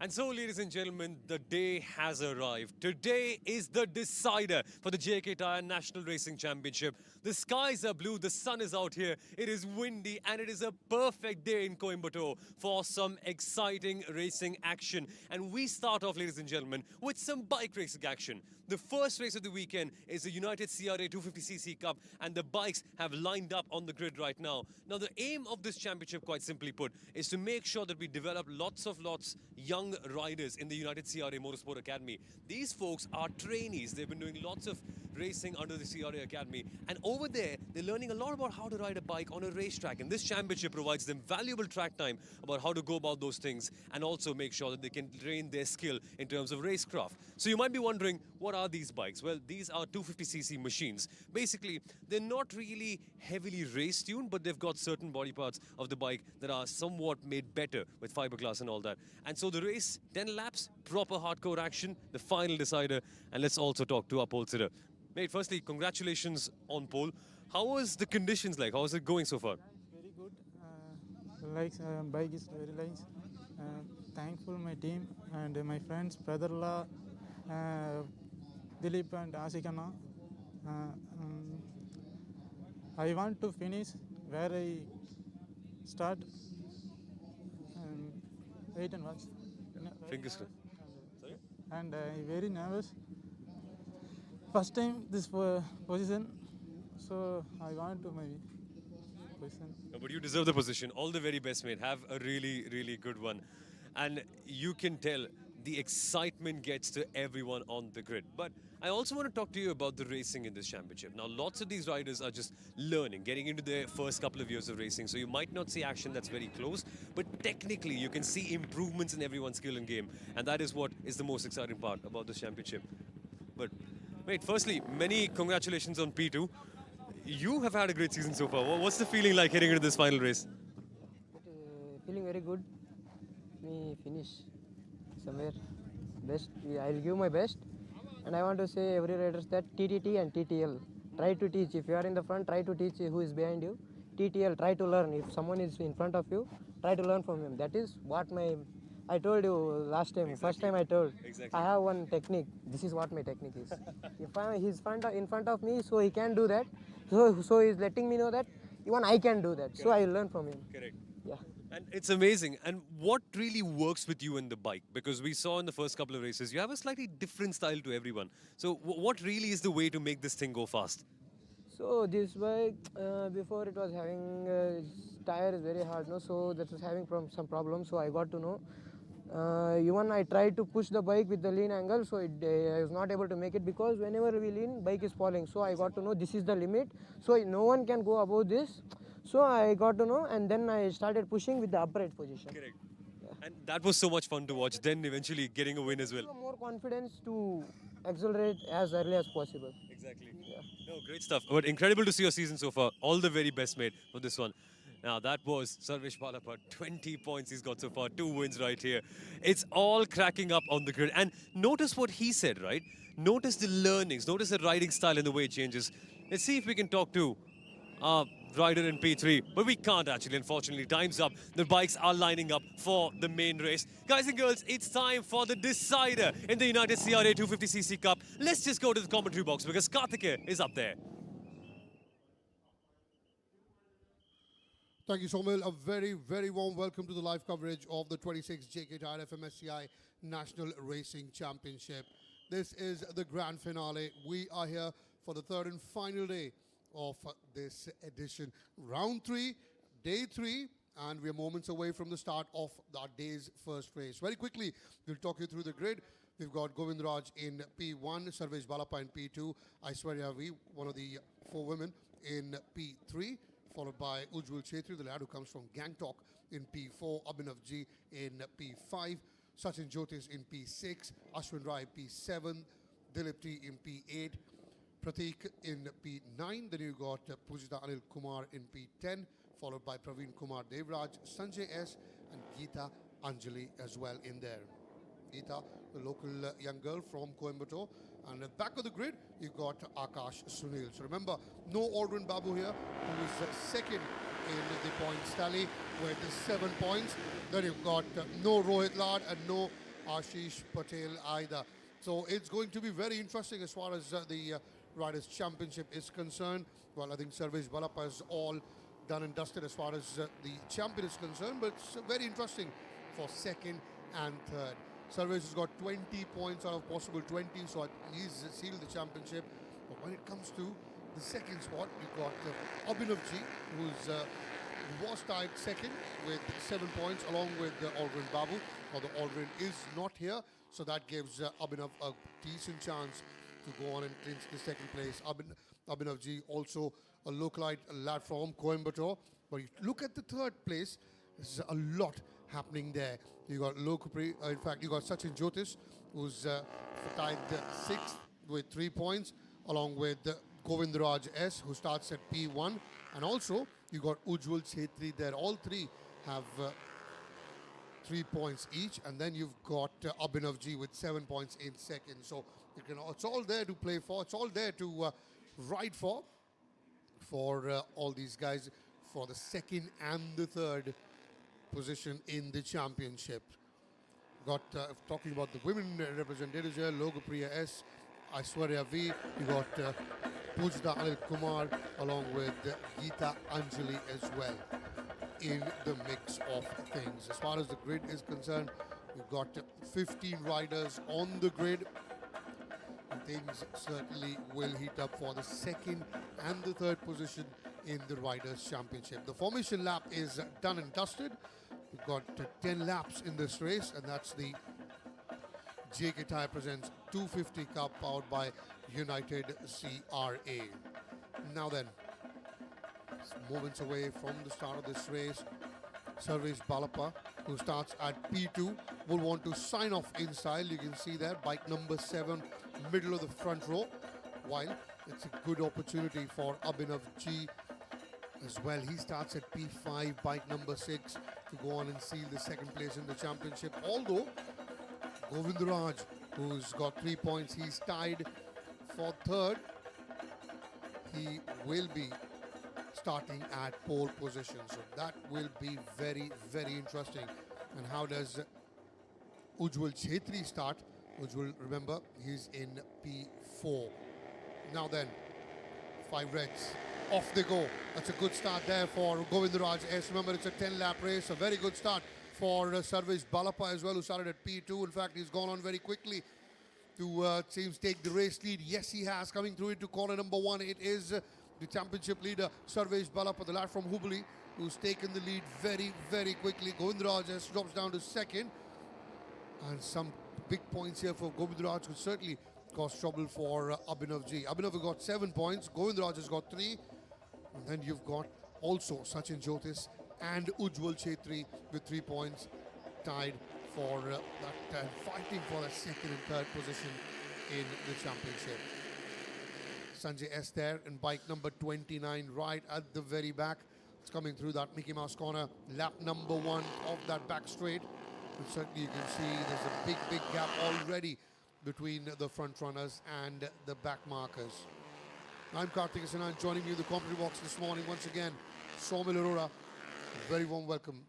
And so, ladies and gentlemen, the day has arrived. Today is the decider for the JK Tyre National Racing Championship. The skies are blue, the sun is out here, it is windy, and it is a perfect day in Coimbatore for some exciting racing action. And we start off, ladies and gentlemen, with some bike racing action. The first race of the weekend is the United CRA 250cc Cup, and the bikes have lined up on the grid right now. Now, the aim of this championship, quite simply put, is to make sure that we develop lots young riders in the United CRA Motorsport Academy. These folks are trainees. They've been doing lots of racing under the CRA Academy. And over there, they're learning a lot about how to ride a bike on a racetrack. And this championship provides them valuable track time about how to go about those things and also make sure that they can train their skill in terms of racecraft. So you might be wondering, what are these bikes? Well, these are 250cc machines. Basically, they're not really heavily race tuned, but they've got certain body parts of the bike that are somewhat made better with fiberglass and all that. And so the race, 10 laps, proper hardcore action, the final decider, and let's also talk to our pole sitter. Mate, firstly, congratulations on pole. How was the conditions like? How is it going so far? Very good. Bike is very nice. Thankful my team and my friends, brother-in-law, Dilip and Asikana. I want to finish where I start. Wait and watch. Fingers crossed. Sorry? And I'm very nervous. First time this position, so I want to my position. No, but you deserve the position. All the very best, mate. Have a really, really good one. And you can tell the excitement gets to everyone on the grid. But I also want to talk to you about the racing in this championship. Now, lots of these riders are just learning, getting into their first couple of years of racing. So you might not see action that's very close, but technically you can see improvements in everyone's skill and game. And that is what is the most exciting part about this championship. But, mate, firstly, many congratulations on P2. You have had a great season so far. What's the feeling like heading into this final race? Feeling very good. Me finish somewhere best. I'll give my best, and I want to say every riders that TTT and TTL try to teach. If you are in the front, try to teach who is behind you. TTL, try to learn. If someone is in front of you, try to learn from him. That is what I told you last time. Exactly. First time I told. Exactly. I have one technique. This is what my technique is. If he's in front of me, so he can do that. So he's letting me know that even I can do that. Correct. So I learn from him. Correct. Yeah. And it's amazing. And what really works with you in the bike? Because we saw in the first couple of races, you have a slightly different style to everyone. So what really is the way to make this thing go fast? So this bike, before it was having tire is very hard, no. So that was having some problems. So I got to know. Even I tried to push the bike with the lean angle, so I was not able to make it because whenever we lean, bike is falling. So I got to know this is the limit. So no one can go above this. So I got to know, and then I started pushing with the upright position. Correct. Yeah. And that was so much fun to watch. Then eventually getting a win as well. More confidence to accelerate as early as possible. Exactly. Yeah. No, great stuff. But incredible to see your season so far. All the very best, mate, for this one. Now, that was Sarvesh Palappat. 20 points he's got so far. 2 wins right here. It's all cracking up on the grid. And notice what he said, right? Notice the learnings. Notice the riding style and the way it changes. Let's see if we can talk to rider in P3. But we can't actually, unfortunately. Time's up. The bikes are lining up for the main race. Guys and girls, it's time for the decider in the United CRA 250cc Cup. Let's just go to the commentary box because Karthike is up there. Thank you, Somil. A very, very warm welcome to the live coverage of the 26th JK Tyre-FMSCI National Racing Championship. This is the grand finale. We are here for the third and final day of this edition. Round 3, day 3, and we're moments away from the start of our day's first race. Very quickly, we'll talk you through the grid. We've got Govind Raj in P1, Sarvesh Balappa in P2, Aishwarya V, one of the 4 women, in P3. Followed by Ujjwal Chetri, the lad who comes from Gangtok, in P4, Abhinav G in P5, Sachin Jyotis in P6, Ashwin Rai P7, Dilip T in P8, Prateek in P9. Then you got Pujita Anil Kumar in P10, followed by Praveen Kumar Devraj, Sanjay S, and Geeta Anjali as well in there. Geeta, the local young girl from Coimbatore. And at the back of the grid, you've got Akash Sunil. So remember, no Aldrin Babu here, who is second in the points tally with 7 points. Then you've got no Rohit Lad and no Ashish Patel either. So it's going to be very interesting as far as the Riders' Championship is concerned. Well, I think Sarvesh Balappa is all done and dusted as far as the champion is concerned, but it's very interesting for second and third. Sarvesh has got 20 points out of possible 20, so he's sealed the championship. But when it comes to the second spot, we've got Abhinav G, who's was tied second with 7 points along with Alvin Babu. Although Alvin is not here, so that gives Abhinav a decent chance to go on and clinch the second place. Abhinav G also a localite lad from Coimbatore. But you look at the third place, there's a lot happening there. You got Lokapri, in fact, you got Sachin Jyotish, who's tied sixth with 3 points, along with Govindraj S, who starts at P1. And also, you got Ujjwal Chhetri there. All three have 3 points each. And then you've got Abhinav G with 7 points in second. So it's all there to play for. It's all there to ride for all these guys for the second and the third position in the championship. Got talking about the women representatives here, Logopriya S, Aishwarya V. You got Pujda Anil Kumar along with Geeta Anjali as well in the mix of things. As far as the grid is concerned, we've got 15 riders on the grid. And things certainly will heat up for the second and the third position in the Riders' Championship. The formation lap is done and dusted. We've got 10 laps in this race, and that's the JK Tyre presents 250 Cup powered by United CRA. Now then, moments away from the start of this race, Sarvesh Balappa, who starts at P2, will want to sign off in style. You can see there, bike number 7, middle of the front row, while it's a good opportunity for Abhinav G as well. He starts at P5, bike number 6, to go on and seal the second place in the championship. Although Govindraj, who's got 3 points, he's tied for third. He will be starting at pole position, so that will be very, very interesting. And how does Ujjwal Chhetri start? Ujjwal, remember, he's in P4. Now then, 5 reds, off they go. That's a good start there for Govindraj S. Remember, it's a 10-lap race, a very good start for Sarvesh Balappa as well, who started at P2. In fact, he's gone on very quickly to, seems, take the race lead. Yes, he has. Coming through into corner number 1, it is the championship leader, Sarvesh Balappa, the lad from Hubli, who's taken the lead very, very quickly. Govindraj S drops down to second. And some big points here for Govindraj could certainly cause trouble for Abhinav G. Abhinav has got 7 points, Govindraj has got 3. And then you've got also Sachin Jyotish and Ujjwal Chhetri with 3 points, tied for that fighting for the second and third position in the championship. Sanjay S there in bike number 29 right at the very back. It's coming through that Mickey Mouse corner, lap number 1 of that back straight. And certainly you can see there's a big, big gap already between the front runners and the back markers. I'm Karthik Sanan, joining you in the commentary box this morning once again. Saumil Arora, very warm welcome.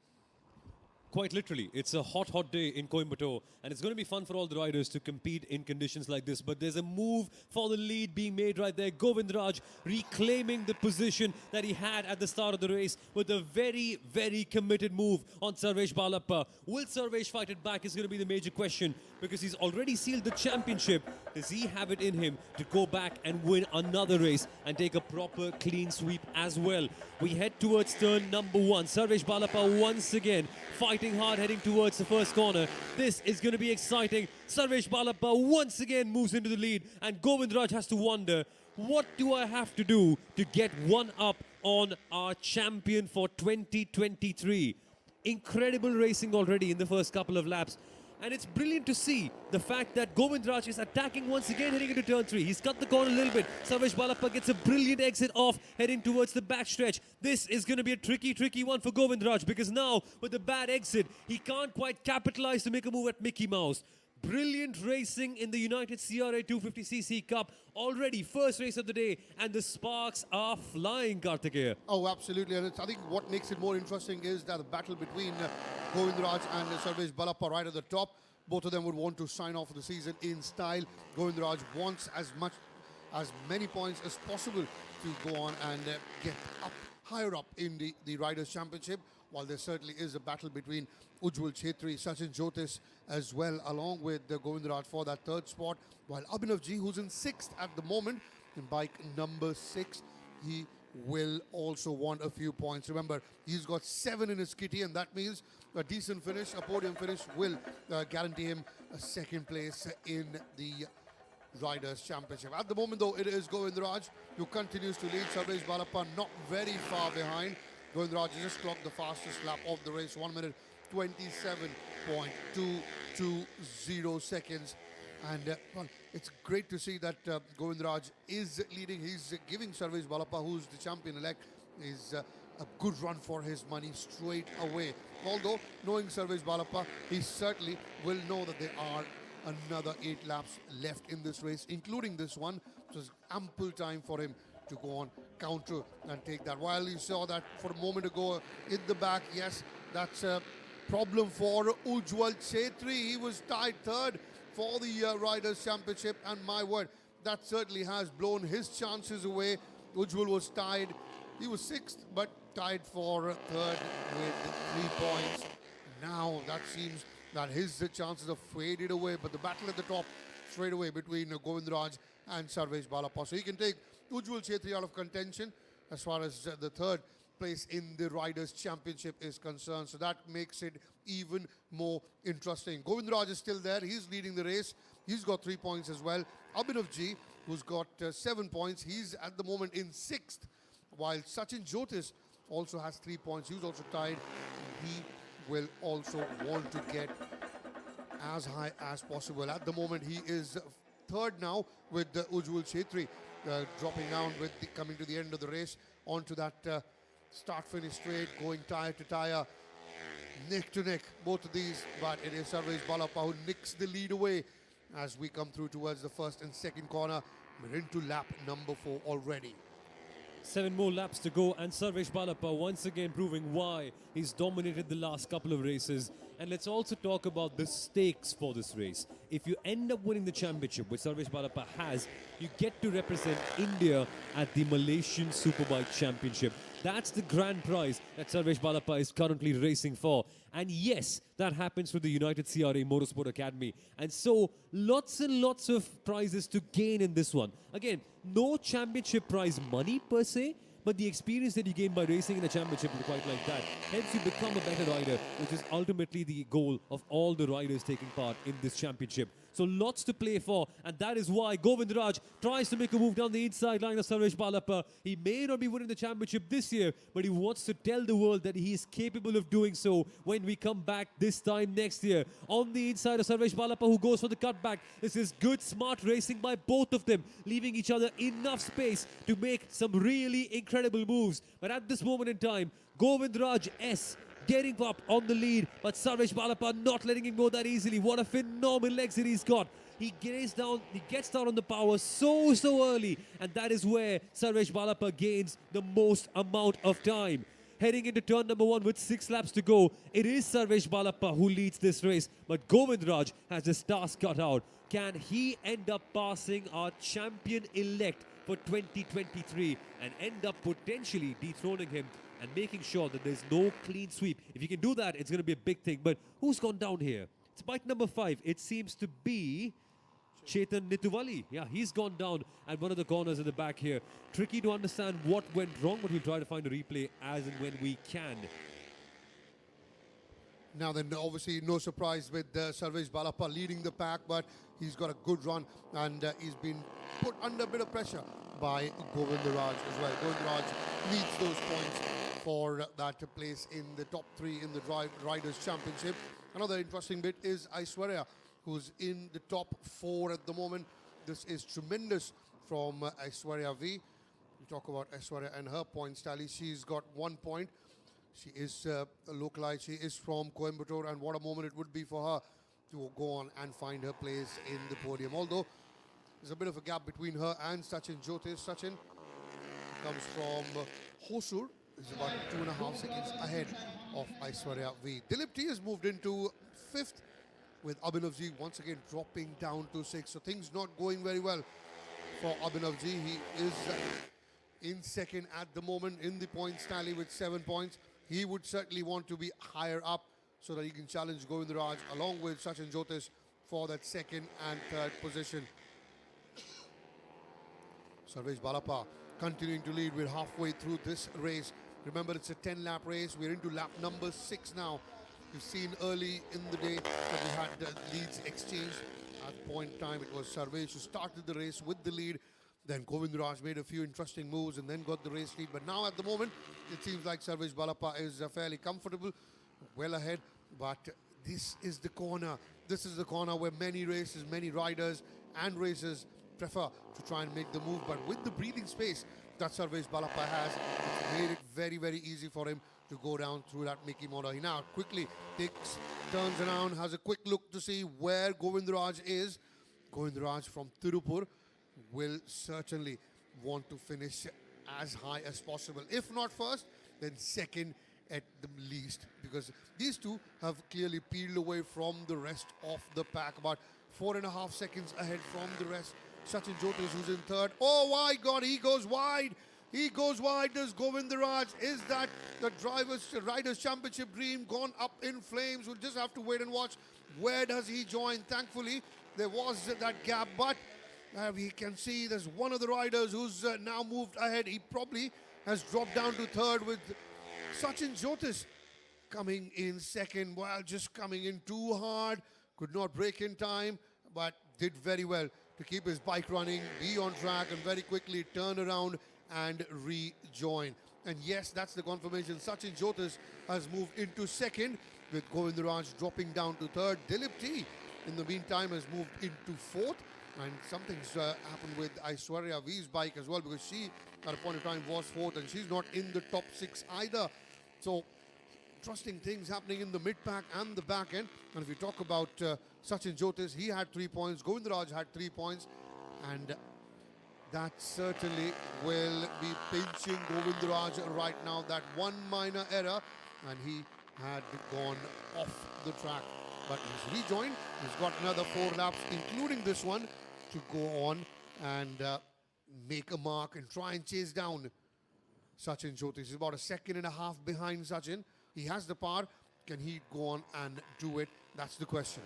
Quite literally, it's a hot, hot day in Coimbatore, and it's going to be fun for all the riders to compete in conditions like this. But there's a move for the lead being made right there. Govindraj reclaiming the position that he had at the start of the race with a very, very committed move on Sarvesh Balappa. Will Sarvesh fight it back is going to be the major question, because he's already sealed the championship. Does he have it in him to go back and win another race and take a proper clean sweep as well? We head towards turn number 1. Sarvesh Balappa once again fighting hard, heading towards the first corner. This is going to be exciting. Sarvesh Balappa once again moves into the lead, and Govindraj has to wonder, what do I have to do to get one up on our champion for 2023? Incredible racing already in the first couple of laps. And it's brilliant to see the fact that Govindraj is attacking once again heading into turn 3. He's cut the corner a little bit. Sarvesh Balappa gets a brilliant exit off heading towards the backstretch. This is going to be a tricky, tricky one for Govindraj, because now with the bad exit, he can't quite capitalize to make a move at Mickey Mouse. Brilliant racing in the United CRA 250cc Cup. Already first race of the day, and the sparks are flying, Karthikeya. Oh, absolutely. And I think what makes it more interesting is that the battle between Govindraj and Sarvesh Balappa right at the top. both of them would want to sign off the season in style. Govindaraj wants as many points as possible to go on and get up higher up in the Riders' Championship, while there certainly is a battle between Ujjwal Chetri, Sachin Jyotish as well, along with Govindaraj for that third spot, while Abhinav G, who's in 6th at the moment, in bike number 6, he will also want a few points. Remember, he's got 7 in his kitty, and that means a decent finish, a podium finish, will guarantee him a second place in the Riders' Championship. At the moment, though, it is Govindaraj who continues to lead. Sarvesh Balappa not very far behind. Govindaraj just clocked the fastest lap of the race, 1 minute 27.220 seconds. And well, it's great to see that Govindaraj is leading. He's giving Sarvesh Balappa, who's the champion-elect, is a good run for his money straight away. Although, knowing Sarvesh Balappa, he certainly will know that there are another 8 laps left in this race, including this one. So there's ample time for him to go on, counter and take that. While you saw that for a moment ago in the back, yes, that's a problem for Ujjwal Chetri. He was tied 3rd for the Riders' Championship, and my word, that certainly has blown his chances away. Ujjwal was tied. He was 6th, but tied for 3rd with 3 points. Now that seems that his chances have faded away, but the battle at the top straight away between Govindaraj and Sarvesh Balappa. So he can take Ujjwal Chetri out of contention as far as the 3rd place in the Riders' Championship is concerned. So that makes it even more interesting. Govindaraj is still there. He's leading the race. He's got 3 points as well. Abhinav G, who's got 7 points. He's at the moment in 6th, while Sachin Jyotish also has 3 points. He's also tied. He will also want to get as high as possible. At the moment, he is 3rd now with Ujjwal Chetri dropping down with coming to the end of the race onto that start-finish straight, going tyre to tyre, neck to neck, both of these. But it is Sarvesh Balappa who nicks the lead away as we come through towards the 1st and 2nd corner. We're into lap number 4 already. 7 more laps to go, and Sarvesh Balappa once again proving why he's dominated the last couple of races. And let's also talk about the stakes for this race. If you end up winning the championship, which Sarvesh Balappa has, you get to represent India at the Malaysian Superbike Championship. That's the grand prize that Sarvesh Balappa is currently racing for. And yes, that happens with the United CRA Motorsport Academy. And so, lots and lots of prizes to gain in this one. Again, no championship prize money per se, but the experience that you gain by racing in a championship, quite like that, helps you become a better rider, which is ultimately the goal of all the riders taking part in this championship. So lots to play for, and that is why Govindaraj tries to make a move down the inside line of Sarvesh Balappa. He may not be winning the championship this year, but he wants to tell the world that he is capable of doing so when we come back this time next year. On the inside of Sarvesh Balappa, who goes for the cutback. This is good, smart racing by both of them, leaving each other enough space to make some really incredible moves. But at this moment in time, Govindaraj S getting up on the lead, but Sarvesh Balappa not letting him go that easily. What a phenomenal exit he's got. He gets down on the power so early, and that is where Sarvesh Balappa gains the most amount of time. Heading into turn number 1 with 6 laps to go, it is Sarvesh Balappa who leads this race, but Govindaraj has his task cut out. Can he end up passing our champion-elect for 2023 and end up potentially dethroning him and making sure that there's no clean sweep? If you can do that, it's going to be a big thing. But who's gone down here? It's bike number 5. It seems to be Chetan Nituvali. Yeah, he's gone down at one of the corners in the back here. Tricky to understand what went wrong, but we'll try to find a replay as and when we can. Now then, obviously no surprise with Sarvesh Balappa leading the pack, but he's got a good run, and he's been put under a bit of pressure by Govindaraj as well. Govindaraj needs those points for that place in the top 3 in the Riders' Championship. Another interesting bit is Aishwarya, who's in the top 4 at the moment. This is tremendous from Aishwarya V. We talk about Aishwarya and her points tally. She's got 1 point. She is a localite. She is from Coimbatore, and what a moment it would be for her to go on and find her place in the podium. Although there's a bit of a gap between her and Sachin Jyotish. Sachin comes from Hosur. He's about 2.5 seconds ahead of Aishwarya V. Dilip T has moved into 5th with Abhinavji once again dropping down to 6. So things not going very well for Abhinavji. He is in second at the moment in the points tally with 7 points. He would certainly want to be higher up so that he can challenge Govindaraj along with Sachin Jyotish for that second and third position. Sarvesh Balappa continuing to lead. We're halfway through this race. Remember, it's a 10-lap race. We're into lap number 6 now. You've seen early in the day that we had leads exchanged. At point in time, it was Sarvesh who started the race with the lead. Then Govindaraj made a few interesting moves and then got the race lead. But now at the moment, it seems like Sarvesh Balappa is fairly comfortable, well ahead. But this is the corner. This is the corner where many races, many riders and racers prefer to try and make the move. But with the breathing space that Sarvesh Balappa has, it's made it very, very easy for him to go down through that Mickey Motor. He now quickly turns around, has a quick look to see where Govindaraj is. Govindaraj from Tirupur will certainly want to finish as high as possible. If not first, then second at the least, because these two have clearly peeled away from the rest of the pack, about 4.5 seconds ahead from the rest. Sachin Jyotish, who's in third. Oh my God, he goes wide. He goes wide, does Govindaraj. Is that the Riders' Championship dream gone up in flames? We'll just have to wait and watch. Where does he join? Thankfully, there was that gap, but we can see there's one of the riders who's now moved ahead. He probably has dropped down to third, with Sachin Jyotish coming in second. Well, just coming in too hard. Could not break in time, but did very well to keep his bike running, be on track, and very quickly turn around and rejoin. And yes, that's the confirmation. Sachin Jyotish has moved into second, with Govindaraj dropping down to third. Dilip T, in the meantime, has moved into fourth. And something's happened with Aishwarya V's bike as well, because she, at a point in time, was fourth, and she's not in the top 6 either. So, interesting things happening in the mid-pack and the back end. And if you talk about Sachin Jyotish, he had 3 points. Govindaraj had 3 points. And that certainly will be pinching Govindaraj right now. That one minor error, and he had gone off the track. But he's rejoined. He's got another 4 laps, including this one, to go on and make a mark and try and chase down Sachin Jyotish. He's about 1.5 seconds behind Sachin. He has the power. Can he go on and do it? That's the question.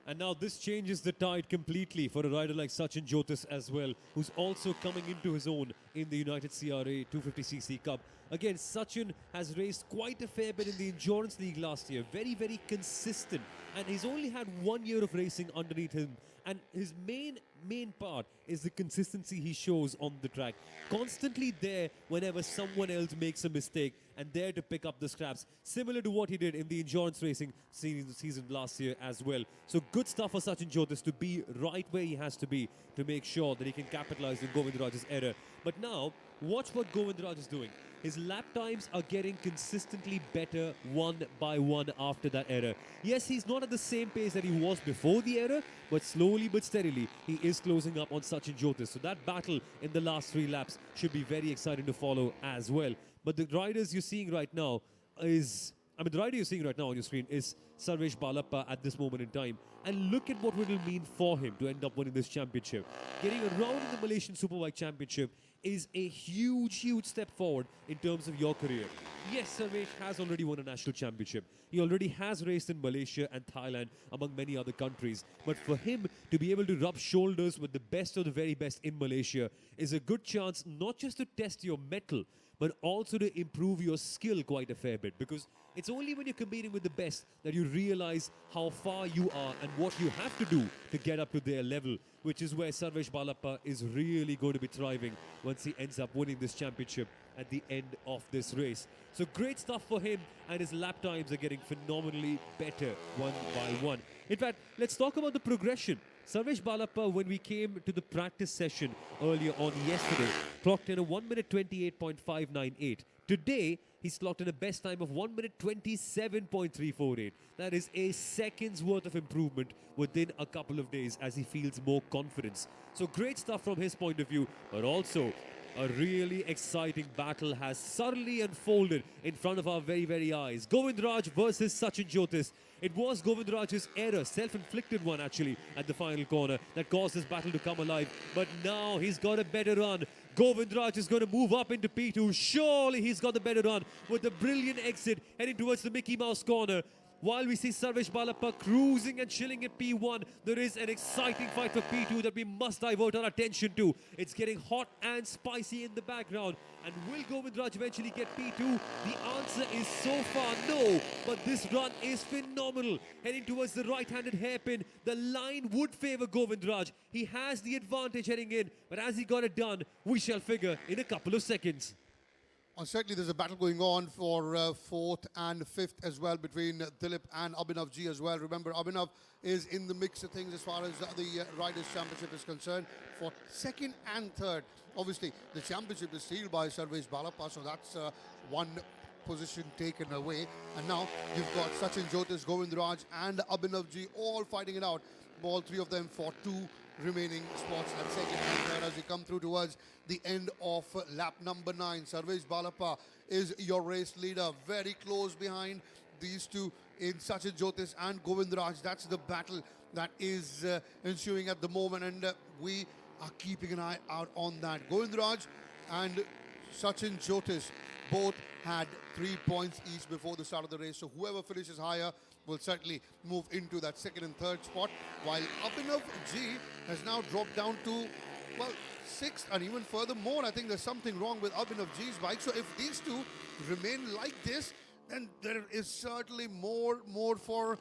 And now this changes the tide completely for a rider like Sachin Jyotish as well, who's also coming into his own in the United CRA 250cc Cup. Again, Sachin has raced quite a fair bit in the Endurance League last year. Very, very consistent. And he's only had 1 year of racing underneath him. And his main part is the consistency he shows on the track. Constantly there whenever someone else makes a mistake, and there to pick up the scraps. Similar to what he did in the endurance racing season last year as well. So good stuff for Sachin Jyotish to be right where he has to be to make sure that he can capitalize on Govindaraj's error. But now, watch what Govindaraj is doing. His lap times are getting consistently better one by one after that error. Yes, he's not at the same pace that he was before the error, but slowly but steadily, he is closing up on Sachin Jyotish. So that battle in the last 3 laps should be very exciting to follow as well. But the riders you're seeing right now the rider you're seeing right now on your screen is Sarvesh Balappa at this moment in time. And look at what it will mean for him to end up winning this championship. Getting around in the Malaysian Superbike Championship is a huge, huge step forward in terms of your career. Yes, Sarvesh has already won a national championship. He already has raced in Malaysia and Thailand, among many other countries. But for him to be able to rub shoulders with the best of the very best in Malaysia is a good chance not just to test your mettle, but also to improve your skill quite a fair bit. Because it's only when you're competing with the best that you realize how far you are and what you have to do to get up to their level, which is where Sarvesh Balappa is really going to be thriving once he ends up winning this championship at the end of this race. So great stuff for him, and his lap times are getting phenomenally better one by one. In fact, let's talk about the progression. Sarvesh Balappa, when we came to the practice session earlier on yesterday, clocked in a 1 minute 28.598. Today, he's clocked in a best time of 1 minute 27.348. That is a second's worth of improvement within a couple of days as he feels more confidence. So great stuff from his point of view, but also A really exciting battle has suddenly unfolded in front of our very eyes. Govindraj versus Sachin Jyotis. It was Govindraj's error, self-inflicted one actually, at the final corner that caused this battle to come alive. But now he's got a better run. Govindraj is going to move up into P2. Surely he's got the better run with the brilliant exit heading towards the Mickey Mouse corner. While we see Sarvesh Balappa cruising and chilling at P1, there is an exciting fight for P2 that we must divert our attention to. It's getting hot and spicy in the background. And will Govindraj eventually get P2? The answer is so far no, but this run is phenomenal. Heading towards the right-handed hairpin, the line would favour Govindraj. He has the advantage heading in, but as he got it done, we shall figure in a couple of seconds. Certainly there's a battle going on for fourth and fifth as well between Dilip and Abhinav G as well. Remember, Abhinav is in the mix of things as far as the Riders' Championship is concerned for second and third. Obviously, the championship is sealed by Sarvesh Balappa, so that's one position taken away. And now you've got Sachin Jyotis, Govindraj and Abhinav G all fighting it out. All three of them for two remaining spots at second and third as we come through towards the end of lap number 9. Sarvesh Balappa is your race leader, very close behind these two in Sachin Jyotis and Govindraj. That's the battle that is ensuing at the moment, and we are keeping an eye out on that. Govindraj and Sachin Jyotis both had 3 points each before the start of the race, so whoever finishes higher will certainly move into that second and third spot, while Abhinav G has now dropped down to, well, 6th, and even furthermore, I think there's something wrong with Abhinav G's bike. So if these two remain like this, then there is certainly more for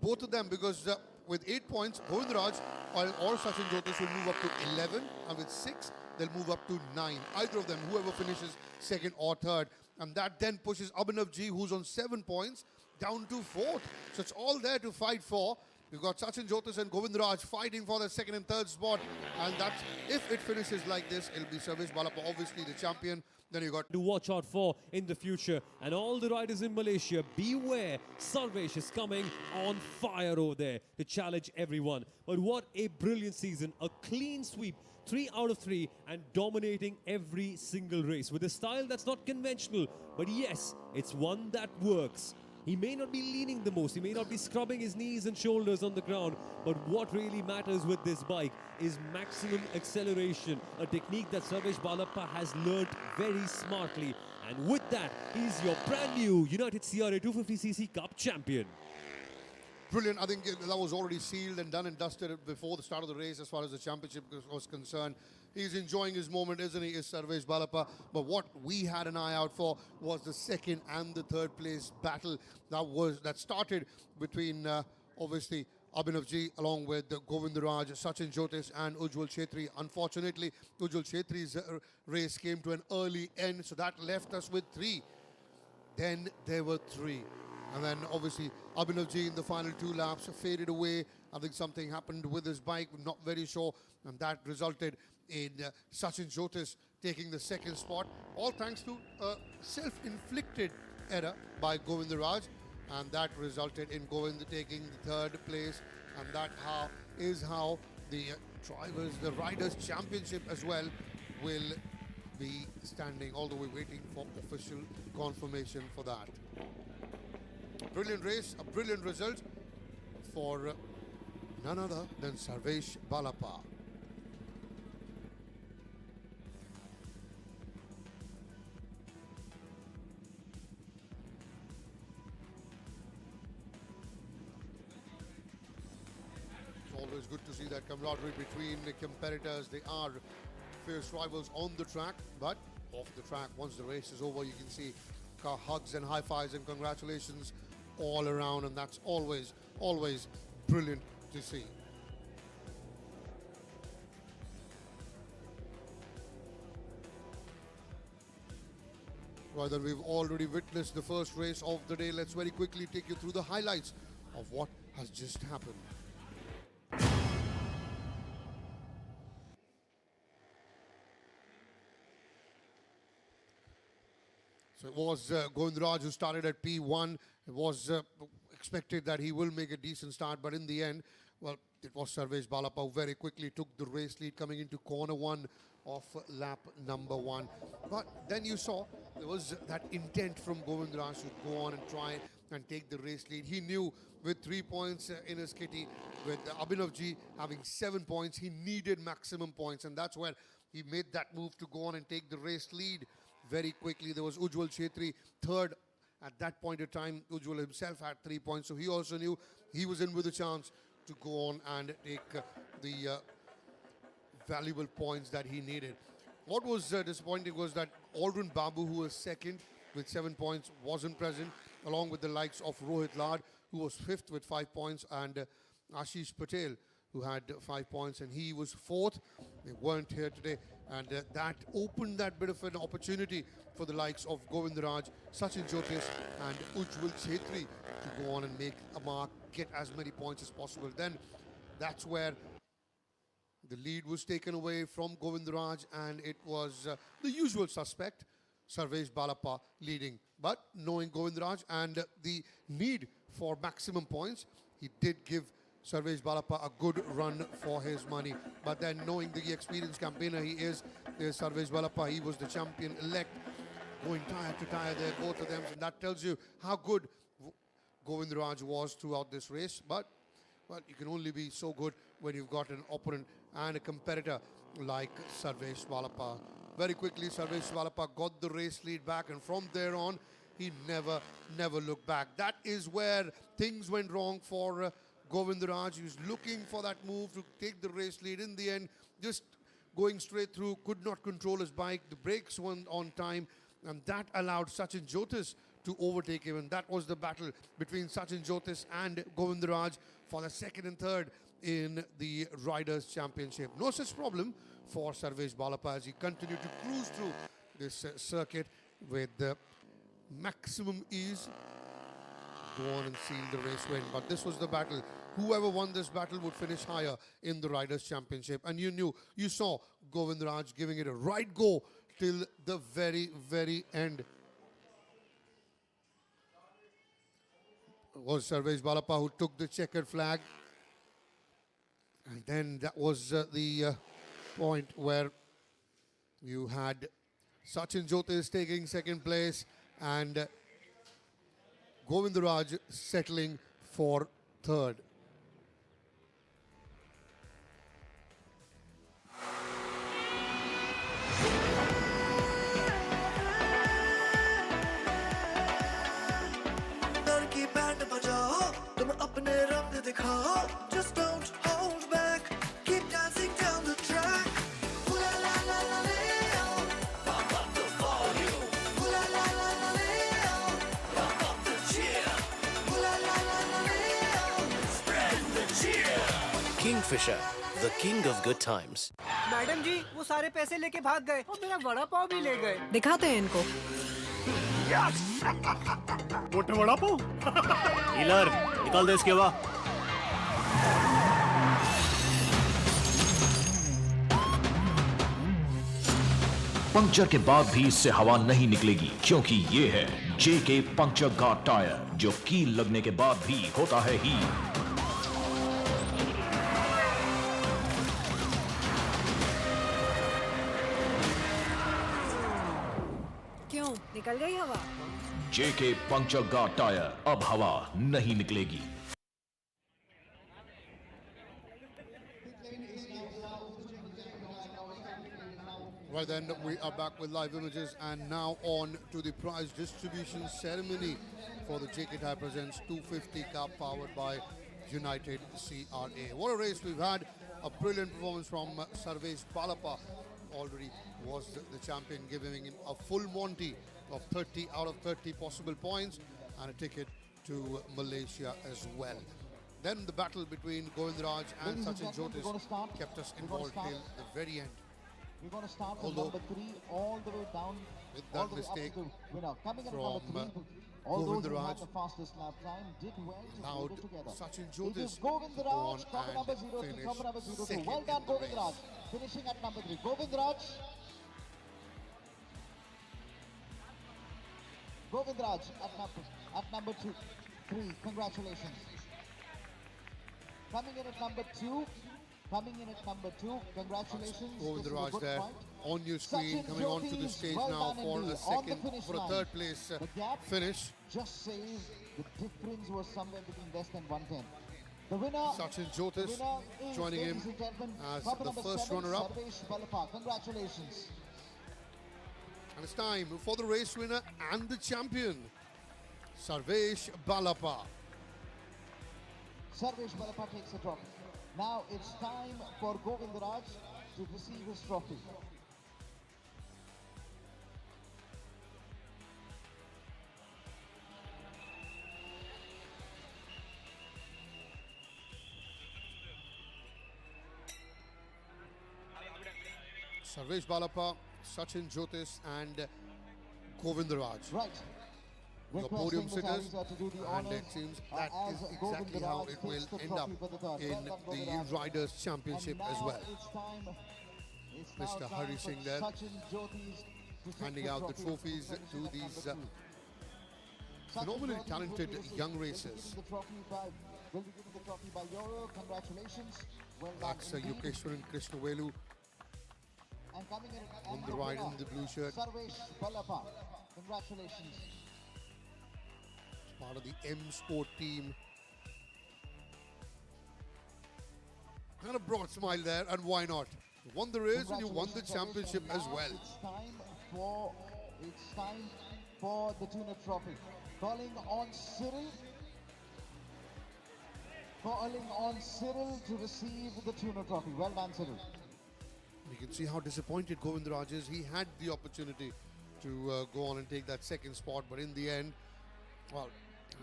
both of them, because with 8 points, Govindraj or Sachin Jyotis will move up to 11, and with 6, they'll move up to 9. Either of them, whoever finishes second or third. And that then pushes Abhinav G, who's on 7 points, down to 4th. So it's all there to fight for. We've got Sachin Jyotis and Govindraj fighting for the second and third spot. And that's, if it finishes like this, it'll be Sarvesh Balappa, obviously the champion. Then you got to watch out for in the future. And all the riders in Malaysia, beware, Sarvesh is coming on fire over there to challenge everyone. But what a brilliant season, a clean sweep, 3 out of 3, and dominating every single race with a style that's not conventional, but yes, it's one that works. He may not be leaning the most, he may not be scrubbing his knees and shoulders on the ground, but what really matters with this bike is maximum acceleration, a technique that Sarvesh Balappa has learnt very smartly. And with that, he's your brand new United CRA 250cc Cup champion. brilliant. I think that was already sealed and done and dusted before the start of the race as far as the championship was concerned. He's enjoying his moment, isn't he, is Sarvesh Balappa. But what we had an eye out for was the second and the third place battle that started between, obviously, Abhinav G along with Govindraj, Sachin Jyotis and Ujjwal Chhetri. Unfortunately, Ujjwal Chhetri's race came to an early end, so that left us with 3. Then there were 3. And then obviously Abhinav G in the final 2 laps faded away. I think something happened with his bike, we're not very sure. And that resulted in Sachin Jyotis taking the second spot. All thanks to a self-inflicted error by Govindraj. And that resulted in Govind taking the 3rd place. And that is how the Riders' Championship as well will be standing, although we're waiting for official confirmation for that. Brilliant race, a brilliant result for none other than Sarvesh Balappa. It's always good to see that camaraderie between the competitors. They are fierce rivals on the track, but off the track, once the race is over, you can see hugs and high fives and congratulations all around, and that's always brilliant to see. Right, then we've already witnessed the first race of the day. Let's very quickly take you through the highlights of what has just happened. So it was Govindraj who started at P1. It was expected that he will make a decent start, but in the end, well, it was Sarvesh Balappa who very quickly took the race lead coming into corner 1 of lap number 1. But then you saw there was that intent from Govindraj to go on and try and take the race lead. He knew with 3 points in his kitty, with Abhinavji having 7 points, he needed maximum points, and that's where he made that move to go on and take the race lead very quickly. There was Ujjwal Chetri third. At that point in time, Ujjwal himself had 3 points, so he also knew he was in with a chance to go on and take the valuable points that he needed. What was disappointing was that Aldrin Babu, who was second with 7 points, wasn't present, along with the likes of Rohit Lad, who was fifth with 5 points, and Ashish Patel, who had 5 points, and he was fourth. They weren't here today, and that opened that bit of an opportunity for the likes of Govindraj, Sachin Jyotish, and Ujjwal Chetri to go on and make a mark, get as many points as possible. Then that's where the lead was taken away from Govindraj, and it was the usual suspect, Sarvesh Balappa, leading. But knowing Govindraj and the need for maximum points, he did give Sarvesh Balappa a good run for his money. But then knowing the experienced campaigner he is Sarvesh Balappa, he was the champion-elect, going tire to tire there, both of them. And that tells you how good Govindraj was throughout this race. But you can only be so good when you've got an opponent and a competitor like Sarvesh Balappa. Very quickly, Sarvesh Balappa got the race lead back, and from there on, he never looked back. That is where things went wrong for Govindraj. He was looking for that move to take the race lead. In the end, just going straight through, could not control his bike. The brakes weren't on time, and that allowed Sachin Jyotish to overtake him. And that was the battle between Sachin Jyotish and Govindraj for the second and third in the Riders' Championship. No such problem for Sarvesh Balappa as he continued to cruise through this circuit with maximum ease. Go on and seal the race win. But this was the battle. Whoever won this battle would finish higher in the Riders' Championship. And you saw Govindraj giving it a right go till the very end. It was Sarvesh Balappa who took the checkered flag. And then that was the point where you had Sachin Jyotish taking second place and Govindraj settling for third. Just don't hold back. Keep dancing down the track. Ooh la la la la leo. Pump up the volume. Ooh la la la la leo. Pump up the cheer. Ooh la la la la leo. Spread the cheer. Kingfisher, the king of good times. Madam ji वो सारे पैसे लेके भाग गए और मेरा वड़ा पाव भी ले गए। दिखाते हैं इनको। मोटे वड़ा पाव। हीलर निकाल दे इसके हवा। पंक्चर के बाद भी इससे हवा नहीं निकलेगी क्योंकि ये है जेके पंक्चर गार्ड टायर जो कील लगने के बाद भी होता है ही। क्यों निकल गई हवा? जेके पंक्चर गार्ड टायर, अब हवा नहीं निकलेगी। Right then, we are back with live images, and now on to the prize distribution ceremony for the JK Tyre Presents 250 Cup powered by United CRA. What a race we've had. A brilliant performance from Sarvesh Balappa. Already was the champion, giving him a full Monty of 30 out of 30 possible points and a ticket to Malaysia as well. Then the battle between Govindraj and Sachin Jyotish kept us involved till the very end. We're going to start with number 3 all the way down with all that the way mistake up to the winner. Coming in from number 3, all those who Govindraj had the fastest lap time did well to hold allowed it together. Sachin It Jyotish is to go on Govindraj from number and 0 to finish from number 0 to. second Well done in the race. Govindraj, finishing at number 3. Govindraj at number 3. Congratulations. Coming in at number 2. Congratulations. This is a Govindraj good there fight. on your screen, Sachin coming onto the Jyoti's stage well now done for indeed. a On the second, finish for a line. third place The gap finish. just says the difference was somewhere between less than 110. The winner, Sachin the Jyotis winner is, joining him ladies and gentlemen, as couple the number first 7, runner-up. Sarvesh Balapa. Congratulations. And it's time for the race winner and the champion, Sarvesh Balapa. Sarvesh Balapa takes the trophy. Now it's time for Govindaraj to receive his trophy. Sarvesh Balapa, Sachin Jyotis and Govindaraj. Right. Your podium Requesting the sitters, Taliza to do the and honors, it seems that as is exactly Govindaraj how it will takes the end up trophy for the third. in Well done, the Govindaraj. Riders' Championship And as now well. it's now Mr. time Hari for Singh there, Sachin Jyotis to take handing out the trophies for to finishing at these number 2. Sachin phenomenally Jyotis talented will be young will be racers. given the trophy by Euro. Congratulations. Well done That's indeed. Yukeshwaran Krishnavelu And coming in on and the right in the blue shirt. Sarvesh Balapa. Congratulations. Part of the M Sport team. And a broad smile there, and why not? You won the race and you won the Congratulations, championship Sarvesh. as And well. now it's time for the Tuna Trophy. Calling on Cyril to receive the Tuna Trophy. Well done, Cyril. You can see how disappointed Govindaraj is. He had the opportunity to go on and take that second spot, but in the end, well,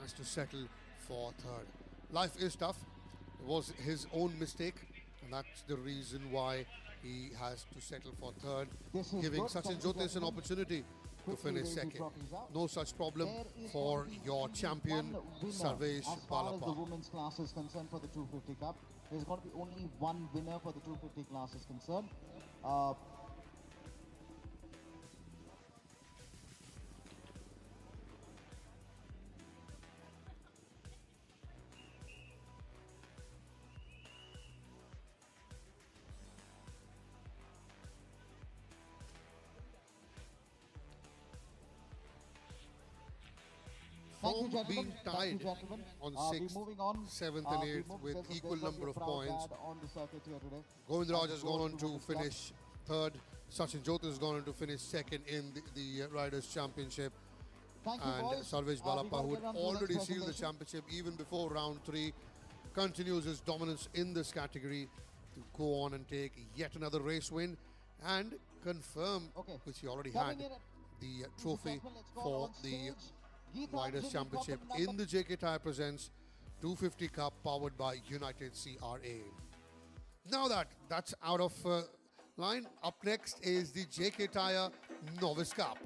has to settle for third. Life is tough. It was his own mistake, and that's the reason why he has to settle for third, This is giving good. Sachin Thank you, Jyotis an gentlemen. opportunity to Quickly finish raise the second. trophies out. No such problem There is for only your champion, one winner Sarvesh as far as the Balapa. women's class is concerned for the 250 Cup. There's going to be only one winner for the 250 class is concerned. Thank you, Form gentlemen. being Thank you, tied gentlemen. on We're 6th, moving on. 7th We and 8th move- with there's equal going to number be a of crowd points. guard on the circuit here today. Govindaraj And has the gone goal on to women's club. finish third. Sachin Jyotis has gone on to finish second in the Riders' Championship. Thank you, And boys. Salvage We gotta Balapa, who get had on to the next already sealed the presentation. championship even before round 3, continues his dominance in this category to go on and take yet another race win and confirm, Okay. which he already Coming had, in at- the Ladies and trophy gentlemen, let's call for on the stage Geetanjali Riders' Championship from in the JK Tyre Presents 250 Cup powered by United CRA. Now that's out of line, up next is the JK Tyre Novice Cup.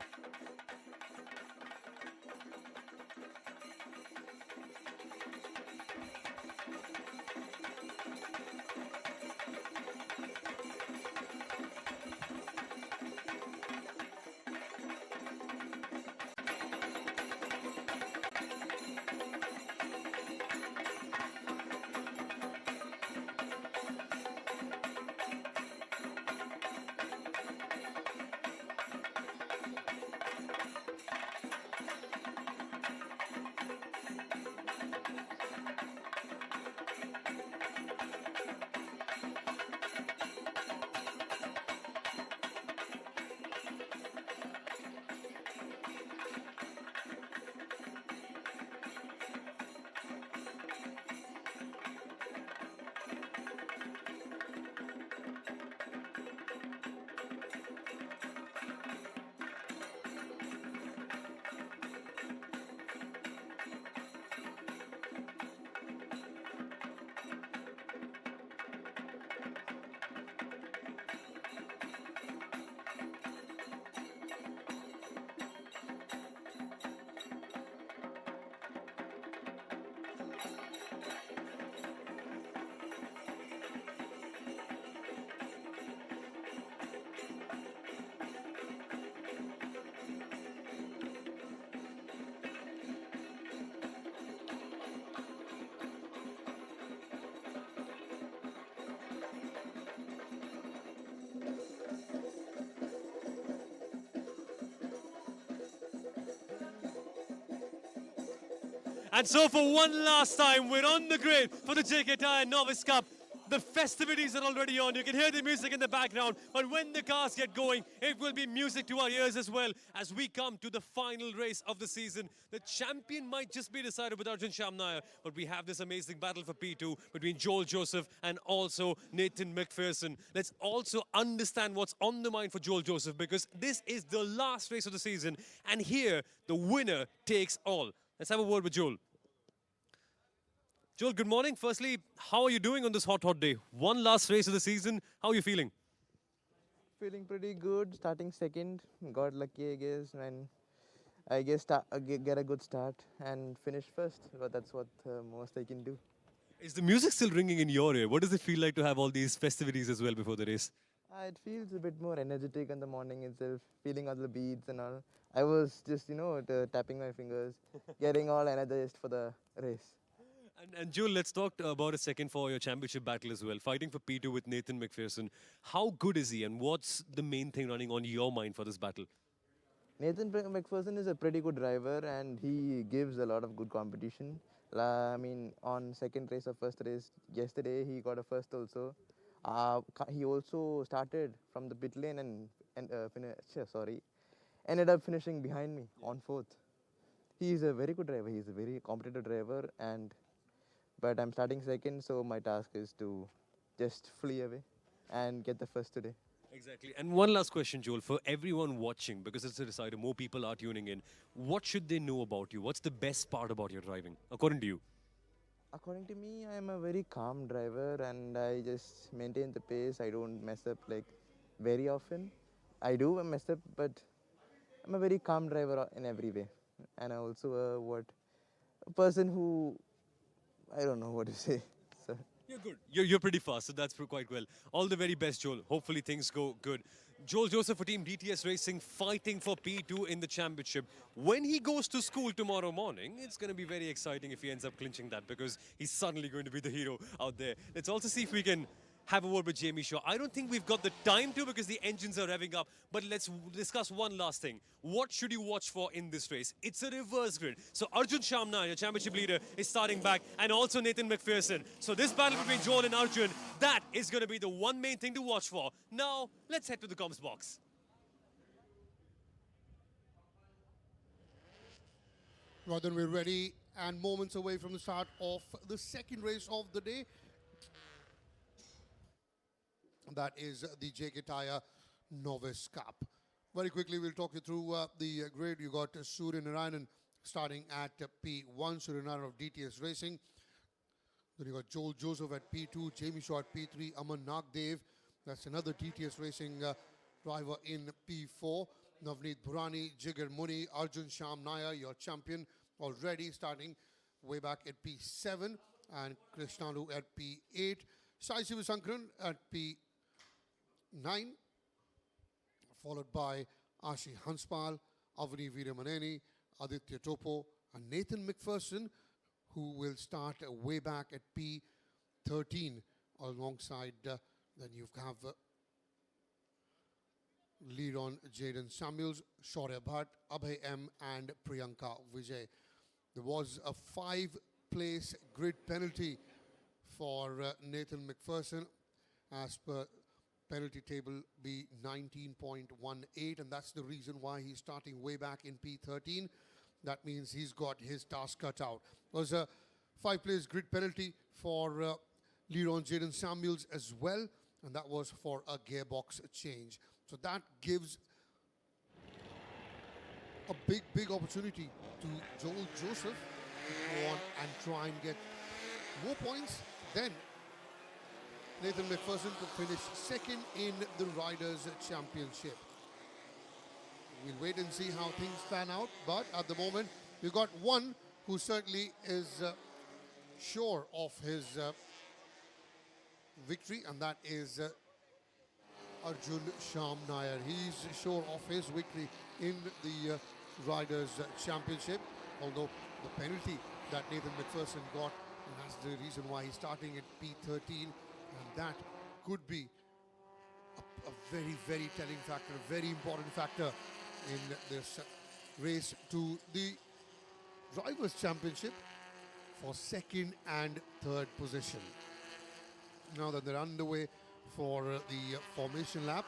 And so for one last time, we're on the grid for the JK Tyre Novice Cup. The festivities are already on. You can hear the music in the background. But when the cars get going, it will be music to our ears as well as we come to the final race of the season. The champion might just be decided with Arjun Shamnair, but we have this amazing battle for P2 between Joel Joseph and also Nathan McPherson. Let's also understand what's on the mind for Joel Joseph, because this is the last race of the season. And here, the winner takes all. Let's have a word with Joel. Joel, good morning. Firstly, how are you doing on this hot, hot day? One last race of the season. How are you feeling? Feeling pretty good. Starting second. Got lucky, I guess. And I guess get a good start and finish first. But that's what most I can do. Is the music still ringing in your ear? What does it feel like to have all these festivities as well before the race? It feels a bit more energetic in the morning itself. Feeling all the beats and all. I was just, tapping my fingers, getting all energized for the race. And Joel, let's talk about a second for your championship battle as well. Fighting for P2 with Nathan McPherson. How good is he and what's the main thing running on your mind for this battle? Nathan McPherson is a pretty good driver and he gives a lot of good competition. On second race or first race yesterday, he got a first also. He also started from the pit lane and ended up finishing behind me on fourth. He is a very good driver. He is a very competitive driver, but I'm starting second, so my task is to just flee away and get the first today. Exactly. And one last question, Joel, for everyone watching, because it's a decider, more people are tuning in. What should they know about you? What's the best part about your driving, according to you? According to me, I am a very calm driver and I just maintain the pace. I don't mess up very often. I do mess up, but I'm a very calm driver in every way. And I also a person who, I don't know what to say. So. You're good. You're pretty fast, so that's quite well. All the very best, Joel. Hopefully things go good. Joel Joseph for Team DTS Racing fighting for P2 in the championship. When he goes to school tomorrow morning, it's going to be very exciting if he ends up clinching that, because he's suddenly going to be the hero out there. Let's also see if we can have a word with Jamie Shaw. I don't think we've got the time to because the engines are revving up, but let's discuss one last thing. What should you watch for in this race? It's a reverse grid. So Arjun Shamnair, your championship leader, is starting back, and also Nathan McPherson. So this battle between Joel and Arjun, that is going to be the one main thing to watch for. Now, let's head to the comms box. Right, then we're ready and moments away from the start of the second race of the day. That is the JK Tyre Novice Cup. Very quickly, we'll talk you through the grid. You got Surya Narayanan starting at P1, Surya Narayanan of DTS Racing. Then you got Joel Joseph at P2, Jamie Shaw at P3, Aman Nagdev, that's another DTS Racing driver in P4. Navneet Burani, Jigar Muni, Arjun Shamnair, your champion already starting way back at P7, and Krishnanu at P8. Sai Sivasankaran at P9, followed by Ashi Hanspal, Avani Veeramaneni, Aditya Topo, and Nathan McPherson, who will start way back at P13 alongside. Then you have lead on Jaden Samuels, Shaurya Bhatt, Abhay M, and Priyanka Vijay. There was a 5-place grid penalty for Nathan McPherson as per penalty table B 19.18, and that's the reason why he's starting way back in P13. That means he's got his task cut out. There was a 5-place grid penalty for lead on Jaden Samuels as well, and that was for a gearbox change. So that gives a big opportunity to Joel Joseph to go on and try and get more points than Nathan McPherson to finish second in the Riders' Championship. We'll wait and see how things pan out, but at the moment, we've got one who certainly is sure of his victory, and that is Arjun Shamnair. He's sure of his victory in the Riders' Championship, although the penalty that Nathan McPherson got, and that's the reason why he's starting at P13, and that could be a very telling factor, a very important factor in this race to the Drivers' Championship. for second and third position. Now that they're underway for the formation lap.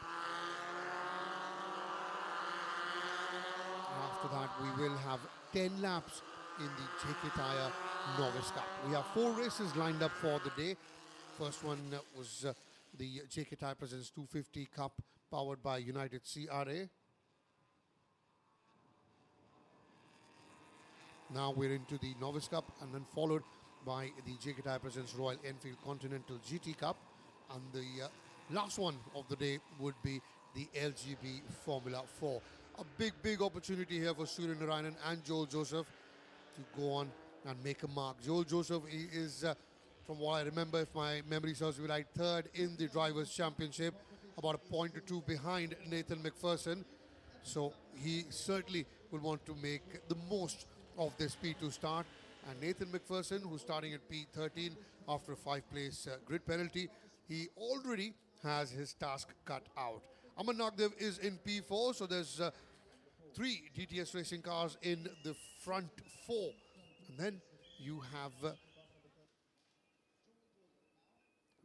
After that, we will have 10 laps in the JK Tyre Novice Cup. We have 4 races lined up for the day. First one was the JK Tyre Presents 250 Cup powered by United CRA. Now we're into the Novice Cup and then followed by the JK Tyre Presents Royal Enfield Continental GT Cup. And the last one of the day would be the LGB Formula 4. A big opportunity here for Surya Narayanan and Joel Joseph to go on and make a mark. Joel Joseph is, from what I remember, if my memory serves me right, third in the Drivers' Championship, about a point or two behind Nathan McPherson. So he certainly will want to make the most of this P2 start. And Nathan McPherson, who's starting at P13 after a 5-place grid penalty, he already has his task cut out. Aman Nagdev is in P4, so there's 3 DTS racing cars in the front 4. And then you have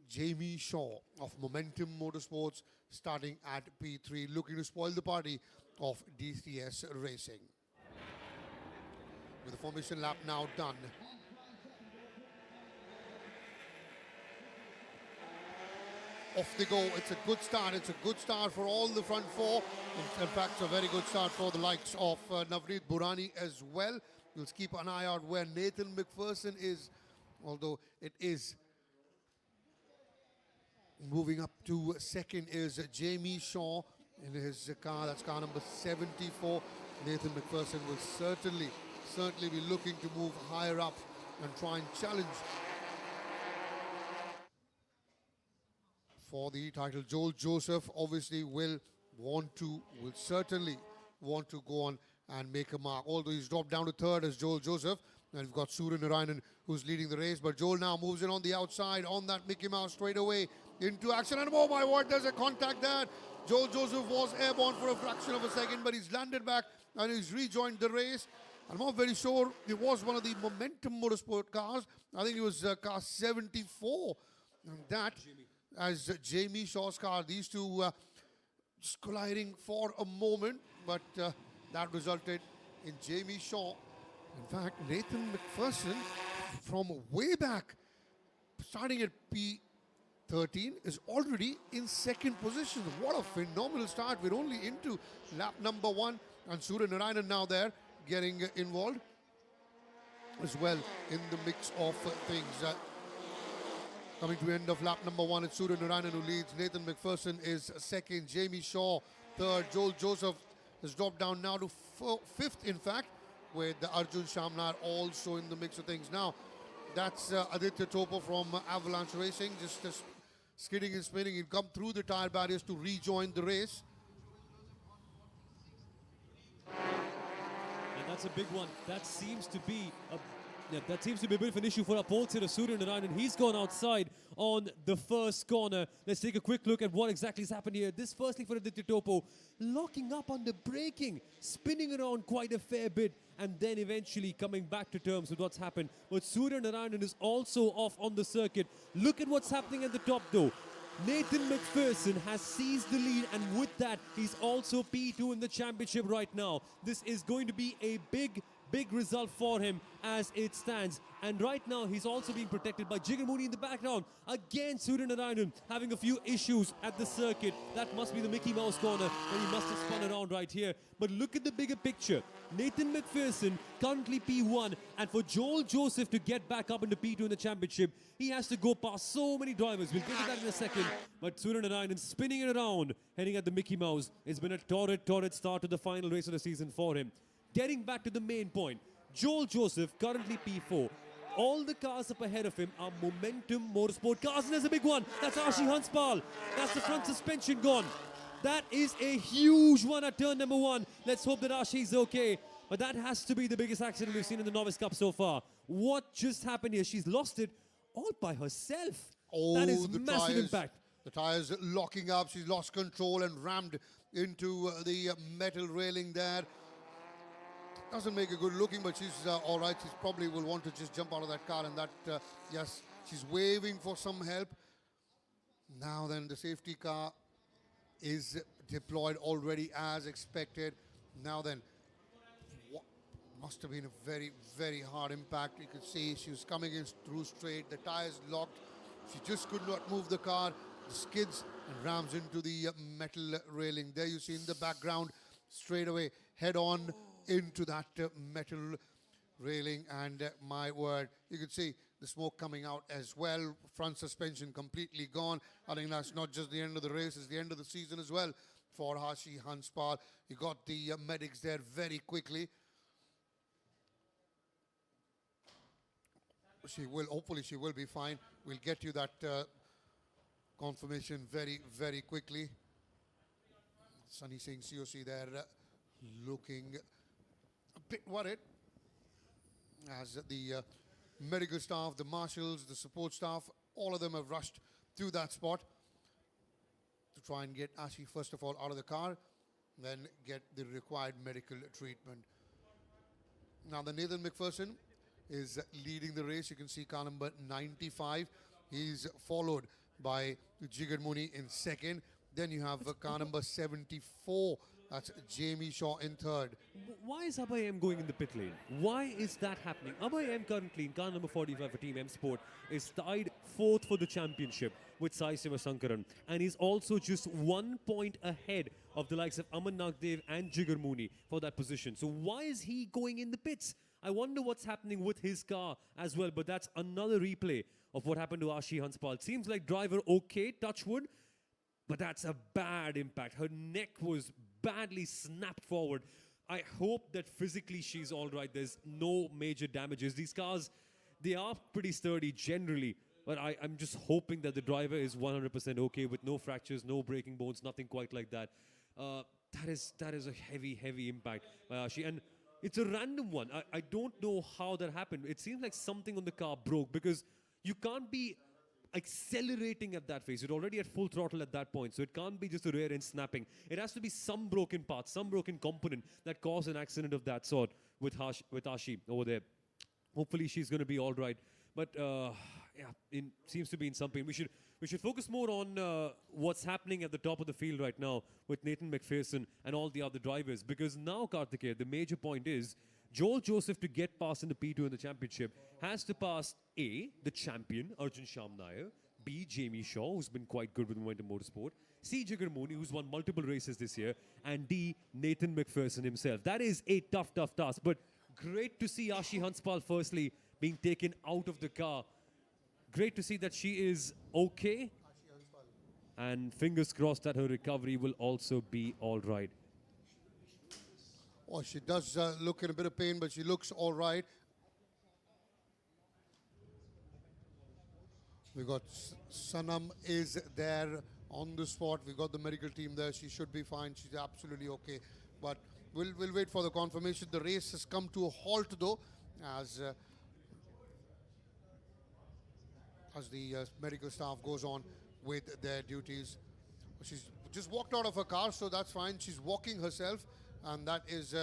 Jamie Shaw of Momentum Motorsports starting at P3, looking to spoil the party of DTS racing. With the formation lap now done. Off they go. It's a good start. It's a good start for all the front 4. In fact, it's a very good start for the likes of Navneet Burani as well. We'll keep an eye out where Nathan McPherson is, although it is moving up to second is Jamie Shaw in his car. That's car number 74. Nathan McPherson will certainly be looking to move higher up and try and challenge for the title. Joel Joseph obviously will certainly want to go on and make a mark, although he's dropped down to third as Joel Joseph. And we've got Surya Narayanan who's leading the race, but Joel now moves in on the outside on that Mickey Mouse straight away into action. And oh my word, there's a contact there. Joel Joseph was airborne for a fraction of a second, but he's landed back and he's rejoined the race. I'm not very sure it was one of the Momentum Motorsport cars. I think it was car 74. And that as Jamie Shaw's car. These two just colliding for a moment, but that resulted in Jamie Shaw. In fact, Nathan McPherson from way back, starting at P13, is already in second position. What a phenomenal start. We're only into lap number 1, and Surya Narayanan now there getting involved as well in the mix of things. Coming to the end of lap number 1, it's Surya Narayanan who leads. Nathan McPherson is second. Jamie Shaw third. Joel Joseph has dropped down now to fifth, in fact, with Arjun Shamnar also in the mix of things. Now, that's Aditya Topo from Avalanche Racing, just skidding and spinning. He'll come through the tire barriers to rejoin the race. And that's a big one. That seems to be a bit of an issue for our pole sitter, Surya Narayanan. He's gone outside on the first corner. Let's take a quick look at what exactly has happened here. This firstly for Aditya Topo, locking up on the braking, spinning around quite a fair bit, and then eventually coming back to terms with what's happened. But Surya Narayanan is also off on the circuit. Look at what's happening at the top though. Nathan McPherson has seized the lead, and with that, he's also P2 in the championship right now. This is going to be a big result for him as it stands. And right now, he's also being protected by Jigar Mooney in the background. Again, Surya Narayanan having a few issues at the circuit. That must be the Mickey Mouse corner, and he must have spun around right here. But look at the bigger picture. Nathan McPherson currently P1, and for Joel Joseph to get back up into P2 in the championship, he has to go past so many drivers. We'll get to that in a second. But Surya Narayanan spinning it around, heading at the Mickey Mouse. It's been a torrid start to the final race of the season for him. Getting back to the main point, Joel Joseph currently P4. All the cars up ahead of him are Momentum Motorsport cars, and there's a big one. That's Arshi Hanspal. That's the front suspension gone. That is a huge one at turn number 1. Let's hope that Arshi's okay. But that has to be the biggest accident we've seen in the Novice Cup so far. What just happened here? She's lost it all by herself. Oh, that is massive impact. The tires locking up. She's lost control and rammed into the metal railing there. doesn't make it good looking, but she's all right. She probably will want to just jump out of that car, and that, yes, she's waving for some help. Now then, the safety car is deployed already as expected. Now then, must have been a very, very hard impact. You could see she was coming in through straight. The tires locked. She just could not move the car. The skids and rams into the metal railing. There you see in the background, straight away, head on into that metal railing. And my word, you could see the smoke coming out as well. Front suspension completely gone. I think that's not just the end of the race, it's the end of the season as well for Ashi Hanspal. You got the medics there very quickly. She will, hopefully she will be fine. We'll get you that confirmation very, very quickly. Sunny Singh COC there looking a bit worried as the medical staff, the marshals, the support staff, all of them have rushed to that spot to try and get Ashi first of all out of the car, then get the required medical treatment. Now the Nathan McPherson is leading the race. You can see car number 95. He's followed by Jigar Muni in second. Then you have car number 74. That's Jamie Shaw in third. Why is Abhay M going in the pit lane? Why is that happening? Abhay M currently in car number 45 for Team M Sport is tied fourth for the championship with Sai Sivasankaran, and he's also just 1 point ahead of the likes of Aman Nagdev and Jigar Muni for that position. So why is he going in the pits? I wonder what's happening with his car as well, but that's another replay of what happened to Ashi Hanspal. It seems like driver okay, touch wood, but that's a bad impact. Her neck was badly snapped forward. I hope that physically she's all right. There's no major damages. These cars, they are pretty sturdy generally, but I'm just hoping that the driver is 100% okay with no fractures, no breaking bones, nothing quite like that. That is a heavy, heavy impact by Ashi. And it's a random one. I don't know how that happened. It seems like something on the car broke because you can't be accelerating at that phase. You're already at full throttle at that point. So it can't be just a rear end snapping. It has to be some broken part, some broken component that caused an accident of that sort with Ashi over there. Hopefully she's going to be all right. But yeah, it seems to be in some pain. We should focus more on what's happening at the top of the field right now with Nathan McPherson and all the other drivers. Because now, Karthikeya, the major point is Joel Joseph, to get past in the P2 in the championship, has to pass A, the champion, Arjun Shamnair, B, Jamie Shaw, who's been quite good with Momentum Motorsport, C, Jigar Muni, who's won multiple races this year, and D, Nathan McPherson himself. That is a tough, tough task. But great to see Ashi Hanspal firstly being taken out of the car. Great to see that she is okay. And fingers crossed that her recovery will also be all right. Oh, she does look in a bit of pain, but she looks all right. We got Sanam is there on the spot. We got the medical team there. She should be fine. She's absolutely okay. But we'll wait for the confirmation. The race has come to a halt though, as the medical staff goes on with their duties. She's just walked out of her car, so that's fine. She's walking herself, and that is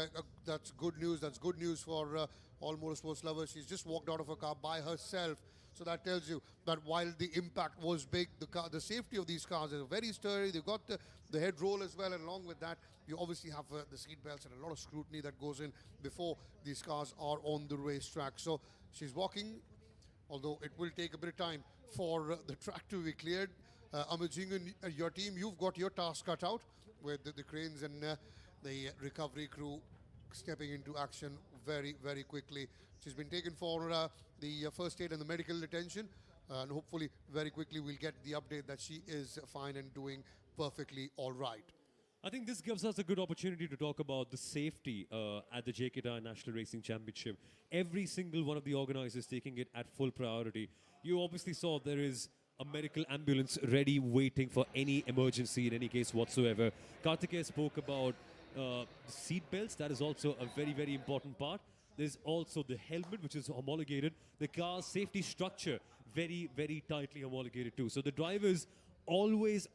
that's good news. That's good news for all motorsports lovers. She's just walked out of her car by herself. So that tells you that while the impact was big, the safety of these cars is very sturdy. They've got the head roll as well, and along with that, you obviously have the seat belts and a lot of scrutiny that goes in before these cars are on the racetrack. So she's walking, although it will take a bit of time for the track to be cleared. Amit Singh and your team, you've got your task cut out with the cranes and the recovery crew stepping into action very, very quickly. She's been taken for the first aid and the medical attention, and hopefully very quickly we'll get the update that she is fine and doing perfectly all right. I think this gives us a good opportunity to talk about the safety at the JK Tyre National Racing Championship. Every single one of the organizers taking it at full priority. You obviously saw there is a medical ambulance ready waiting for any emergency in any case whatsoever. Karthikeya spoke about the seat belts. That is also a very, very important part. There's also the helmet, which is homologated. The car's safety structure, very, very tightly homologated too. So the drivers always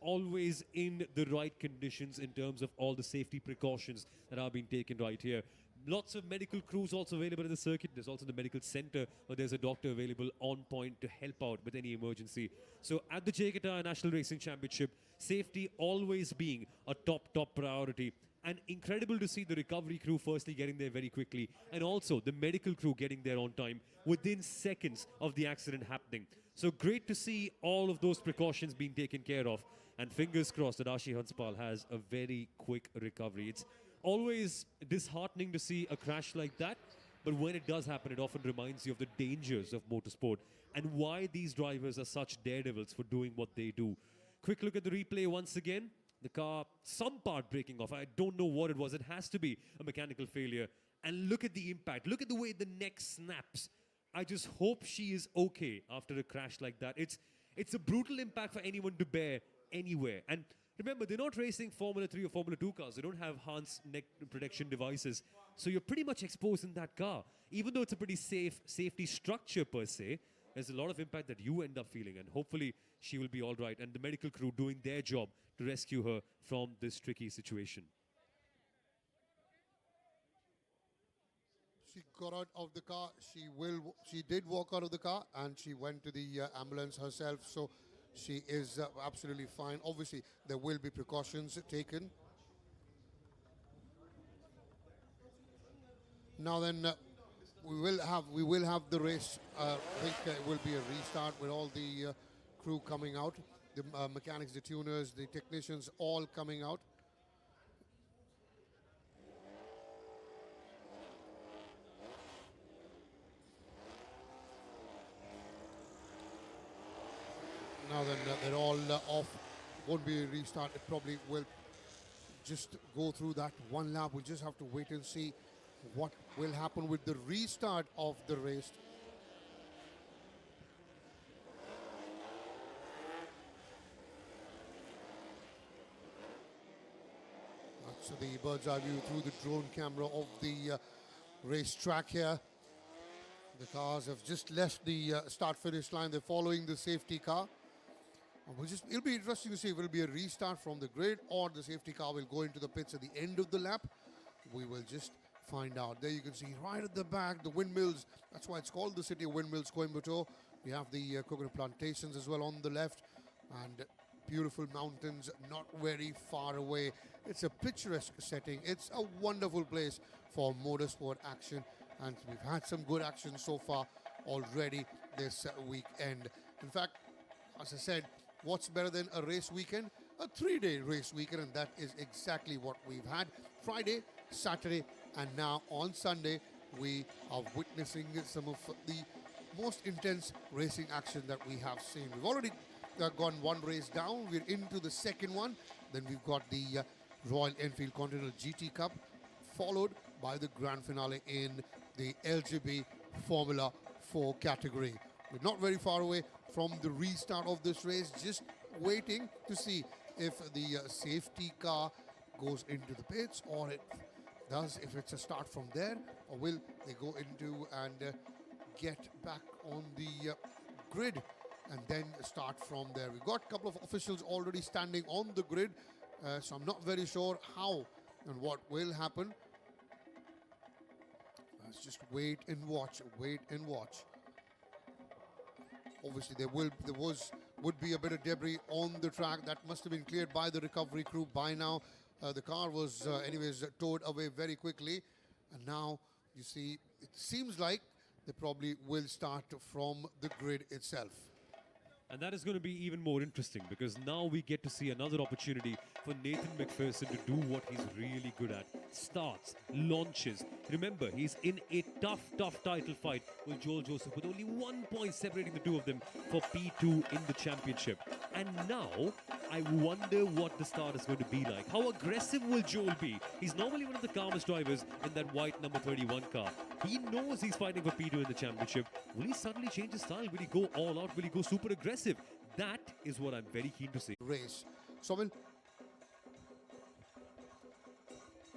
in the right conditions in terms of all the safety precautions that are being taken right here. Lots of medical crews also available at the circuit. There's also the medical center where there's a doctor available on point to help out with any emergency. So at the JK Tyre National Racing Championship, safety always being a top priority. And incredible to see the recovery crew firstly getting there very quickly, and also the medical crew getting there on time within seconds of the accident happening. So great to see all of those precautions being taken care of. And fingers crossed that Ashi Hanspal has a very quick recovery. It's always disheartening to see a crash like that, but when it does happen, it often reminds you of the dangers of motorsport and why these drivers are such daredevils for doing what they do. Quick look at the replay once again. The car, some part breaking off. I don't know what it was. It has to be a mechanical failure. And look at the impact. Look at the way the neck snaps. I just hope she is okay after a crash like that. It's a brutal impact for anyone to bear anywhere. And remember, they're not racing Formula 3 or Formula 2 cars. They don't have Hans neck protection devices. So you're pretty much exposed in that car. Even though it's a pretty safe safety structure per se, there's a lot of impact that you end up feeling. And hopefully she will be all right. And the medical crew doing their job to rescue her from this tricky situation. She got out of the car. She did walk out of the car and she went to the ambulance herself. So she is absolutely fine. Obviously, there will be precautions taken. Now then, we will have the race. I think it will be a restart with all the crew coming out, the mechanics, the tuners, the technicians, all coming out. Now then, they're all off. Won't be a restart. It probably will just go through that one lap. We'll just have to wait and see what will happen with the restart of the race. That's the bird's eye view through the drone camera of the racetrack here. The cars have just left the start-finish line. They're following the safety car. It'll be interesting to see if it'll be a restart from the grid or the safety car will go into the pits at the end of the lap. We will just find out. There you can see right at the back, the windmills. That's why it's called the City of Windmills, Coimbatore. We have the coconut plantations as well on the left, and beautiful mountains not very far away. It's a picturesque setting. It's a wonderful place for motorsport action, and we've had some good action so far already this weekend. In fact, as I said, what's better than a race weekend? A 3-day race weekend, and that is exactly what we've had. Friday, Saturday, and now on Sunday, we are witnessing some of the most intense racing action that we have seen. We've already gone one race down. We're into the second one. Then we've got the Royal Enfield Continental GT Cup, followed by the grand finale in the LGB Formula 4 category. We're not very far away from the restart of this race, just waiting to see if the safety car goes into the pits, or it does, if it's a start from there, or will they go into and get back on the grid and then start from there. We've got a couple of officials already standing on the grid, so I'm not very sure how and what will happen. Let's just wait and watch, wait and watch. Obviously, there would be a bit of debris on the track that must have been cleared by the recovery crew by now. The car was, anyways, towed away very quickly, and now you see it seems like they probably will start from the grid itself. And that is going to be even more interesting, because now we get to see another opportunity for Nathan McPherson to do what he's really good at. Starts, launches. Remember, he's in a tough title fight with Joel Joseph, with only 1 point separating the two of them for P2 in the championship. And now, I wonder what the start is going to be like. How aggressive will Joel be? He's normally one of the calmest drivers in that white number 31 car. He knows he's fighting for P2 in the championship. Will he suddenly change his style? Will he go all out? Will he go super aggressive? That is what I'm very keen to see. Race. Somin?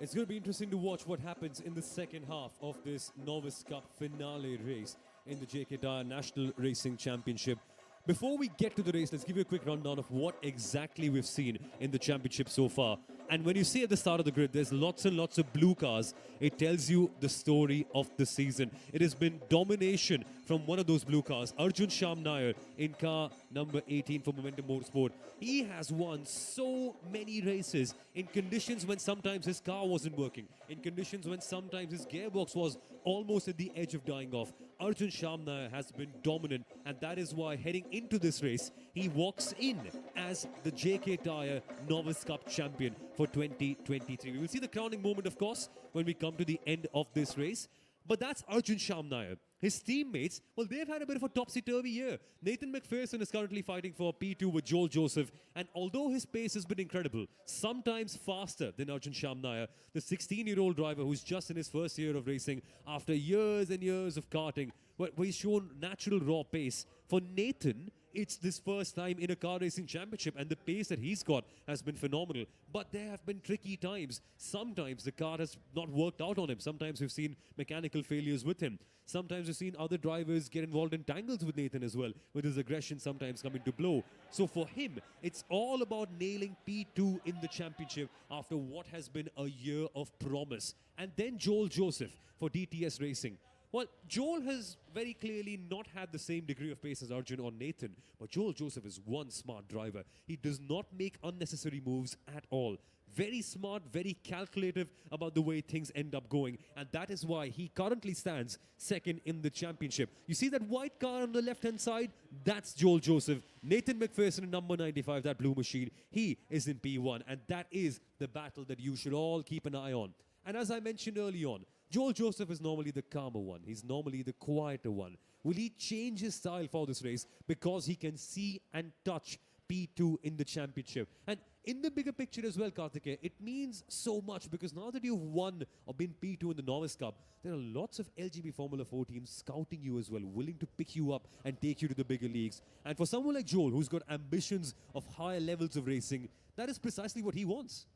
It's going to be interesting to watch what happens in the second half of this Novice Cup finale race in the JK Tyre National Racing Championship. Before we get to the race, let's give you a quick rundown of what exactly we've seen in the championship so far. And when you see at the start of the grid, there's lots and lots of blue cars. It tells you the story of the season. It has been domination from one of those blue cars, Arjun Sham Nair, in car number 18 for Momentum Motorsport. He has won so many races in conditions when sometimes his car wasn't working, in conditions when sometimes his gearbox was almost at the edge of dying off. Arjun Sham Nair has been dominant, and that is why heading into this race, he walks in as the JK Tyre Novice Cup champion for 2023. We will see the crowning moment, of course, when we come to the end of this race. But that's Arjun Sham Nair. His teammates, well, they've had a bit of a topsy-turvy year. Nathan McPherson is currently fighting for P2 with Joel Joseph. And although his pace has been incredible, sometimes faster than Arjun Sham Nair, the 16-year-old driver who's just in his first year of racing after years and years of karting, where he's shown natural raw pace. For Nathan, it's this first time in a car racing championship, and the pace that he's got has been phenomenal. But there have been tricky times. Sometimes the car has not worked out on him. Sometimes we've seen mechanical failures with him. Sometimes we've seen other drivers get involved in tangles with Nathan as well, with his aggression sometimes coming to blow. So for him, it's all about nailing P2 in the championship after what has been a year of promise. And then Joel Joseph for DTS Racing. Well, Joel has very clearly not had the same degree of pace as Arjun or Nathan, but Joel Joseph is one smart driver. He does not make unnecessary moves at all. Very smart, very calculative about the way things end up going, and that is why he currently stands second in the championship. You see that white car on the left-hand side? That's Joel Joseph. Nathan McPherson in number 95, that blue machine, he is in P1, and that is the battle that you should all keep an eye on. And as I mentioned early on, Joel Joseph is normally the calmer one. He's normally the quieter one. Will he change his style for this race because he can see and touch P2 in the championship? And in the bigger picture as well, Karthikeya, it means so much because now that you've won or been P2 in the Novice Cup, there are lots of LGB Formula 4 teams scouting you as well, willing to pick you up and take you to the bigger leagues. And for someone like Joel, who's got ambitions of higher levels of racing, that is precisely what he wants.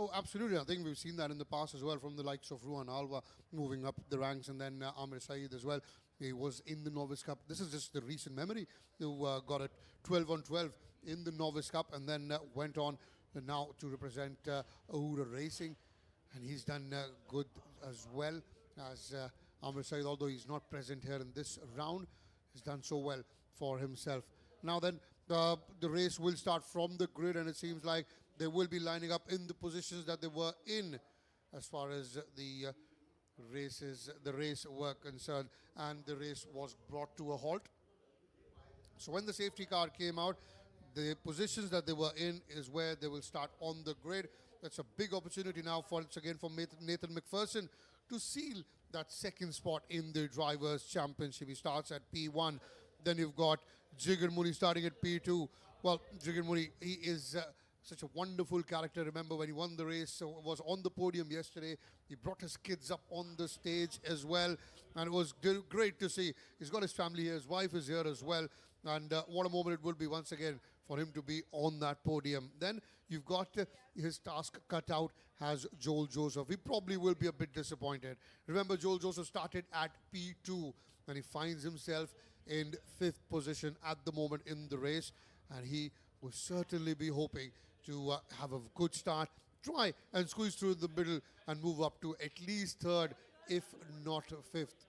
Oh, absolutely. I think we've seen that in the past as well from the likes of Ruan Alva moving up the ranks, and then Amir Saeed as well. He was in the Novice Cup. This is just the recent memory. Who got it 12 on 12 in the Novice Cup and then went on now to represent Ahura Racing. And he's done good as well as Amir Saeed, although he's not present here in this round. He's done so well for himself. Now then, the race will start from the grid, and it seems like they will be lining up in the positions that they were in as far as the race were concerned, and the race was brought to a halt. So when the safety car came out, the positions that they were in is where they will start on the grid. That's a big opportunity now once again for Nathan McPherson to seal that second spot in the Drivers' Championship. He starts at P1. Then you've got Jigar Muni starting at P2. Well, Jigar Muni, he is such a wonderful character. Remember when he won the race, so was on the podium yesterday. He brought his kids up on the stage as well, and it was great to see. He's got his family here, his wife is here as well, and what a moment it will be once again for him to be on that podium. Then you've got his task cut out has Joel Joseph. He probably will be a bit disappointed. Remember, Joel Joseph started at P2, and he finds himself in 5th position at the moment in the race, and he will certainly be hoping to have a good start, try and squeeze through the middle and move up to at least 3rd, if not 5th.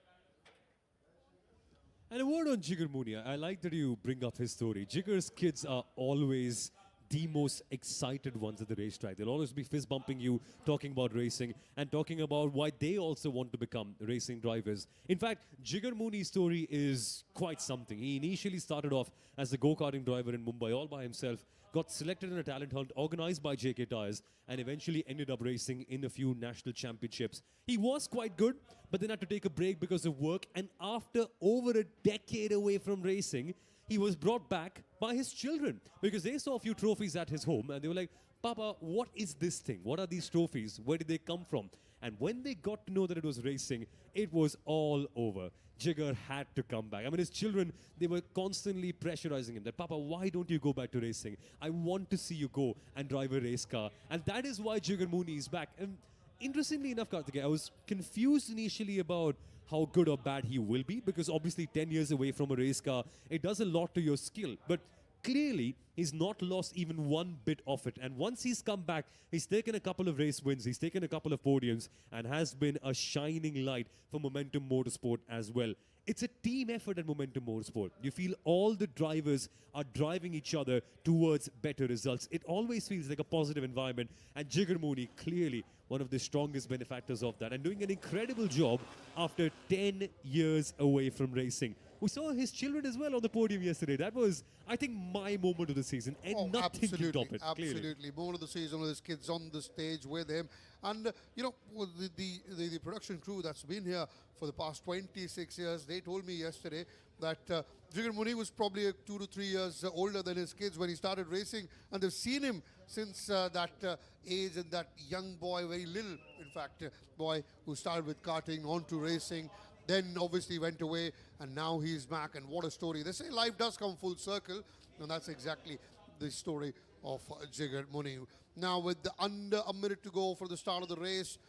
And a word on Jigar Muni. I like that you bring up his story. Jigar's kids are always the most excited ones at the racetrack. They'll always be fist bumping you, talking about racing and talking about why they also want to become racing drivers. In fact, Jigar Muni's story is quite something. He initially started off as a go-karting driver in Mumbai all by himself, got selected in a talent hunt organized by JK Tyres, and eventually ended up racing in a few national championships. He was quite good, but then had to take a break because of work, and after over a decade away from racing, he was brought back by his children because they saw a few trophies at his home and they were like, Papa, what is this thing? What are these trophies? Where did they come from? And when they got to know that it was racing, it was all over. Jigar had to come back. I mean, his children, they were constantly pressurizing him that, Papa, why don't you go back to racing? I want to see you go and drive a race car. And that is why Jigar Muni is back. And interestingly enough, Karthikeya, I was confused initially about how good or bad he will be, because obviously 10 years away from a race car, it does a lot to your skill. But clearly, he's not lost even one bit of it. And once he's come back, he's taken a couple of race wins, he's taken a couple of podiums, and has been a shining light for Momentum Motorsport as well. It's a team effort at Momentum Motorsport. You feel all the drivers are driving each other towards better results. It always feels like a positive environment, and Jigar Mooney, clearly one of the strongest benefactors of that, and doing an incredible job after 10 years away from racing. We saw his children as well on the podium yesterday. That was, I think, my moment of the season, and nothing can top it. Clearly. Absolutely. Moment of the season with his kids on the stage with him. And, you know, with the production crew that's been here for the past 26 years, they told me yesterday that Jigar Mooney was probably 2 to 3 years older than his kids when he started racing. And they've seen him since that age, and that young boy, very little, in fact, boy who started with karting on to racing. Then obviously went away, and now he's back, and what a story. They say life does come full circle, and that's exactly the story of Jigar Mooney. Now with under a minute to go for the start of the race,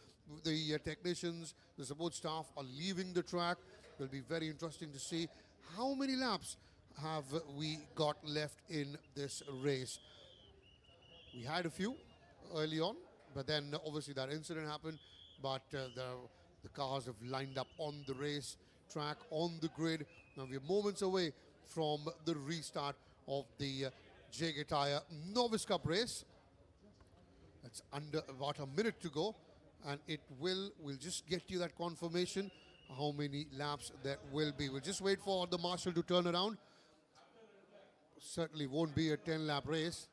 the technicians, the support staff are leaving the track. It will be very interesting to see how many laps have we got left in this race. We had a few early on, but then obviously that incident happened, but the cars have lined up on the race track, on the grid. Now we're moments away from the restart of the JK Tyre Novice Cup race. It's under about a minute to go, and we'll just get you that confirmation how many laps that will be. We'll just wait for the marshal to turn around. Certainly won't be a 10-lap race.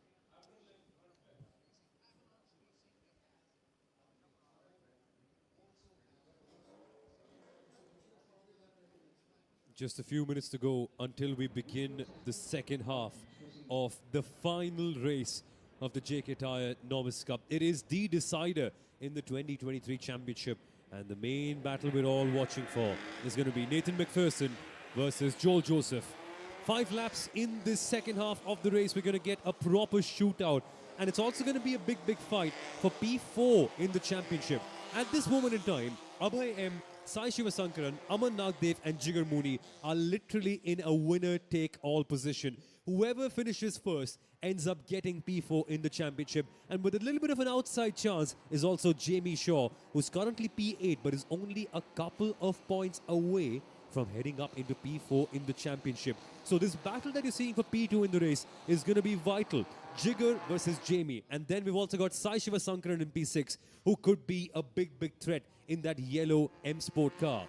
Just a few minutes to go until we begin the second half of the final race of the JK Tyre Novice Cup. It is the decider in the 2023 championship, and the main battle we're all watching for is going to be Nathan McPherson versus Joel Joseph. 5 laps in this second half of the race. We're going to get a proper shootout, and it's also going to be a big fight for P4 in the championship. At this moment in time, Abhay M, Sai Shivasankaran, Aman Nagdev and Jigar Mooney are literally in a winner-take-all position. Whoever finishes first ends up getting P4 in the championship. And with a little bit of an outside chance is also Jamie Shaw, who's currently P8 but is only a couple of points away from heading up into P4 in the championship. So this battle that you're seeing for P2 in the race is going to be vital. Jigar versus Jamie. And then we've also got Sai Shivasankaran in P6, who could be a big threat in that yellow M Sport car.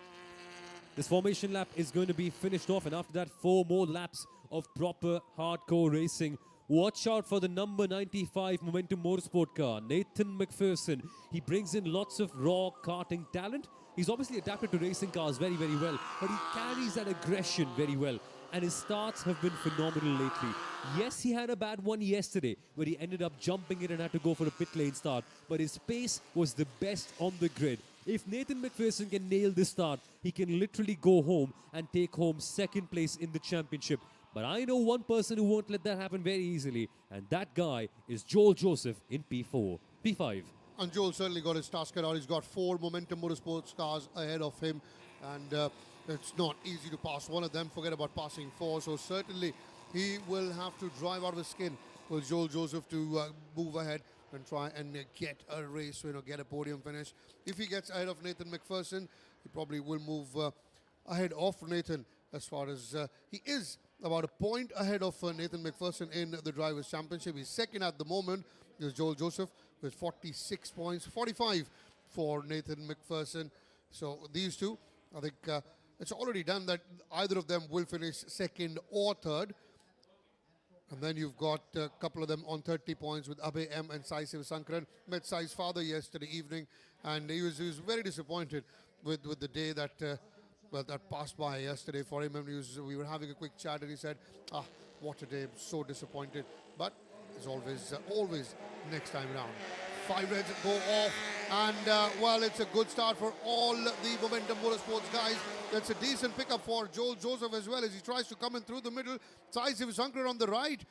This formation lap is going to be finished off, and after that 4 more laps of proper hardcore racing. Watch out for the number 95 Momentum Motorsport car, Nathan McPherson. He brings in lots of raw karting talent. He's obviously adapted to racing cars very well, but he carries that aggression very well. And his starts have been phenomenal lately. Yes, he had a bad one yesterday where he ended up jumping in and had to go for a pit lane start, but his pace was the best on the grid. If Nathan McPherson can nail this start, he can literally go home and take home second place in the championship. But I know one person who won't let that happen very easily, and that guy is Joel Joseph in P4, P5. And Joel certainly got his task out. He's got 4 Momentum Motorsports cars ahead of him, and it's not easy to pass one of them. Forget about passing 4. So certainly he will have to drive out of his skin with Joel Joseph to move ahead and try and get a race win or get a podium finish. If he gets ahead of Nathan McPherson, he probably will move ahead of Nathan, as far as he is about a point ahead of Nathan McPherson in the Drivers' Championship. He's second at the moment. Is Joel Joseph with 46 points, 45 for Nathan McPherson. So these two, I think it's already done that either of them will finish second or third. And then you've got a couple of them on 30 points with Abhay M and Sai Sivasankaran. Met Sai's father yesterday evening, and he was very disappointed with the day that that passed by yesterday for him. And we were having a quick chat, and he said, what a day, I'm so disappointed. But as always next time around. 5 reds go off, and well, it's a good start for all the Momentum Motorsports guys. That's a decent pickup for Joel Joseph as well, as he tries to come in through the middle. Sai Sivasankaran on the right.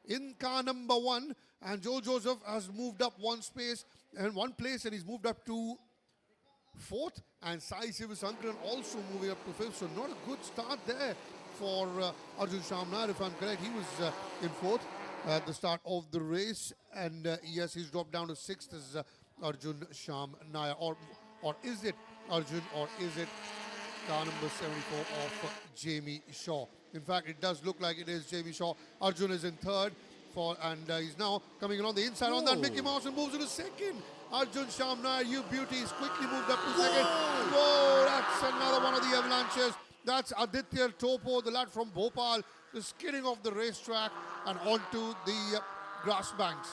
in car number 1, and Joel Joseph has moved up one place, and he's moved up to 4th, and Sai Sivasankaran also moving up to 5th. So not a good start there for Arjun Shamnar. If I'm correct, he was in 4th at the start of the race, and yes, he's dropped down to 6th as Arjun Shamnar. Or is it Arjun, or is it car number 74 of Jamie Shaw? In fact, it does look like it is Jamie Shaw. Arjun is in 3rd, and he's now coming along the inside on that Mickey Mouse and moves into 2nd. Arjun Shamnar, you beauties, quickly moved up to 2nd. Whoa, that's another one of the avalanches. That's Aditya Topo, the lad from Bhopal, just skidding off the racetrack and onto the grass banks.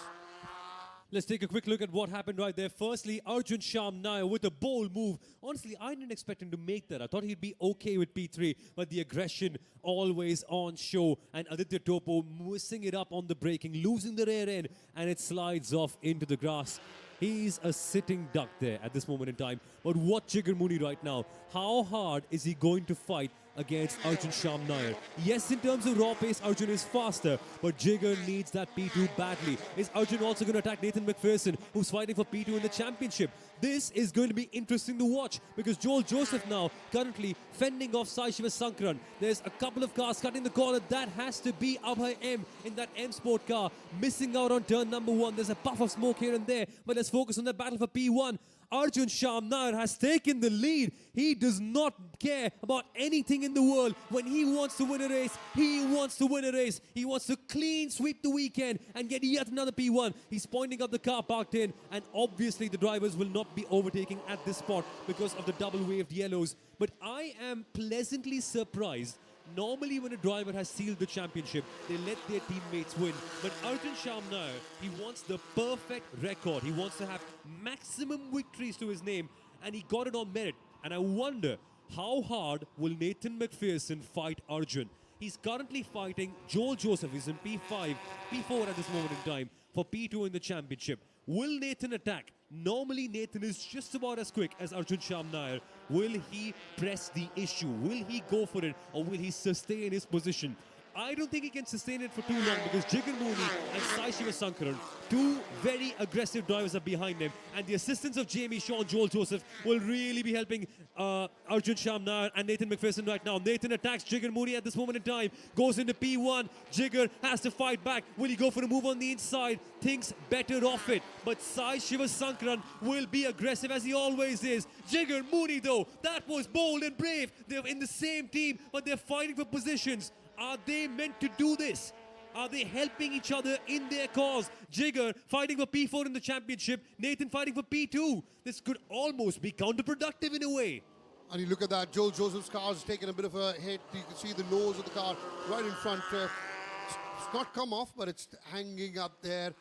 Let's take a quick look at what happened right there. Firstly, Arjun Shamnar with a bold move. Honestly, I didn't expect him to make that. I thought he'd be okay with P3, but the aggression always on show. And Aditya Topo missing it up on the braking, losing the rear end, and it slides off into the grass. He's a sitting duck there at this moment in time. But what Jigar Mooney right now? How hard is he going to fight against Arjun Shamnar? Yes, in terms of raw pace, Arjun is faster, but Jigar needs that P2 badly. Is Arjun also going to attack Nathan McPherson, who's fighting for P2 in the championship? This is going to be interesting to watch, because Joel Joseph now currently fending off Sai Shivasankaran. There's a couple of cars cutting the corner. That has to be Abhay M in that M Sport car, missing out on turn number 1. There's a puff of smoke here and there, but let's focus on the battle for P1. Arjun Shamnar has taken the lead. He does not care about anything in the world. When he wants to win a race, he wants to win a race. He wants to clean sweep the weekend and get yet another P1. He's pointing up the car parked in, and obviously the drivers will not be overtaking at this spot because of the double waved yellows. But I am pleasantly surprised. Normally when a driver has sealed the championship, they let their teammates win. But Arjun Shamnar, he wants the perfect record. He wants to have maximum victories to his name, and he got it on merit. And I wonder, how hard will Nathan McPherson fight Arjun? He's currently fighting Joel Joseph. He's in P5, P4 at this moment in time for P2 in the championship. Will Nathan attack? Normally Nathan is just about as quick as Arjun Shamnar. Will he press the issue? Will he go for it, or will he sustain his position? I don't think he can sustain it for too long, because Jigar Mooney and Sai Shivasankaran, two very aggressive drivers, are behind him, and the assistance of Jamie Shaw and Joel Joseph will really be helping Arjun Shamnar and Nathan McPherson right now. Nathan attacks Jigar Mooney at this moment in time, goes into P1. Jigar has to fight back. Will he go for a move on the inside? Thinks better of it, but Sai Shivasankaran will be aggressive as he always is. Jigar Mooney though, that was bold and brave. They're in the same team, but they're fighting for positions. Are they meant to do this? Are they helping each other in their cause? Jigar fighting for P4 in the championship, Nathan fighting for P2. This could almost be counterproductive in a way. And you look at that, Joel Joseph's car has taken a bit of a hit. You can see the nose of the car right in front. It's not come off, but it's hanging up there.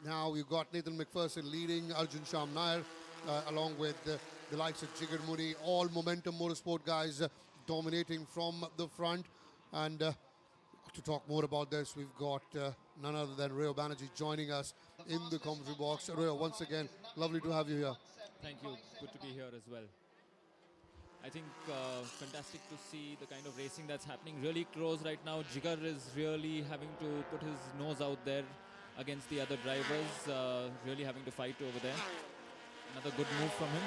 Now you've got Nathan McPherson leading, Arjun Shamnar, along with the likes of Jigar Mooney, all Momentum Motorsport guys dominating from the front. And to talk more about this, we've got none other than Rayo Banerjee joining us in the commentary box. Rayo, once again, lovely to have you here. Thank you. Good to be here as well. I think fantastic to see the kind of racing that's happening. Really close right now. Jigar is really having to put his nose out there against the other drivers. Really having to fight over there. Another good move from him.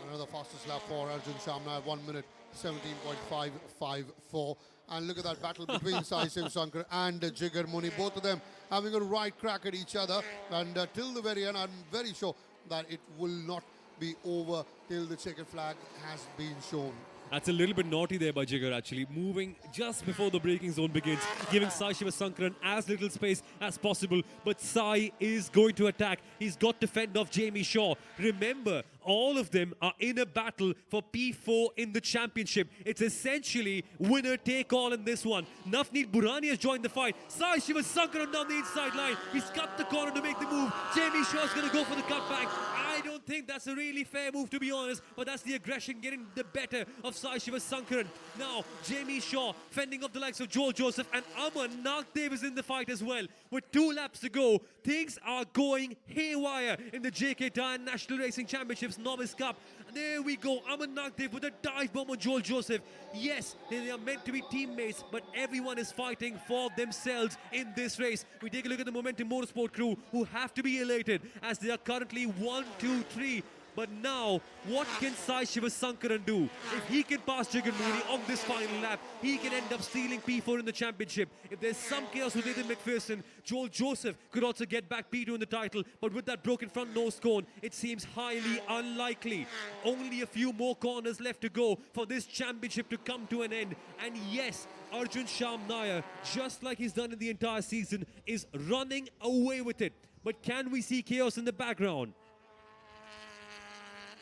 Another fastest lap for Arjun Shamnar, 1 minute 17.554. And look at that battle between Sai Shivasankaran and Jigar Mooney. Both of them having a right crack at each other. And till the very end, I'm very sure that it will not be over till the checkered flag has been shown. That's a little bit naughty there by Jigar, actually. Moving just before the braking zone begins, giving Sai Shivasankaran as little space as possible. But Sai is going to attack. He's got to fend off Jamie Shaw. Remember, all of them are in a battle for P4 in the championship. It's essentially winner take all in this one. Navneet Burani has joined the fight. Sai Shivasankaran down the inside line. He's cut the corner to make the move. Jamie Shaw's going to go for the cutback. I don't think that's a really fair move, to be honest, but that's the aggression getting the better of Sai Shivasankaran. Now, Jamie Shaw fending off the likes of Joel Joseph, and Aman Nagdev is in the fight as well. With 2 laps to go, things are going haywire in the JK Tyre National Racing Championships Novice Cup. There we go. Aman Nagdev with a dive bomb on Joel Joseph. Yes, they are meant to be teammates, but everyone is fighting for themselves in this race. We take a look at the Momentum Motorsport crew, who have to be elated as they are currently 1, 2, 3. But now, what can Sai Shivasankaran do? If he can pass Jigar Mooney on this final lap, he can end up stealing P4 in the championship. If there's some chaos with Nathan McPherson, Joel Joseph could also get back P2 in the title. But with that broken front nose cone, it seems highly unlikely. Only a few more corners left to go for this championship to come to an end. And yes, Arjun Sham Nair, just like he's done in the entire season, is running away with it. But can we see chaos in the background?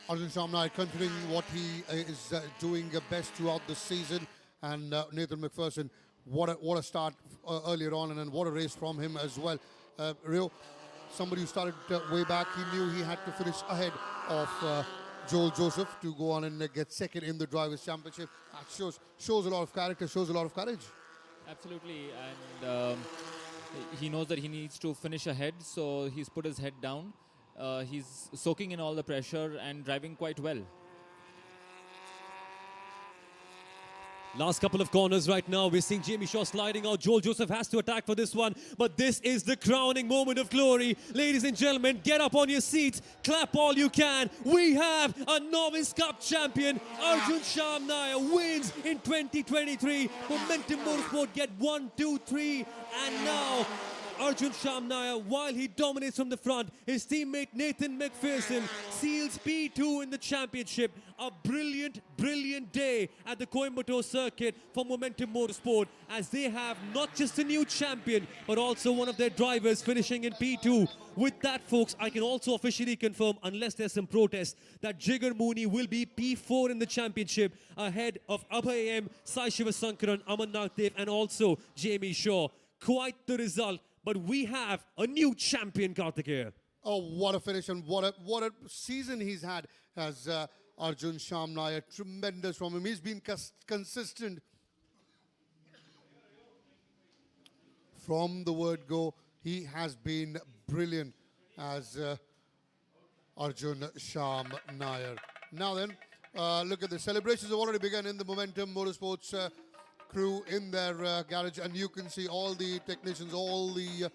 Arjun Shamnair continuing what he is doing best throughout the season, and Nathan McPherson, what a start earlier on, and then what a race from him as well. Rio, somebody who started way back, he knew he had to finish ahead of Joel Joseph to go on and get second in the Drivers' Championship. That shows a lot of character, shows a lot of courage. Absolutely, and he knows that he needs to finish ahead, so he's put his head down. He's soaking in all the pressure and driving quite well. Last couple of corners right now. We're seeing Jamie Shaw sliding out. Joel Joseph has to attack for this one. But this is the crowning moment of glory. Ladies and gentlemen, get up on your seats. Clap all you can. We have a Novice Cup champion. Arjun Sham Nair wins in 2023. Momentum Motorsport get 1, 2, 3. And now Arjun Sham Nair, while he dominates from the front, his teammate Nathan McPherson seals P2 in the championship. A brilliant, brilliant day at the Coimbatore circuit for Momentum Motorsport, as they have not just a new champion, but also one of their drivers finishing in P2. With that, folks, I can also officially confirm, unless there's some protest, that Jigar Mooney will be P4 in the championship, ahead of Abhay M, Sai Shivasankaran, Aman Nagdev, and also Jamie Shaw. Quite the result. But we have a new champion, Karthikeya. Oh, what a finish, and what a season he's had as Arjun Sham Nair. Tremendous from him. He's been consistent from the word go. He has been brilliant as Arjun Sham Nair. Now then, look at the celebrations have already begun in the Momentum Motorsports crew in their garage, and you can see all the technicians, all the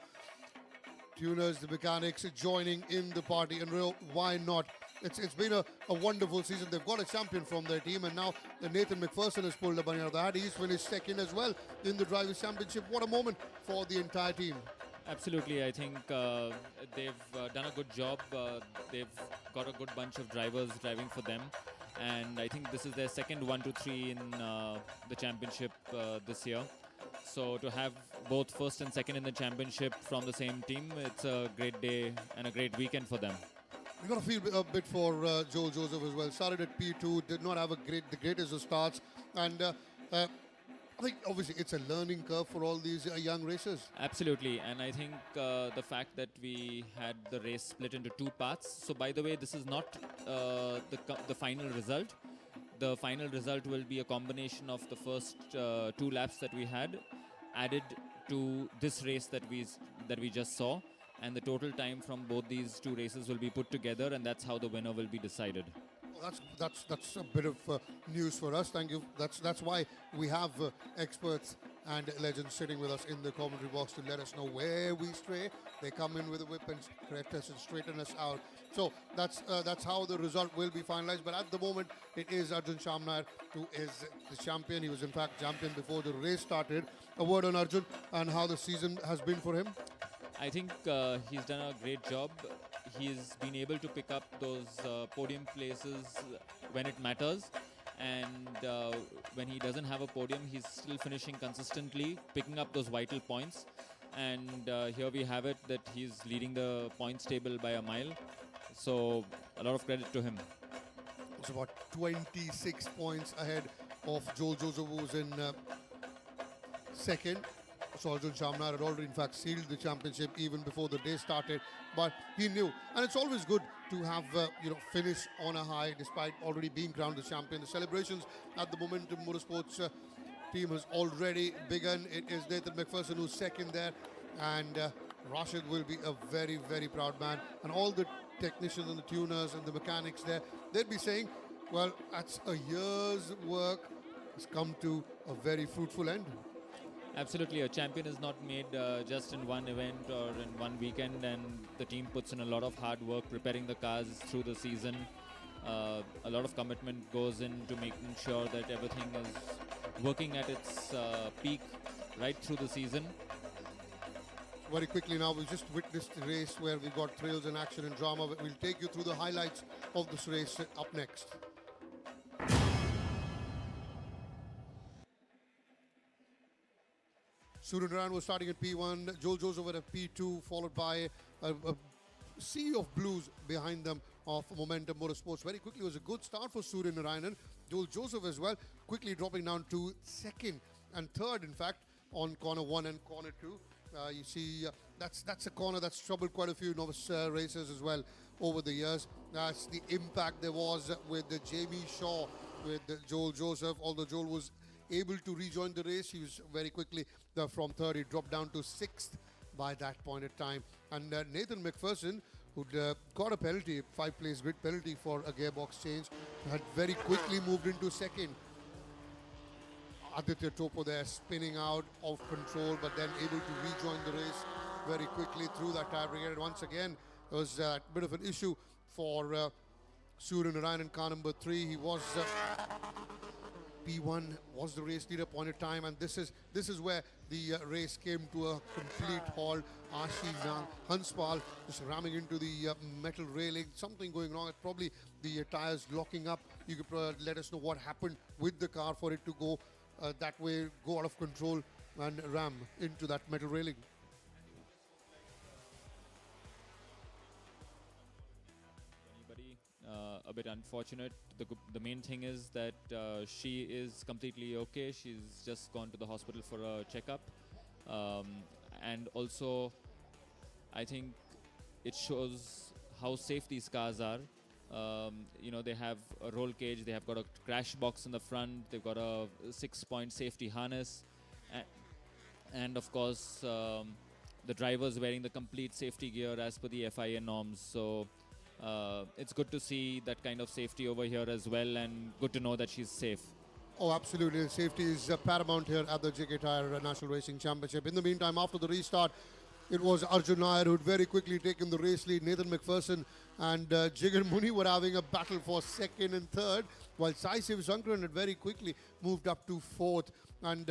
tuners, the mechanics joining in the party. And real, why not? It's been a wonderful season. They've got a champion from their team, and now Nathan McPherson has pulled the bunny out of the hat. He's finished second as well in the Drivers' Championship. What a moment for the entire team. Absolutely, I think they've done a good job. They've got a good bunch of drivers driving for them. And I think this is their second 1, 2, 3 in the championship this year. So to have both first and second in the championship from the same team, it's a great day and a great weekend for them. We've got to feel a bit for Joel Joseph as well. Started at P2, did not have the greatest of starts. And I think obviously it's a learning curve for all these young racers. Absolutely, and I think the fact that we had the race split into two parts. So by the way, this is not the final result. The final result will be a combination of the first 2 laps that we had added to this race that we just saw, and the total time from both these 2 races will be put together, and that's how the winner will be decided. That's a bit of news for us. Thank you. That's why we have experts and legends sitting with us in the commentary box to let us know where we stray. They come in with a whip and correct us and straighten us out. So that's how the result will be finalized. But at the moment, it is Arjun Sham Nair who is the champion. He was in fact champion before the race started. A word on Arjun and how the season has been for him. I think he's done a great job. He's been able to pick up those podium places when it matters, and when he doesn't have a podium, he's still finishing consistently, picking up those vital points. And here we have it, that he's leading the points table by a mile. So a lot of credit to him. It's about 26 points ahead of Joel Joseph, who was in second. So Arjun Sham Nair had already in fact sealed the championship even before the day started, but he knew. And it's always good to have finish on a high despite already being crowned the champion. The celebrations at the Momentum Motorsports team has already begun. It is Nathan McPherson who's second there, and Rashid will be a very, very proud man. And all the technicians and the tuners and the mechanics there, they'd be saying, well, that's a year's work has come to a very fruitful end. Absolutely, a champion is not made just in one event or in one weekend, and the team puts in a lot of hard work preparing the cars through the season. A lot of commitment goes into making sure that everything is working at its peak right through the season. Very quickly now, we just witnessed a race where we got thrills and action and drama. We'll take you through the highlights of this race up next. Suryanarayan was starting at P1, Joel Joseph at P2, followed by a sea of blues behind them of Momentum Motorsports. Very quickly, it was a good start for Suryanarayan. Joel Joseph as well, quickly dropping down to second and third, in fact, on corner 1 and corner 2. You see, that's a corner that's troubled quite a few novice racers as well over the years. That's the impact there was with the Jamie Shaw, with Joel Joseph. Although Joel was able to rejoin the race, he was very quickly from third. He dropped down to 6th by that point in time. And Nathan McPherson, who'd got a penalty, 5-place grid penalty for a gearbox change, had very quickly moved into second. Aditya Topo there spinning out of control, but then able to rejoin the race very quickly through that tire brigade. Once again, there was a bit of an issue for Suryanarayan in car number 3. He was P1, was the race leader point of time, and this is where the race came to a complete halt. Ashi Hanspal just ramming into the metal railing. Something going wrong. Probably the tires locking up. You could let us know what happened with the car for it to go that way, go out of control and ram into that metal railing. Anybody, a bit unfortunate. The main thing is that she is completely okay. She's just gone to the hospital for a checkup. And also, I think it shows how safe these cars are. They have a roll cage, they have got a crash box in the front, they've got a 6-point safety harness, and of course the driver's wearing the complete safety gear as per the FIA norms. So it's good to see that kind of safety over here as well, and good to know that she's safe. Oh, absolutely. Safety is paramount here at the JK Tyre National Racing Championship. In the meantime, after the restart, it was Arjun Nair who had very quickly taken the race lead. Nathan McPherson and Jigar Muni were having a battle for second and third, while Sai Sivasankaran had very quickly moved up to fourth. And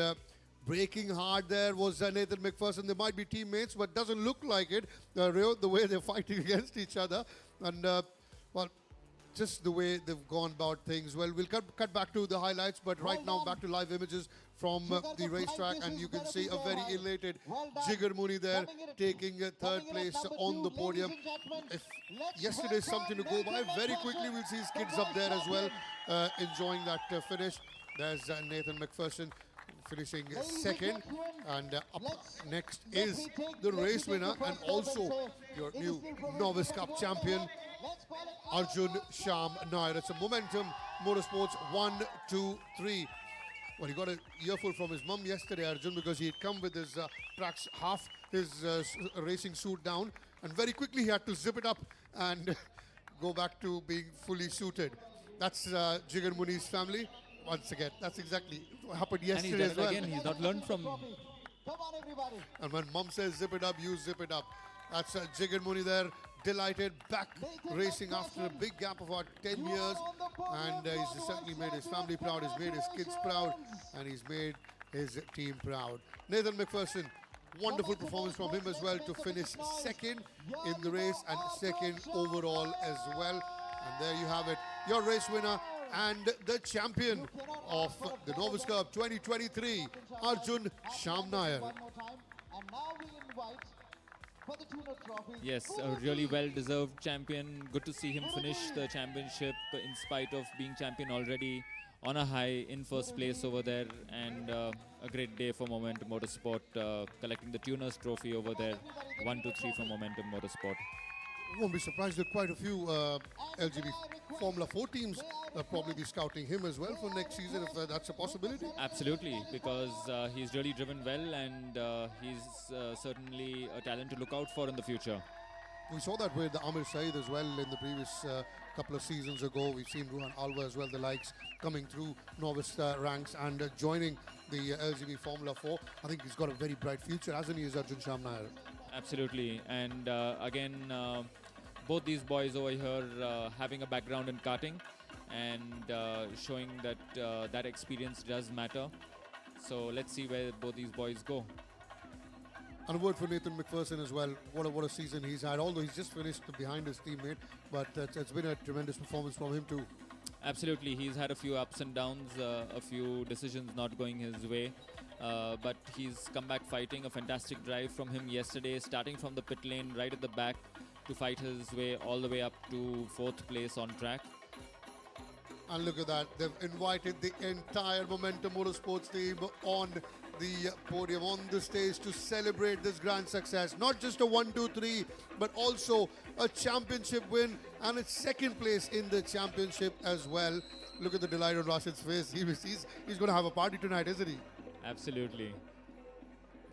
braking hard there was Nathan McPherson. They might be teammates, but doesn't look like it, the way they're fighting against each other. And, just the way they've gone about things. Well, we'll cut back to the highlights, but right now back to live images from the racetrack, and you can see a very elated Jigar Muni there taking third place on the podium. If yesterday's something to go by, very quickly we'll see his kids up there as well, enjoying that finish. There's Nathan McPherson finishing second, and up next is the race winner and also your new Novice Cup champion, Arjun Sham Nair. It's a Momentum Motorsports 1, 2, 3. Well, he got an earful from his mum yesterday, Arjun, because he had come with his tracks half his racing suit down, and very quickly he had to zip it up and go back to being fully suited. That's Jigar Muni's family. Once again, that's exactly what happened yesterday as well. Again, he's not learned from. And when mum says zip it up, you zip it up. That's Jigar Muni there, delighted, back racing after a big gap of about 10 years. And he's certainly made his family proud, he's made his kids proud, and he's made his team proud. Nathan McPherson, wonderful performance from him as well to finish second in the race and second overall as well. And there you have it, your race winner and the champion of the Novice Cup 2023, Arjun Sham Nair. Yes, a really well-deserved champion. Good to see him finish the championship in spite of being champion already on a high in first place over there, and a great day for Momentum Motorsport, collecting the Tuners Trophy over there. 1, 2, 3 for Momentum Motorsport. Won't be surprised that quite a few LGB Formula 4 teams probably be scouting him as well for next season, if that's a possibility. Absolutely, because he's really driven well, and he's certainly a talent to look out for in the future. We saw that with Amir Saeed as well in the previous couple of seasons ago. We've seen Ruhan Alva as well, the likes coming through novice ranks and joining the LGB Formula 4. I think he's got a very bright future, hasn't he, is Arjun Sham Nair? Absolutely. And again, both these boys over here having a background in karting and showing that that experience does matter. So let's see where both these boys go. And a word for Nathan McPherson as well. What a season he's had. Although he's just finished behind his teammate, but it's been a tremendous performance from him too. Absolutely, he's had a few ups and downs, a few decisions not going his way, but he's come back fighting. A fantastic drive from him yesterday, starting from the pit lane right at the back to fight his way all the way up to 4th place on track. And look at that, they've invited the entire Momentum Motorsports team on the podium, on the stage to celebrate this grand success. Not just a 1, 2, 3, but also a championship win and its 2nd place in the championship as well. Look at the delight on Rashid's face. He's going to have a party tonight, isn't he? Absolutely.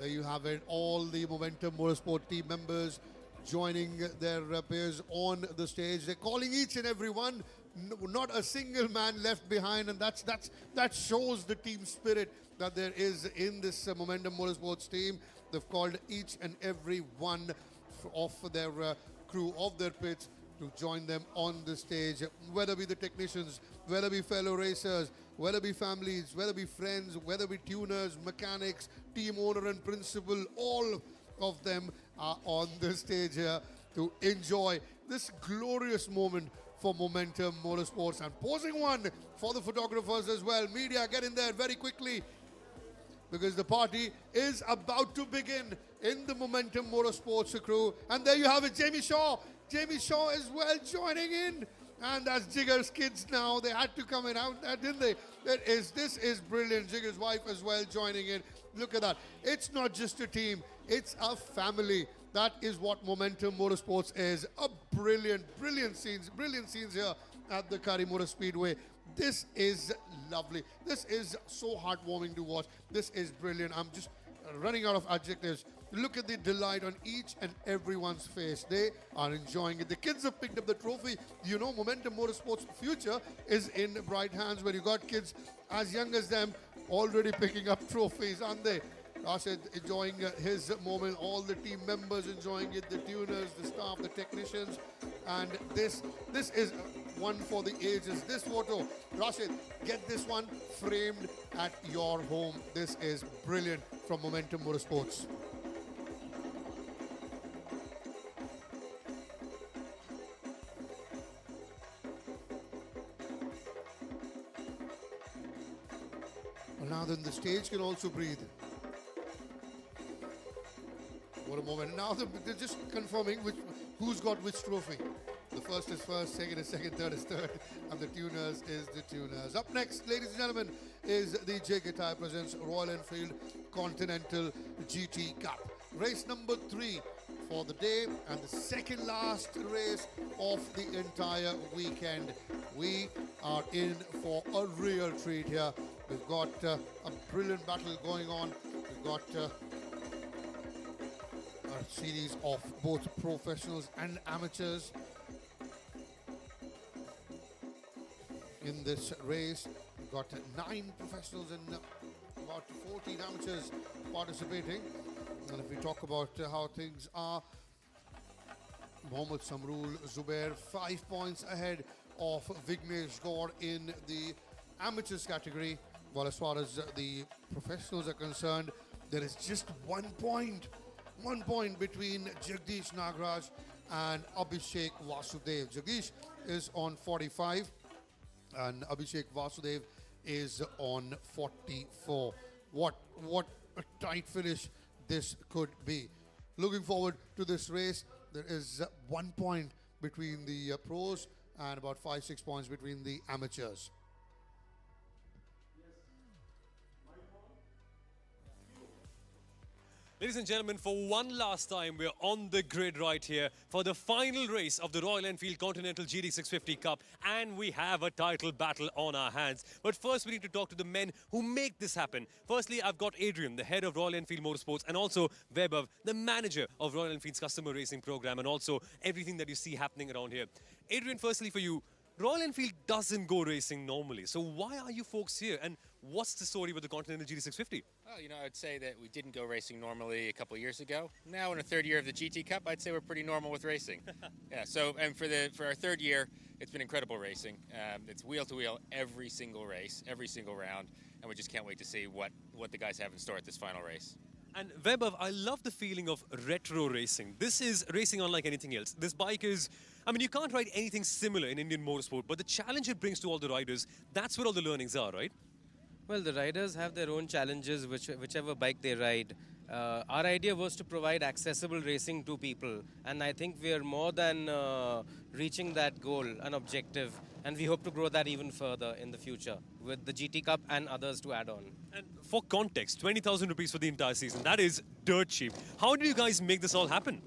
There you have it, all the Momentum Motorsport team members joining their peers on the stage. They're calling each and every one. Not a single man left behind, and that shows the team spirit that there is in this Momentum Motorsports team. They've called each and every one of their crew, of their pits, to join them on the stage, whether be the technicians, whether be fellow racers, whether be families, whether be friends, whether be tuners, mechanics, team owner and principal, all of them are on the stage here to enjoy this glorious moment for Momentum Motorsports, and posing one for the photographers as well. Media, get in there very quickly, because the party is about to begin in the Momentum Motorsports crew. And there you have it, Jamie Shaw. Jamie Shaw as well joining in. And that's Jigger's kids now. They had to come in out there, didn't they? This is brilliant. Jigger's wife as well joining in. Look at that. It's not just a team, it's a family. That is what Momentum Motorsports is. A brilliant scenes here at the Kari Motor Speedway. This is lovely. This is so heartwarming to watch. This is brilliant. I'm just running out of adjectives. Look at the delight on each and everyone's face. They are enjoying it. The kids have picked up the trophy. You know, Momentum Motorsports' future is in bright hands, where you got kids as young as them already picking up trophies, aren't they? Rashid enjoying his moment, all the team members enjoying it, the tuners, the staff, the technicians, and this is one for the ages. This photo, Rashid, get this one framed at your home. This is brilliant from Momentum Motorsports. Well, now then the stage can also breathe. What a moment. Now they're just confirming who's got which trophy. The first is first, second is second, third is third, and the tuners is the tuners. Up next, ladies and gentlemen, is the JK Tyre presents Royal Enfield Continental GT Cup. Race number 3 for the day, and the second last race of the entire weekend. We are in for a real treat here. We've got a brilliant battle going on. We've got a series of both professionals and amateurs in this race. We've got 9 professionals and about 14 amateurs participating. And if we talk about how things are, Mohammad Samrul Zubair 5 points ahead of Vignesh Gaur in the amateurs category. While as far as the professionals are concerned, there is just 1 point. 1 point between Jagdish Nagraj and Abhishek Vasudev. Jagdish is on 45 and Abhishek Vasudev is on 44. What a tight finish this could be. Looking forward to this race. There is 1 point between the pros and about 5-6 points between the amateurs. Ladies Ladies and gentlemen, for one last time, we're on the grid right here for the final race of the Royal Enfield Continental GT650 Cup, and we have a title battle on our hands. But first, we need to talk to the men who make this happen. Firstly, I've got Adrian, the head of Royal Enfield Motorsports, and also Vaibhav, the manager of Royal Enfield's customer racing program, and also everything that you see happening around here. Adrian, firstly for you, Royal Enfield doesn't go racing normally, so why are you folks here, and what's the story with the Continental GT650? Well, you know, I'd say that we didn't go racing normally a couple of years ago. Now, in the third year of the GT Cup, I'd say we're pretty normal with racing. Yeah. So, and for our third year, it's been incredible racing. It's wheel to wheel every single race, every single round, and we just can't wait to see what the guys have in store at this final race. And Vaibhav, I love the feeling of retro racing. This is racing unlike anything else. This bike is, I mean, you can't ride anything similar in Indian motorsport, but the challenge it brings to all the riders, that's where all the learnings are, right? Well, the riders have their own challenges, whichever bike they ride. Our idea was to provide accessible racing to people, and I think we are more than reaching that goal, an objective, and we hope to grow that even further in the future with the GT Cup and others to add on. And for context, 20,000 rupees for the entire season, that is dirt cheap. How do you guys make this all happen?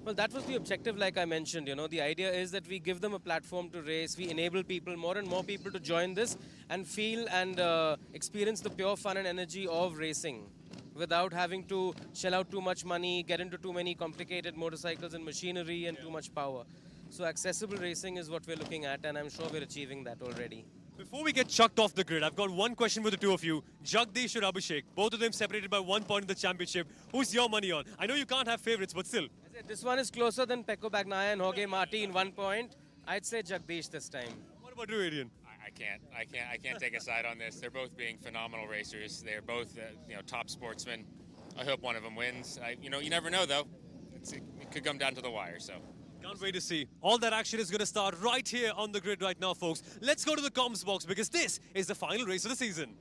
Well, that was the objective, like I mentioned. You know, the idea is that we give them a platform to race. We enable people, more and more people, to join this and feel and experience the pure fun and energy of racing without having to shell out too much money, get into too many complicated motorcycles and machinery and too much power. So accessible racing is what we're looking at, and I'm sure we're achieving that already. Before we get chucked off the grid, I've got one question for the two of you. Jagdish or Abhishek, both of them separated by 1 point in the championship. Who's your money on? I know you can't have favorites, but still. This one is closer than Pecco Bagnaia and Jorge Marti in 1 point. I'd say Jagdish this time. What about you, Adrian? I can't take a side on this. They're both being phenomenal racers. They're both, top sportsmen. I hope one of them wins. You never know though. It could come down to the wire. So. Can't wait to see. All that action is going to start right here on the grid right now, folks. Let's go to the comms box because this is the final race of the season.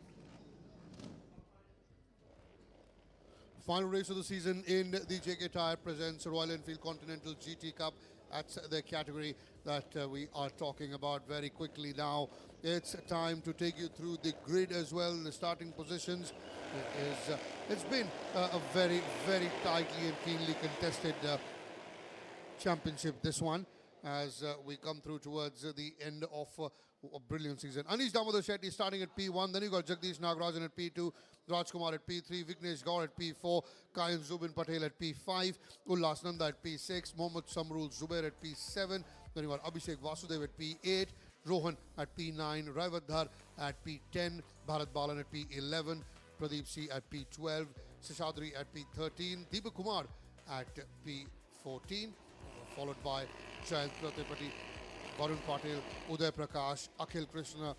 Final race of the season in the JK Tyre presents Royal Enfield Continental GT Cup. That's the category that we are talking about very quickly now. It's time to take you through the grid as well, the starting positions. It's been a very, very tightly and keenly contested championship, this one, as we come through towards the end of a brilliant season. Anish Damodar Shetty starting at P1, then you got Jagdish Nagarajan at P2, Rajkumar at P3, Vignesh Gaur at P4, Kayan Zubin Patel at P5, Ullas Nanda at P6, Mohammad Samrul Zubair at P7, then you got Abhishek Vasudev at P8, Rohan at P9, Raivadhar at P10, Bharat Balan at P11, Pradeep C at P12, Seshadri at P13, Deepak Kumar at P14, followed by Jayant Pratipati, Varun Patil, Uday Prakash, Akhil Krishna,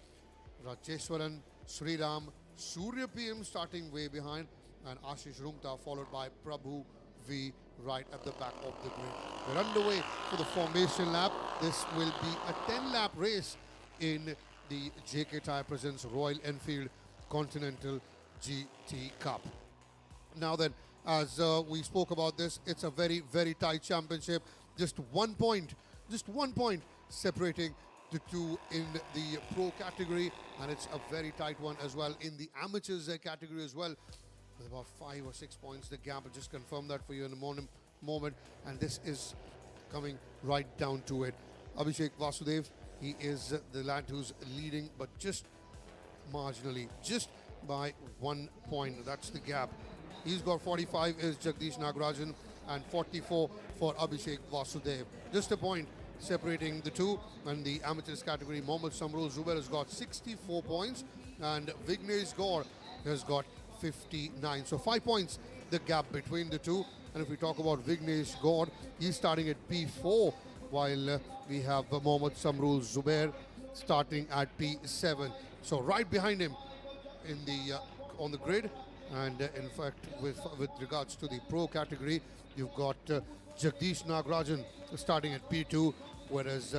Rajeshwaran, Sriram, Surya PM starting way behind, and Ashish Rungta, followed by Prabhu V right at the back of the grid. We're underway for the formation lap. This will be a 10-lap race in the JK Tyre presents Royal Enfield Continental GT Cup. Now then, as we spoke about this, it's a very, very tight championship. Just 1 point separating the two in the pro category, and it's a very tight one as well in the amateurs category as well, with about 5 or 6 points the gap. I'll just confirm that for you in a moment, and this is coming right down to it. Abhishek Vasudev, he is the lad who's leading, but just marginally, just by 1 point. That's the gap. He's got 45 is Jagdish Nagarajan and 44 for Abhishek Vasudev. Just a point separating the two. And the amateurs category, Mohammad Samrul Zubair has got 64 points and Vignesh Gaur has got 59. So 5 points the gap between the two. And if we talk about Vignesh Gaur, he's starting at P4 while we have Mohammad Samrul Zubair starting at P7. So right behind him in the on the grid. And in fact, with regards to the pro category, you've got Jagdish Nagarajan starting at P2, whereas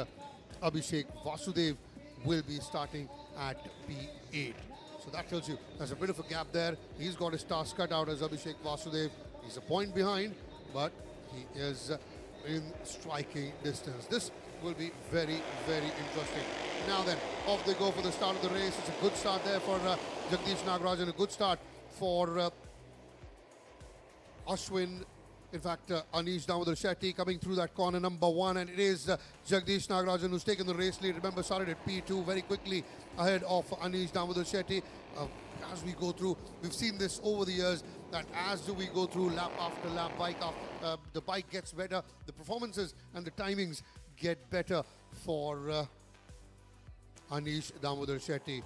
Abhishek Vasudev will be starting at P8. So that tells you there's a bit of a gap there. He's got his task cut out as Abhishek Vasudev. He's a point behind, but he is in striking distance. This will be very, very interesting. Now then, off they go for the start of the race. It's a good start there for Jagdish Nagarajan, a good start for Ashwin, in fact, Anish Damodar Shetty coming through that corner number 1, and it is Jagdish Nagarajan who's taken the race lead. Remember, started at P2 very quickly ahead of Anish Damodar Shetty. As we go through, we've seen this over the years, that as we go through lap after lap, the bike gets better, the performances and the timings get better for Anish Damodar Shetty.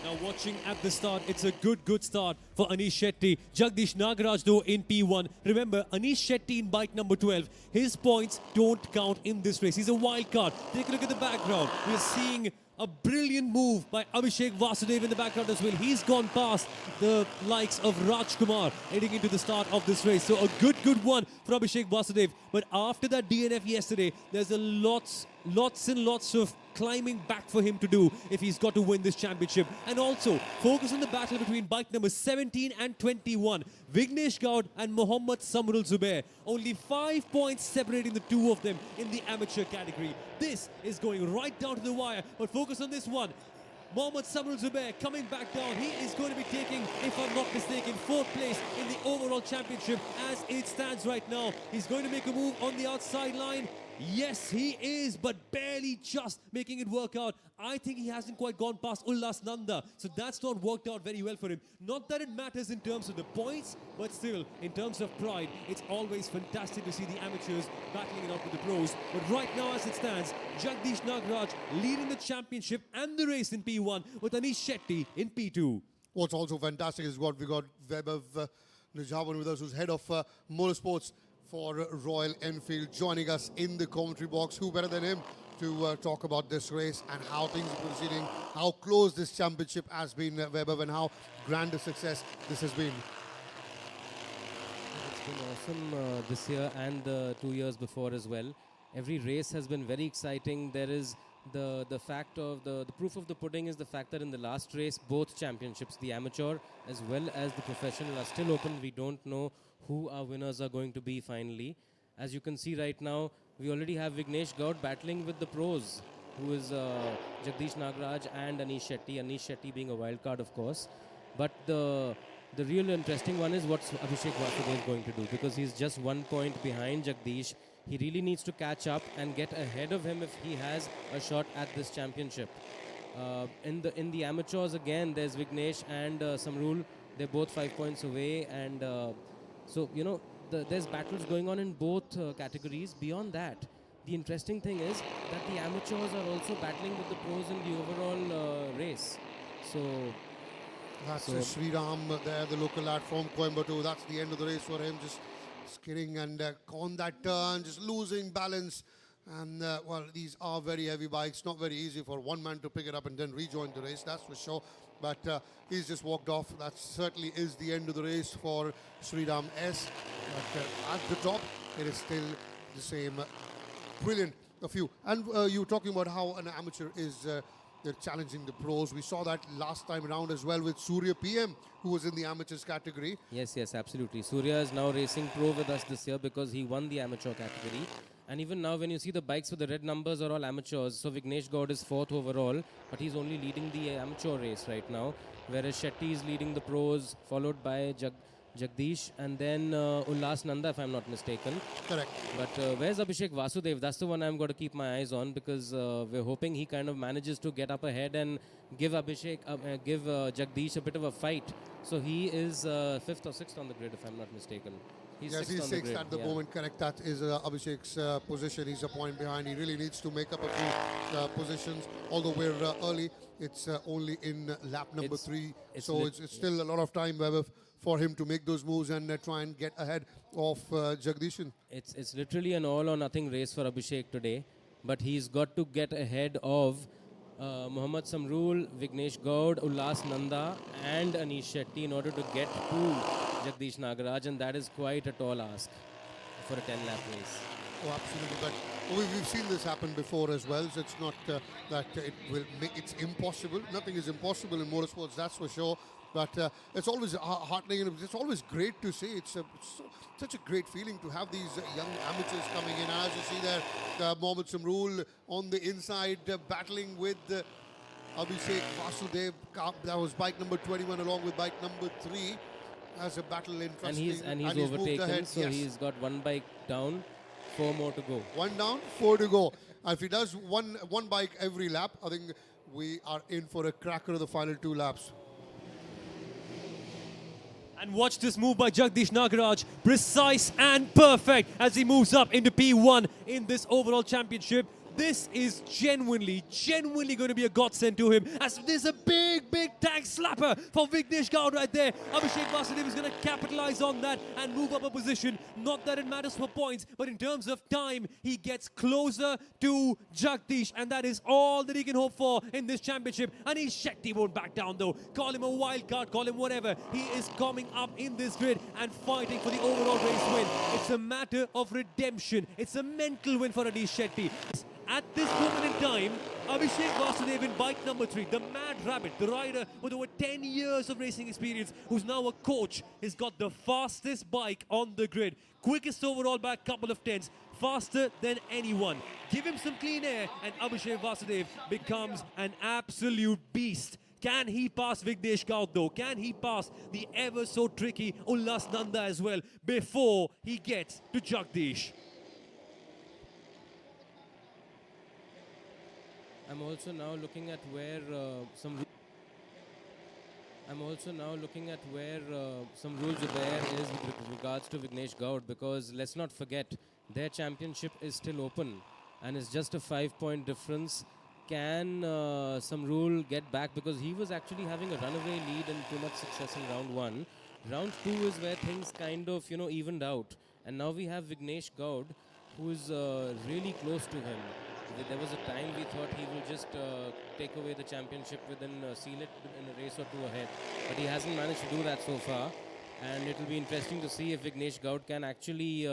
Now watching at the start, it's a good start for Anish Shetty. Jagdish Nagaraj though in P1. Remember, Anish Shetty in bike number 12. His points don't count in this race. He's a wild card. Take a look at the background. We're seeing a brilliant move by Abhishek Vasudev in the background as well. He's gone past the likes of Raj Kumar heading into the start of this race. So a good one for Abhishek Vasudev. But after that DNF yesterday, there's a lots and lots of climbing back for him to do if he's got to win this championship. And also focus on the battle between bike number 17 and 21. Vignesh Gaud and Mohammad Samrul Zubair. Only 5 points separating the two of them in the amateur category. This is going right down to the wire, but focus on this one. Mohammad Samrul Zubair coming back down. He is going to be taking, if I'm not mistaken, 4th place in the overall championship as it stands right now. He's going to make a move on the outside line. Yes, he is, but barely just making it work out. I think he hasn't quite gone past Ullas Nanda, so that's not worked out very well for him. Not that it matters in terms of the points, but still, in terms of pride, it's always fantastic to see the amateurs battling it out with the pros. But right now, as it stands, Jagdish Nagaraj leading the championship and the race in P1 with Anish Shetty in P2. What's also fantastic is what we got Vaibhav Nijavan with us, who's head of motorsports for Royal Enfield, joining us in the commentary box. Who better than him to talk about this race and how things are proceeding, how close this championship has been, Vaibhav, and how grand a success this has been. It's been awesome this year and the 2 years before as well. Every race has been very exciting. There is the fact of the proof of the pudding is the fact that in the last race, both championships, the amateur as well as the professional, are still open. We don't know who our winners are going to be finally. As you can see right now, we already have Vignesh Gaud battling with the pros, who is Jagdish Nagaraj and Anish Shetty. Anish Shetty being a wild card, of course. But the real interesting one is what's Abhishek Vasudev going to do, because he's just 1 point behind Jagdish. He really needs to catch up and get ahead of him if he has a shot at this championship. In the amateurs again, there's Vignesh and Samrul. They're both 5 points away, and so you know there's battles going on in both categories. Beyond that, the interesting thing is that the amateurs are also battling with the pros in the overall race. So that's Sriram there, the local lad from Coimbatore. That's the end of the race for him, just skidding and on that turn, just losing balance. And well, these are very heavy bikes, not very easy for one man to pick it up and then rejoin the race, that's for sure. But he's just walked off. That certainly is the end of the race for Sriram S. But at the top, it is still the same. Brilliant of you. And you were talking about how an amateur is challenging the pros. We saw that last time around as well with Surya PM, who was in the amateurs category. Yes, absolutely. Surya is now racing pro with us this year because he won the amateur category. And even now, when you see the bikes with the red numbers are all amateurs. So Vignesh Gaud is 4th overall, but he's only leading the amateur race right now. Whereas Shetty is leading the pros, followed by Jagdish, and then Ullas Nanda, if I'm not mistaken. Correct. But where's Abhishek Vasudev? That's the one I'm going to keep my eyes on, because we're hoping he kind of manages to get up ahead and give Jagdish a bit of a fight. So he is 5th or 6th on the grid, if I'm not mistaken. He's yes, he's 6th at the moment, correct. That is Abhishek's position. He's a point behind. He really needs to make up a few positions. Although we're early, it's only in lap number 3. So it's still a lot of time for him to make those moves and try and get ahead of Jagdishan. It's literally an all or nothing race for Abhishek today. But he's got to get ahead of Mohammad Samrul, Vignesh Gaud, Ullas Nanda and Anish Shetty in order to get to Jagdish Nagaraj, and that is quite a tall ask for a 10-lap race. Oh, absolutely. But we've seen this happen before as well, so it's not that it will make it's impossible. Nothing is impossible in motorsports, that's for sure. But it's always heartening, and it's always great to see. It's such a great feeling to have these young amateurs coming in. As you see there, Mohammad Samrul on the inside battling with Abhishek Vasudev. That was bike number 21 along with bike number 3. as a battle And interesting. he's moved overtaken, ahead. so Yes. he's got one bike down, 4 more to go. One down, 4 to go. And if he does one bike every lap, I think we are in for a cracker of the final 2 laps. And watch this move by Jagdish Nagaraj. Precise and perfect as he moves up into P1 in this overall championship. This is genuinely going to be a godsend to him, as there's a big tag slapper for Vignesh Gaud right there. Abhishek Vasudev is going to capitalize on that and move up a position. Not that it matters for points, but in terms of time, he gets closer to Jagdish, and that is all that he can hope for in this championship. Anish Shetty won't back down though. Call him a wild card, call him whatever. He is coming up in this grid and fighting for the overall race win. It's a matter of redemption. It's a mental win for Anish Shetty. At this moment in time, Abhishek Vasudev in bike number 3, the Mad Rabbit, the rider with over 10 years of racing experience, who's now a coach, has got the fastest bike on the grid. Quickest overall by a couple of tenths, faster than anyone. Give him some clean air and Abhishek Vasudev becomes an absolute beast. Can he pass Vignesh Gaud though? Can he pass the ever so tricky Ullas Nanda as well before he gets to Jagdish? I'm also now looking at where some Rule Zubair is with regards to Vignesh Gaud, because let's not forget their championship is still open and it's just a 5-point difference. Can some Rule get back, because he was actually having a runaway lead and too much success in round 1. Round 2 is where things kind of evened out, and now we have Vignesh Gaud, who is really close to him. There was a time we thought he will just take away the championship within seal it in a race or 2 ahead, but he hasn't managed to do that so far, and it will be interesting to see if Vignesh Gaud can actually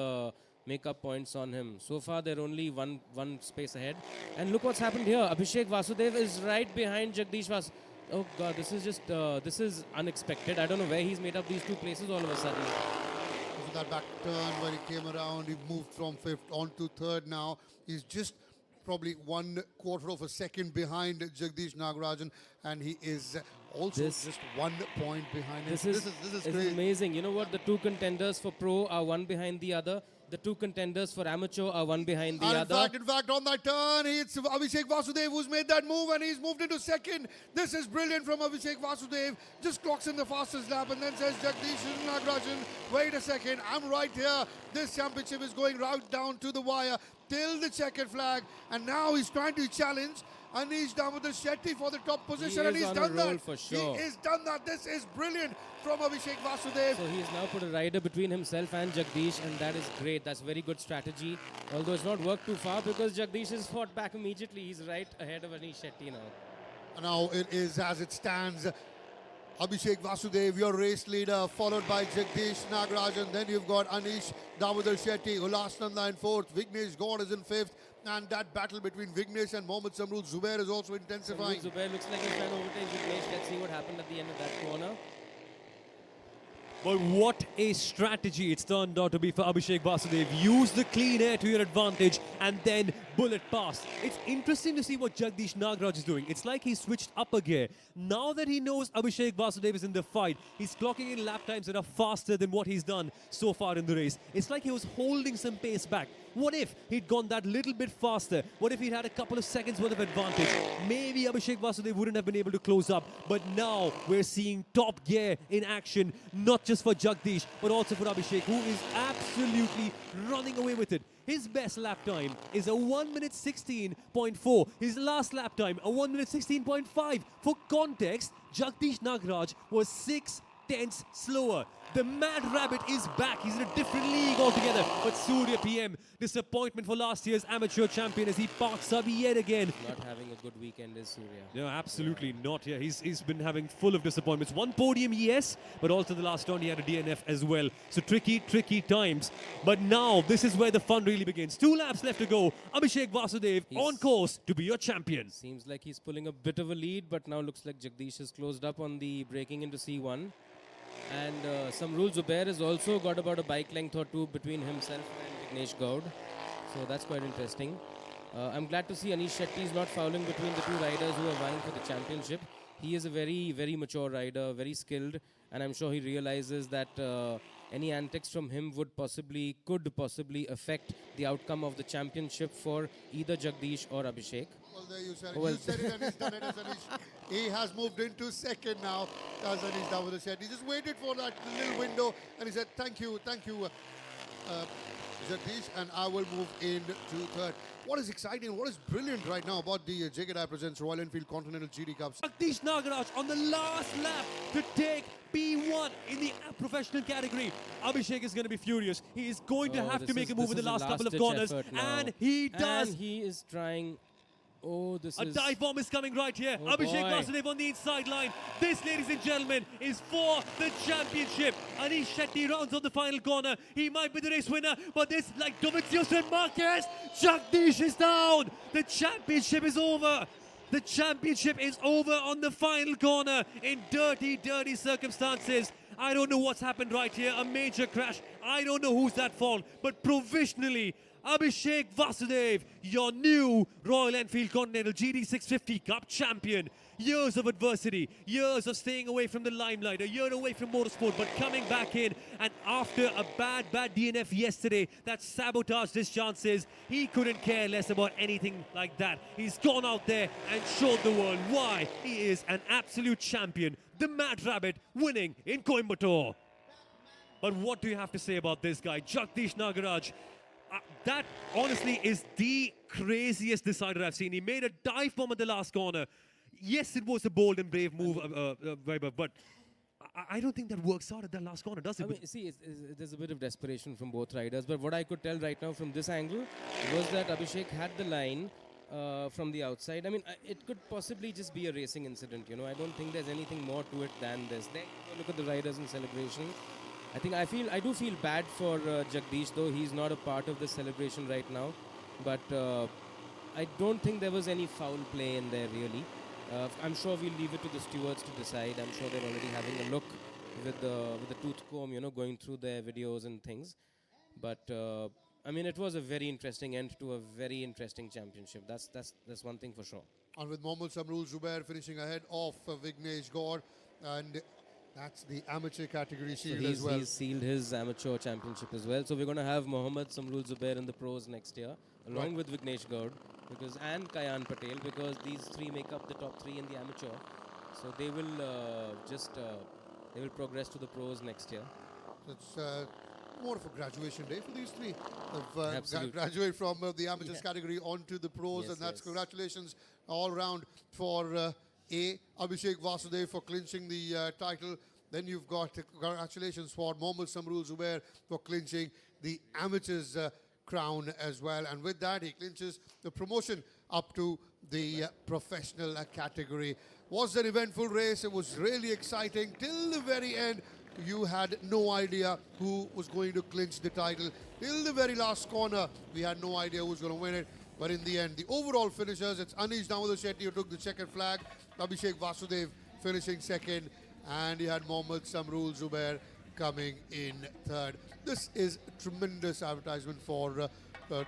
make up points on him. So far they're only one space ahead, and look what's happened here. Abhishek Vasudev is right behind Jagdish Vas. Oh god, this is just this is unexpected. I don't know where he's made up these 2 places all of a sudden. So that back turn where he came around, he moved from 5th on to 3rd now. He's just probably 1/4 of a second behind Jagdish Nagarajan, and he is also just 1 point behind him. This is great. amazing. You know what? The 2 contenders for pro are one behind the other. The 2 contenders for amateur are one behind the other. In fact, on that turn, it's Abhishek Vasudev who's made that move, and he's moved into 2nd. This is brilliant from Abhishek Vasudev. Just clocks in the fastest lap and then says, Jagdish Nagarajan, wait a second, I'm right here. This championship is going right down to the wire till the checkered flag, and now he's trying to challenge Anish Damodar Shetty for the top position, and he's done that. For sure. He has done that. This is brilliant from Abhishek Vasudev. So he's now put a rider between himself and Jagdish, and that is great. That's very good strategy. Although it's not worked too far, because Jagdish has fought back immediately. He's right ahead of Anish Shetty now. Now it is as it stands. Abhishek Vasudev, your race leader, followed by Jagdish Nagarajan. Then you've got Anish Damodar Shetty, Ullas Nanda in 4th. Vignesh Gaud is in 5th. And that battle between Vignesh and Mohammad Samrul Zubair is also intensifying. Samrul Zubair looks like he's trying to overtake Vignesh. Let's see what happened at the end of that corner. But what a strategy it's turned out to be for Abhishek Vasudev. Use the clean air to your advantage and then bullet past. It's interesting to see what Jagdish Nagaraj is doing. It's like he's switched up a gear. Now that he knows Abhishek Vasudev is in the fight, he's clocking in lap times that are faster than what he's done so far in the race. It's like he was holding some pace back. What if he'd gone that little bit faster? What if he'd had a couple of seconds worth of advantage? Maybe Abhishek Vasudev wouldn't have been able to close up. But now we're seeing top gear in action, not just for Jagdish, but also for Abhishek, who is absolutely running away with it. His best lap time is a 1 minute 16.4. His last lap time, a 1 minute 16.5. For context, Jagdish Nagaraj was 6 tenths slower. The Mad Rabbit is back. He's in a different league altogether. But Surya PM, disappointment for last year's amateur champion as he parks up yet again. Not having a good weekend is Surya. No, absolutely not. Yeah, he's been having full of disappointments. One podium, yes, but also the last round he had a DNF as well. So tricky times. But now this is where the fun really begins. 2 laps left to go. Abhishek Vasudev on course to be your champion. Seems like he's pulling a bit of a lead, but now looks like Jagdish has closed up on the breaking into C1. And Samrul Zubair has also got about a bike length or 2 between himself and Vignesh Gaud. So that's quite interesting. I'm glad to see Anish Shetty is not fouling between the 2 riders who are vying for the championship. he is a very, very mature rider, very skilled, and I'm sure he realizes that any antics from him could possibly affect the outcome of the championship for either Jagdish or Abhishek. Well, there you said it. Well, You said it and he's done it, as Anish. He has moved into second now, as Anish done with the shed. He just waited for that little window and he said, thank you, Jagdish, and I will move into third. What is exciting, what is brilliant right now about the JK Tyre presents Royal Enfield Continental GT Cups. Jagdish Nagaraj on the last lap to take P1 in the professional category. Abhishek is going to be furious. He is going to have to make a move in the last couple of corners, and he does. And he is trying. Oh, this a is... dive bomb is coming right here. Oh Abhishek boy. Vasudev on the inside line. This, ladies and gentlemen, is for the championship. Anish Shetty rounds on the final corner. He might be the race winner, but this, like Dovizioso and Marquez, Jagdish is down. The championship is over. The championship is over on the final corner in dirty, dirty circumstances. I don't know what's happened right here. A major crash. I don't know who's at fault, but provisionally, Abhishek Vasudev, your new Royal Enfield Continental GT650 Cup champion. Years of adversity, years of staying away from the limelight, a year away from motorsport, but coming back in, and after a bad DNF yesterday that sabotaged his chances, he couldn't care less about anything like that. He's gone out there and showed the world why he is an absolute champion. The Mad Rabbit winning in Coimbatore. But what do you have to say about this guy, Jagdish Nagaraj? That honestly is the craziest decider I've seen. He made a dive bomb at the last corner. Yes, it was a bold and brave move, Weber, but I don't think that works out at that last corner, does it? I mean, see, there's a bit of desperation from both riders, but what I could tell right now from this angle was that Abhishek had the line from the outside. I mean, it could possibly just be a racing incident, you know. I don't think there's anything more to it than this. There, look at the riders in celebration. I do feel bad for Jagdish, though he's not a part of the celebration right now. But I don't think there was any foul play in there, really. I'm sure we'll leave it to the stewards to decide. I'm sure they're already having a look with the tooth comb, you know, going through their videos and things. But I mean, it was a very interesting end to a very interesting championship. That's one thing for sure. And with Mohammad Samrul Zubair finishing ahead of Vignesh Gaur, and that's the amateur category sealed as well. He's sealed his amateur championship as well. So we're going to have Mohammad Samrul Zubair in the pros next year, along with Vignesh Gaur and Kayan Patel, because these three make up the top three in the amateur. So they will they will progress to the pros next year. It's more of a graduation day for these three. Absolutely. Graduate from the amateurs category onto the pros, Yes, and that's yes. congratulations all round for Abhishek Vasudev for clinching the title. Then you've got congratulations for Mohammad Samrul Zubair for clinching the amateurs crown as well. And with that, he clinches the promotion up to the professional category. Was an eventful race. It was really exciting till the very end. You had no idea who was going to clinch the title. Till the very last corner, we had no idea who was going to win it. But in the end, the overall finishers, it's Anish Damodar Shetty who took the checkered flag, Abhishek Vasudev finishing second, and you had Mohammad Samrul Zubair coming in third. This is tremendous advertisement for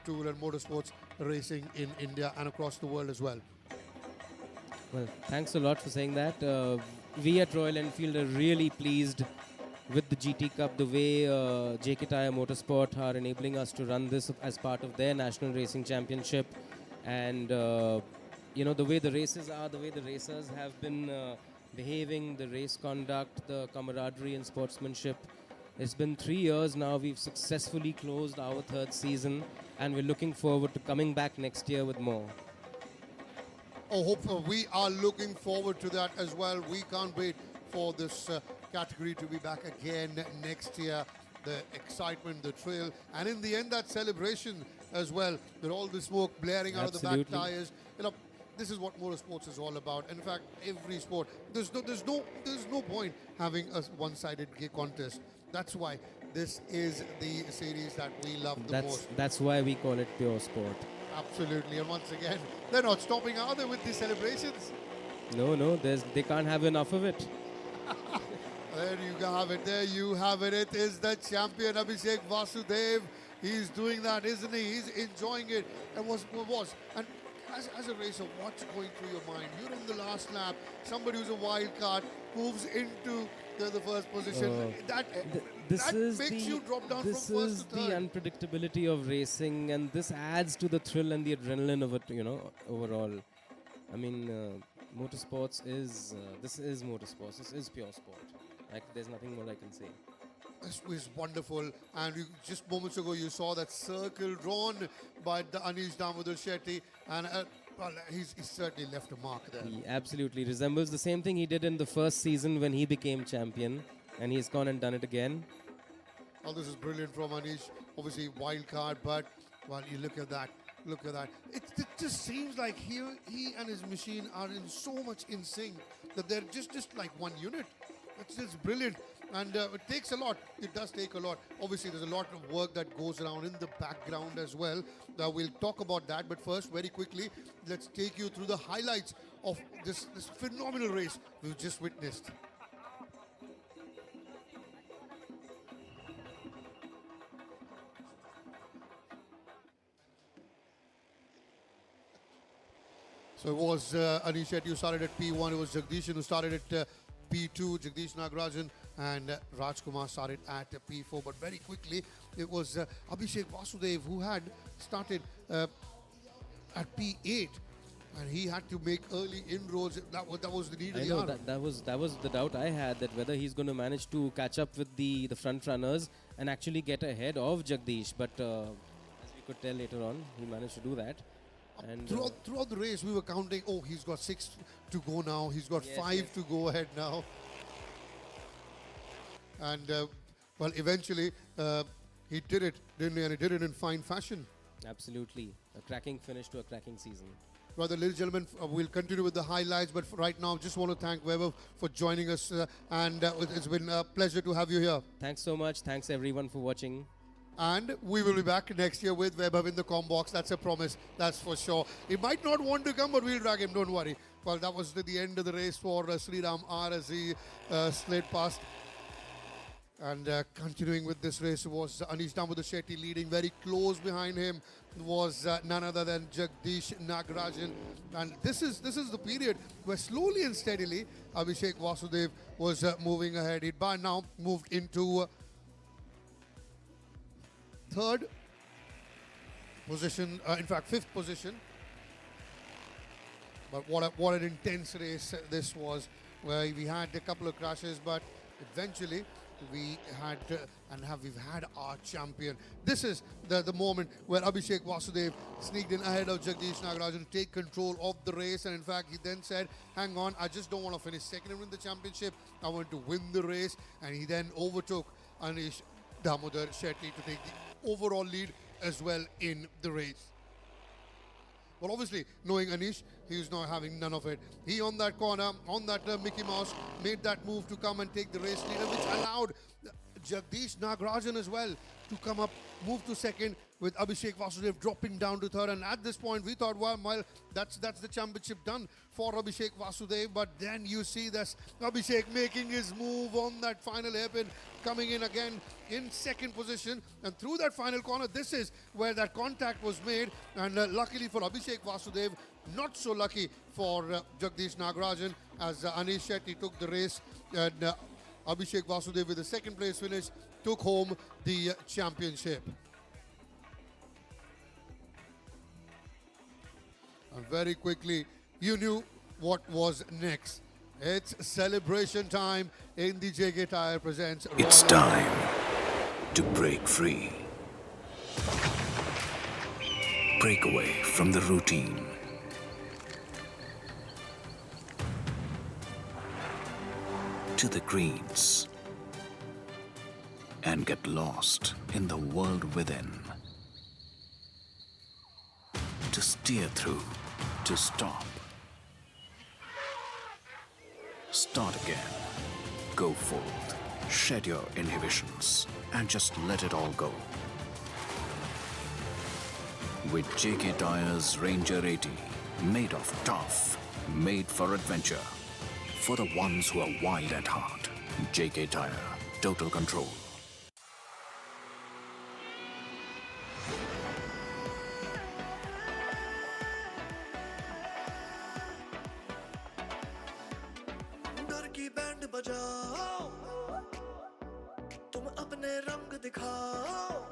two-wheeler and motorsports racing in India and across the world as well. Well, thanks a lot for saying that. We at Royal Enfield are really pleased with the GT Cup, the way JK Tyre Motorsport are enabling us to run this as part of their National Racing Championship. And, you know, the way the races are, the way the racers have been behaving, the race conduct, the camaraderie and sportsmanship. It's been 3 years now. We've successfully closed our third season, and we're looking forward to coming back next year with more. Oh, hopefully we are looking forward to that as well. We can't wait for this category to be back again next year. The excitement, the thrill, and in the end, that celebration as well, with all the smoke blaring out of the back tires. You know, this is what motorsports is all about. In fact, every sport, there's no point having a one-sided contest. That's why this is the series that we love the most. That's why we call it pure sport. Absolutely, and once again, they're not stopping, are they, with the celebrations? No, they can't have enough of it. There you have it. There you have it. It is the champion Abhishek Vasudev. He's doing that, isn't he? He's enjoying it. And and as a racer, what's going through your mind? You're in the last lap. Somebody who's a wild card moves into the first position. That makes you drop down from this first is to the third. unpredictability of racing, and this adds to the thrill and the adrenaline of it, overall. I mean, motorsports is this is motorsports. This is pure sport. Like, there's nothing more I can say. This was wonderful, and just moments ago you saw that circle drawn by the Anish Damodar Shetty, and well, he's certainly left a mark there. He absolutely resembles the same thing he did in the first season when he became champion, and he's gone and done it again. Oh, this is brilliant from Anish. Obviously wild card, but well, you look at that. Look at that. It just seems like he and his machine are in so much in sync that they're just like one unit. It's just brilliant. And it takes a lot. It does take a lot. Obviously, there's a lot of work that goes around in the background as well. We'll talk about that. But first, very quickly, let's take you through the highlights of this phenomenal race we've just witnessed. So it was Anish Shetty who started at P1. It was Jagdish who started at P2. Jagdish Nagarajan and Rajkumar started at P4. But very quickly, it was Abhishek Vasudev who had started at P8. And he had to make early inroads. That was the need of the hour. That was the doubt I had, that whether he's going to manage to catch up with the front runners and actually get ahead of Jagdish. But as we could tell later on, he managed to do that. And throughout the race, we were counting, oh, he's got 6 to go now. He's got 5 to go ahead now. And, well, eventually, he did it, didn't he? And he did it in fine fashion. Absolutely. A cracking finish to a cracking season. Well, ladies and gentlemen, we'll continue with the highlights. But for right now, just want to thank Weber for joining us. And it's been a pleasure to have you here. Thanks so much. Thanks, everyone, for watching. And we will be back next year with Weber in the Combox. That's a promise. That's for sure. He might not want to come, but we'll drag him. Don't worry. Well, that was the end of the race for Sriram R as he slid past. And continuing with this race was Anish Damodar Shetty leading. Very close behind him was none other than Jagdish Nagarajan. And this is the period where slowly and steadily Abhishek Vasudev was moving ahead. He'd by now moved into third position, in fact, fifth position. But what an intense race this was, where we had a couple of crashes, but eventually we've had our champion. This is the moment where Abhishek Vasudev sneaked in ahead of Jagdish Nagarajan to take control of the race, and in fact he then said, hang on, I just don't want to finish second and win the championship, I want to win the race. And he then overtook Anish Damodar Shetty to take the overall lead as well in the race. Well, obviously, knowing Anish, he was not having none of it. He on that corner, on that Mickey Mouse, made that move to come and take the race leader, which allowed Jagdish Nagarajan as well to come up, move to second, with Abhishek Vasudev dropping down to third. And at this point, we thought, well, that's the championship done for Abhishek Vasudev. But then you see this Abhishek making his move on that final hairpin, coming in again in second position. And through that final corner, this is where that contact was made. And luckily for Abhishek Vasudev, not so lucky for Jagdish Nagarajan, as Anish Shetty took the race. And Abhishek Vasudev, with the second place finish, took home the championship. And very quickly, you knew what was next. It's celebration time in the JK Tyre presents. It's time to break free. Break away from the routine. To the greens. And get lost in the world within. To steer through. To stop. Start again. Go forth. Shed your inhibitions and just let it all go. With JK Tyre's Ranger 80, made of tough, made for adventure. For the ones who are wild at heart. JK Tyre, total control. आओ तुम अपने रंग दिखाओ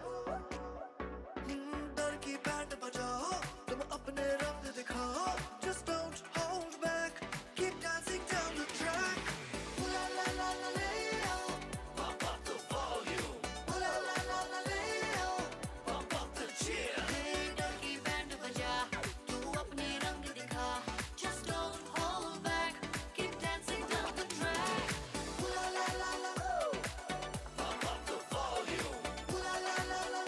डर की band बजाओ तुम अपने रंग दिखाओ just don't hold back keep dancing down the track ooh la la la la leo pump up the volume ooh la la la la leo pump up the cheer hey डर की band बजा तू अपने रंग दिखा just don't hold back keep dancing down the track ooh la la la la pump up the volume ooh la la la la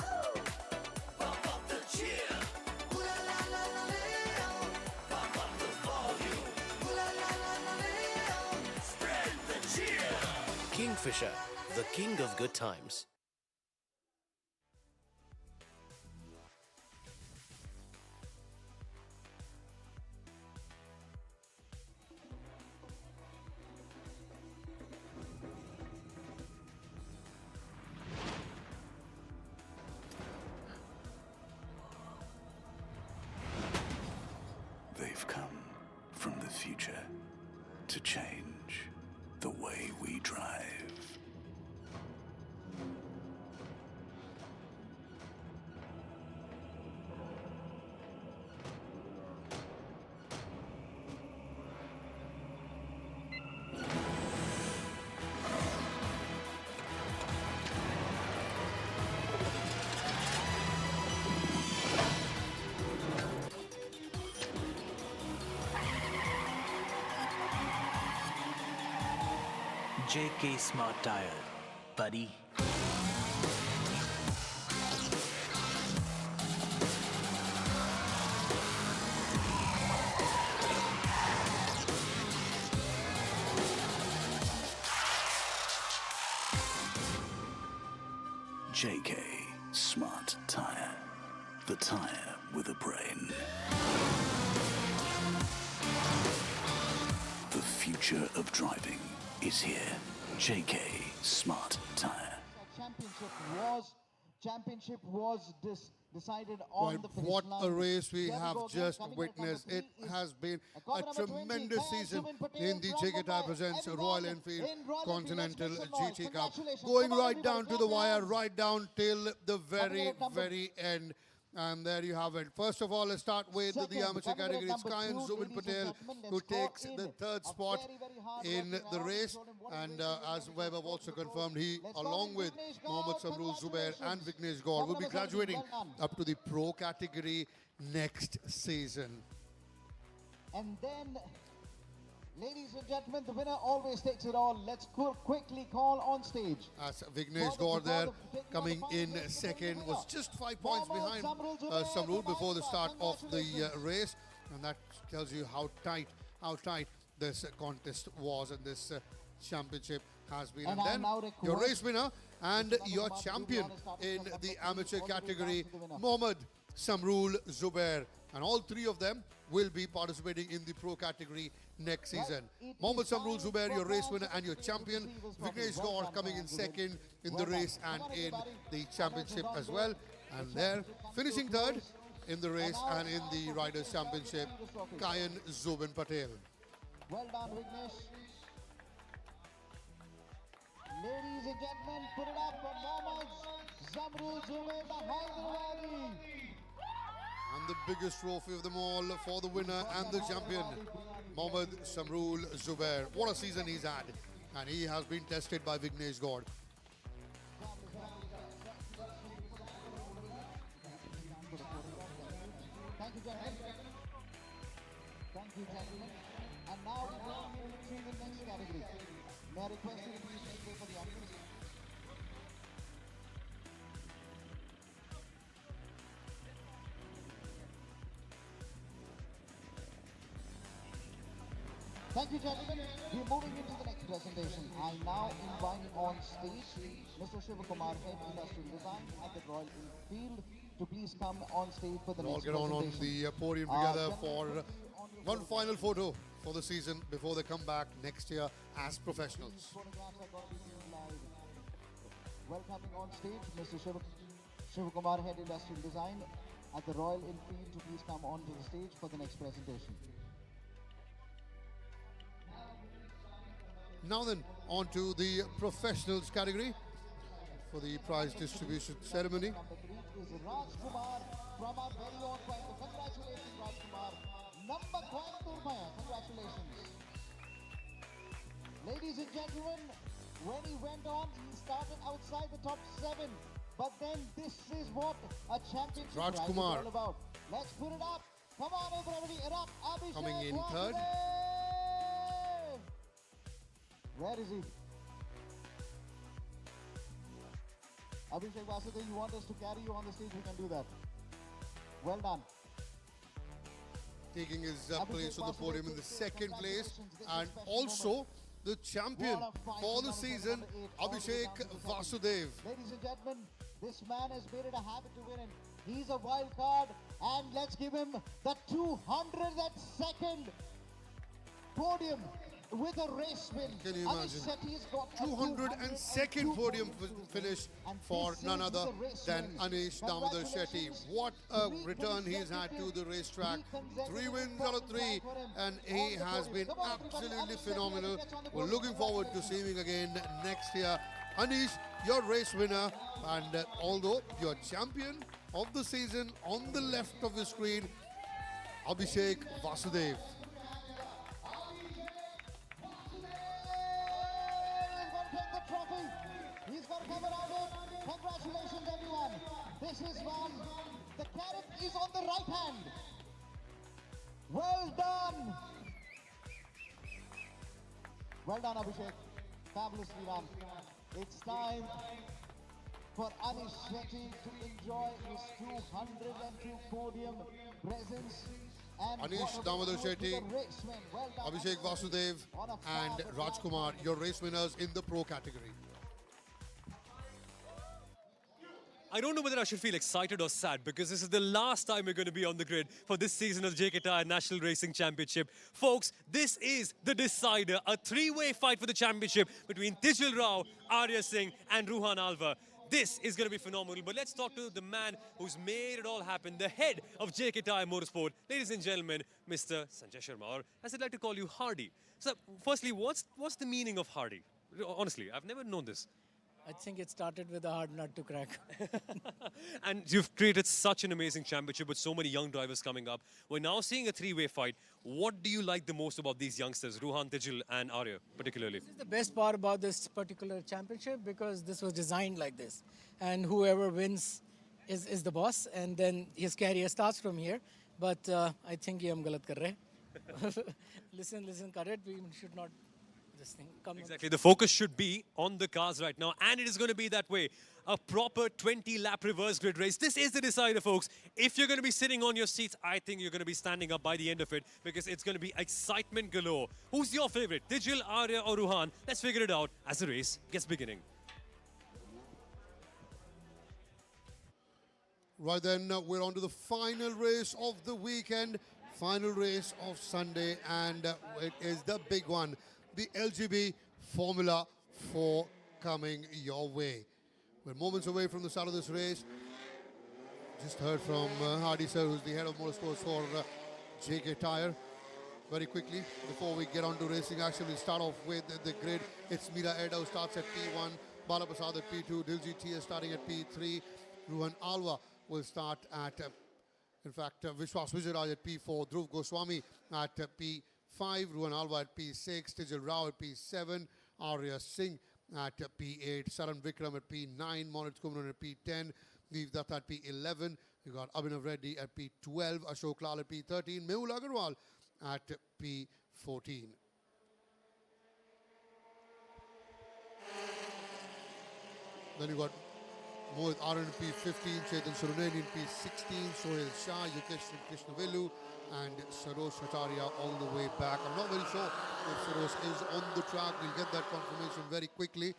pump up the cheer ooh la la la la leo pump up the volume ooh la la la la leo spread the cheer Kingfisher, the king of good times. They've come from the future to change the way we drive. JK Smart Tire, buddy. JK Smart Tire, the tire with a brain. The future of driving is here. JK Smart Tire. Championship was decided on Right, the finish what line. a race we Here have go again. just Coming in at witnessed. number It three is has been car a number 20, tremendous Tyre season Patel in the from JK Tyre Mumbai. presents Everyone Royal Enfield in Royal Enfield, Continental let's make some noise. GT Cup. Congratulations. Going Come on, right down to the everybody, wire, clap right down till the Coming in at number- very end. And there you have it. First of all, let's start with the Second, amateur coming in at category. It's number Kayan two, Zubin ladies and Patel gentlemen, who let's clock takes in the third a spot very, very hard in working the around. race. Showed him what And is racing as Webb have also confirmed, he, Let's call along in with Vignesh Mohammad Gaur. Samrul Zubair and Congratulations. Vignesh Gaur will be Number 17, graduating well done. up to the pro category next season. And then, ladies and gentlemen, the winner always takes it all. Let's quickly call on stage. As Vignesh Gaur there coming in second, was just 5 points behind Samrul before the start of the race, and that tells you how tight this contest was and this championship has been. And And I then now your request race winner and your champion in the amateur category, Mohammad Samrul Zubair. And all three of them will be participating in the pro category next season. Mohammad Samrul Zubair, your race winner and your champion. Vignesh Gaur coming in second in the race and in the championship as well. And there, finishing third in the race and in the Riders' Championship, Kayan Zubin Patel. Well done, Vignesh. Ladies and gentlemen, put it up for Mohammad Samrul Zubair, the Hyderabadi. And the biggest trophy of them all for the winner and the champion, Mohammad Samrul Zubair. What a season he's had. And he has been tested by Vignesh Gaur. Thank you, gentlemen. Thank you, gentlemen. And now we go to the next category. May I request you to please make way for the audience? Thank you, gentlemen. We're moving into the next presentation. I now invite on stage Mr. Shivakumar, Head Industrial Design at the Royal Enfield, to please come on stage for the We'll all next get on presentation. the podium together for one final photo for the season before they come back next year as professionals. Photographs are going to be seen live. Welcoming on stage Mr. Shivakumar, Head Industrial Design at the Royal Enfield, to please come onto the stage for the next presentation. Now then, on to the professionals category for the prize distribution ceremony. Number 3 is Rajkumar from our very own Coimbatore. Congratulations, Rajkumar. Number Coimbatore Maya. Congratulations. Ladies and gentlemen, when he went on, he started outside the top 7. But then this is what a championship prize is Rajkumar. all about. Let's put it up. Come on, everybody. Erupt. Abhishek Coming in third. Vasudev. Where is he? Abhishek Vasudev, you want us to carry you on the stage? We can do that. Well done. Taking his place on the podium in the second place, and also the champion for the season, Abhishek Vasudev. Ladies and gentlemen, this man has made it a habit to win, and he's a wild card. And let's give him the 202nd podium with a race win. Can you Anish imagine? Shetty's got a 202nd podium finish for none other than Anish Damodar Shetty. What a return he's had to the racetrack. 3 wins out of 3, and he has been absolutely phenomenal. We're looking forward to seeing him again next year. Anish, your race winner, and although you're champion of the season, on the left of the screen, Abhishek Vasudev. He's going to come around it. Congratulations, everyone. This is one. The carrot is on the right hand. Well done. Well done, Abhishek. Fabulously done. It's time for Anish Shetty to enjoy his 202 podium presence. And Anish Damodar Shetty, Abhishek Vasudev, and Rajkumar, your race winners in the pro category. I don't know whether I should feel excited or sad because this is the last time we're going to be on the grid for this season of JK Tyre National Racing Championship. Folks, this is the decider, a 3-way fight for the championship between Tijal Rao, Arya Singh and Ruhan Alva. This is going to be phenomenal, but let's talk to the man who's made it all happen, the head of JK Tyre Motorsport. Ladies and gentlemen, Mr. Sanjay Sharma, or as I'd like to call you, Hardy. So, firstly, what's the meaning of Hardy? Honestly, I've never known this. I think it started with a hard nut to crack. And you've created such an amazing championship with so many young drivers coming up. We're now seeing a 3-way fight. What do you like the most about these youngsters, Ruhan, Tijal and Arya particularly? This is the best part about this particular championship because this was designed like this. And whoever wins is the boss, and then his career starts from here. But I think ye hum galat kar rahe. Listen, correct. We should not this thing. Exactly. The focus should be on the cars right now, and it is going to be that way. A proper 20-lap reverse grid race. This is the decider, folks. If you're going to be sitting on your seats, I think you're going to be standing up by the end of it because it's going to be excitement galore. Who's your favorite, Tijal, Arya or Ruhan? Let's figure it out as the race gets beginning. Right then, we're on to the final race of the weekend, final race of Sunday, and it is the big one, the LGB Formula 4 coming your way. We're moments away from the start of this race. Just heard from Hardy sir, who's the head of motorsports for JK Tyre. Very quickly, before we get on to racing action, we'll start off with the grid. It's Mira Edo starts at P1, Bala Prasad at P2, Diljit T starting at P3, Ruhan Alva will start at, Vishwas Vijayaraj at P4, Dhruv Goswami at P5, Ruhan Alva at P6, Tijal Rao at P7, Arya Singh at P8, Saran Vikram at P9, Monit Kumran at P10, Viv Datta at P11, you got Abhinav Reddy at P12, Ashok Lal at P13, Mehul Agarwal at P14. Then you got Mohit Aran in P15, Chetan Suruneni in P16, Sohail Shah, Yukesh Krishnavelu, and Sarosh Hataria all the way back. I'm not very sure if Sarosh is on the track. We'll get that confirmation very quickly.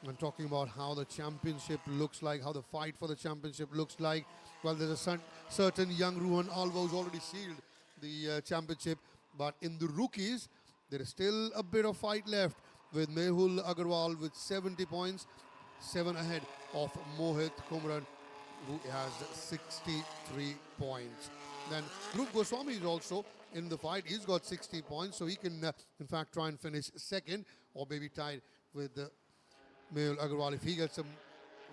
I'm talking about how the championship looks like, how the fight for the championship looks like. Well, there's a certain young Ruhan Alva who's already sealed the championship. But in the rookies, there is still a bit of fight left with Mehul Agarwal with 70 points, 7 ahead of Mohit Kumran, who has 63 points. Then Dhruv Goswami is also in the fight. He's got 60 points, so he can, in fact, try and finish second or maybe tied with Mehul Agarwal if he gets some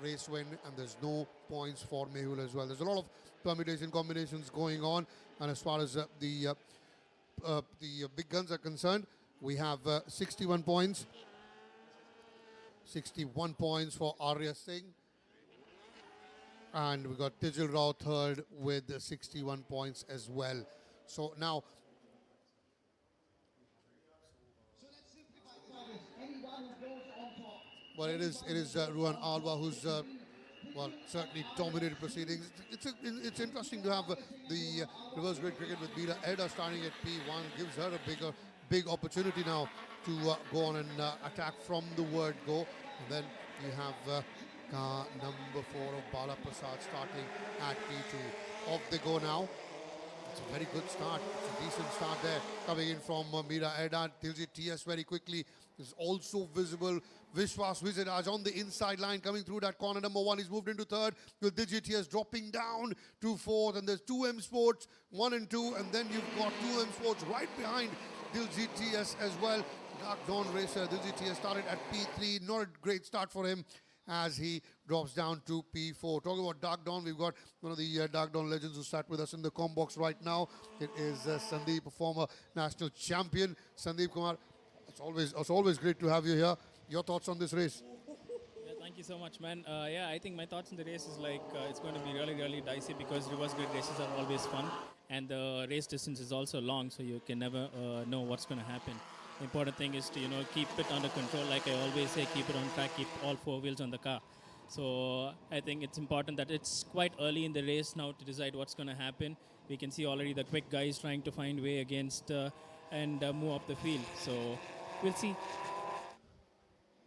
race win, and there's no points for Mehul as well. There's a lot of permutation combinations going on, and as far as the big guns are concerned, we have 61 points. 61 points for Arya Singh. And we got Tijal Rao third with 61 points as well. So now, well, it is Ruhan Alva who's well, certainly dominated proceedings. It's interesting to have the reverse grade cricket with Meera Edda starting at P1. Gives her a big opportunity now to go on and attack from the word go. And then you have number 4 of Bala Prasad starting at P2. Off they go now. It's a very good start. It's a decent start there. Coming in from Meera Edda. Diljit TS very quickly is also visible. Vishwas Vijayaraj on the inside line coming through that corner. Number 1, he's moved into third with Diljit TS dropping down to fourth. And there's 2M Sports, 1 and 2. And then you've got 2M Sports right behind Diljit TS as well. Dark Dawn racer. Diljit TS started at P3. Not a great start for him as he drops down to P4. Talking about Dark Dawn, we've got one of the Dark Dawn legends who sat with us in the comm box right now. It is Sandeep, a former national champion. Sandeep Kumar, it's always great to have you here. Your thoughts on this race? Yeah, thank you so much, man. Yeah, I think my thoughts on the race is like it's going to be really dicey because reverse grid races are always fun, and the race distance is also long, so you can never know what's going to happen. The important thing is to keep it under control. Like I always say, keep it on track, keep all 4 wheels on the car. So I think it's important that it's quite early in the race now to decide what's going to happen. We can see already the quick guys trying to find way against and move up the field. So we'll see.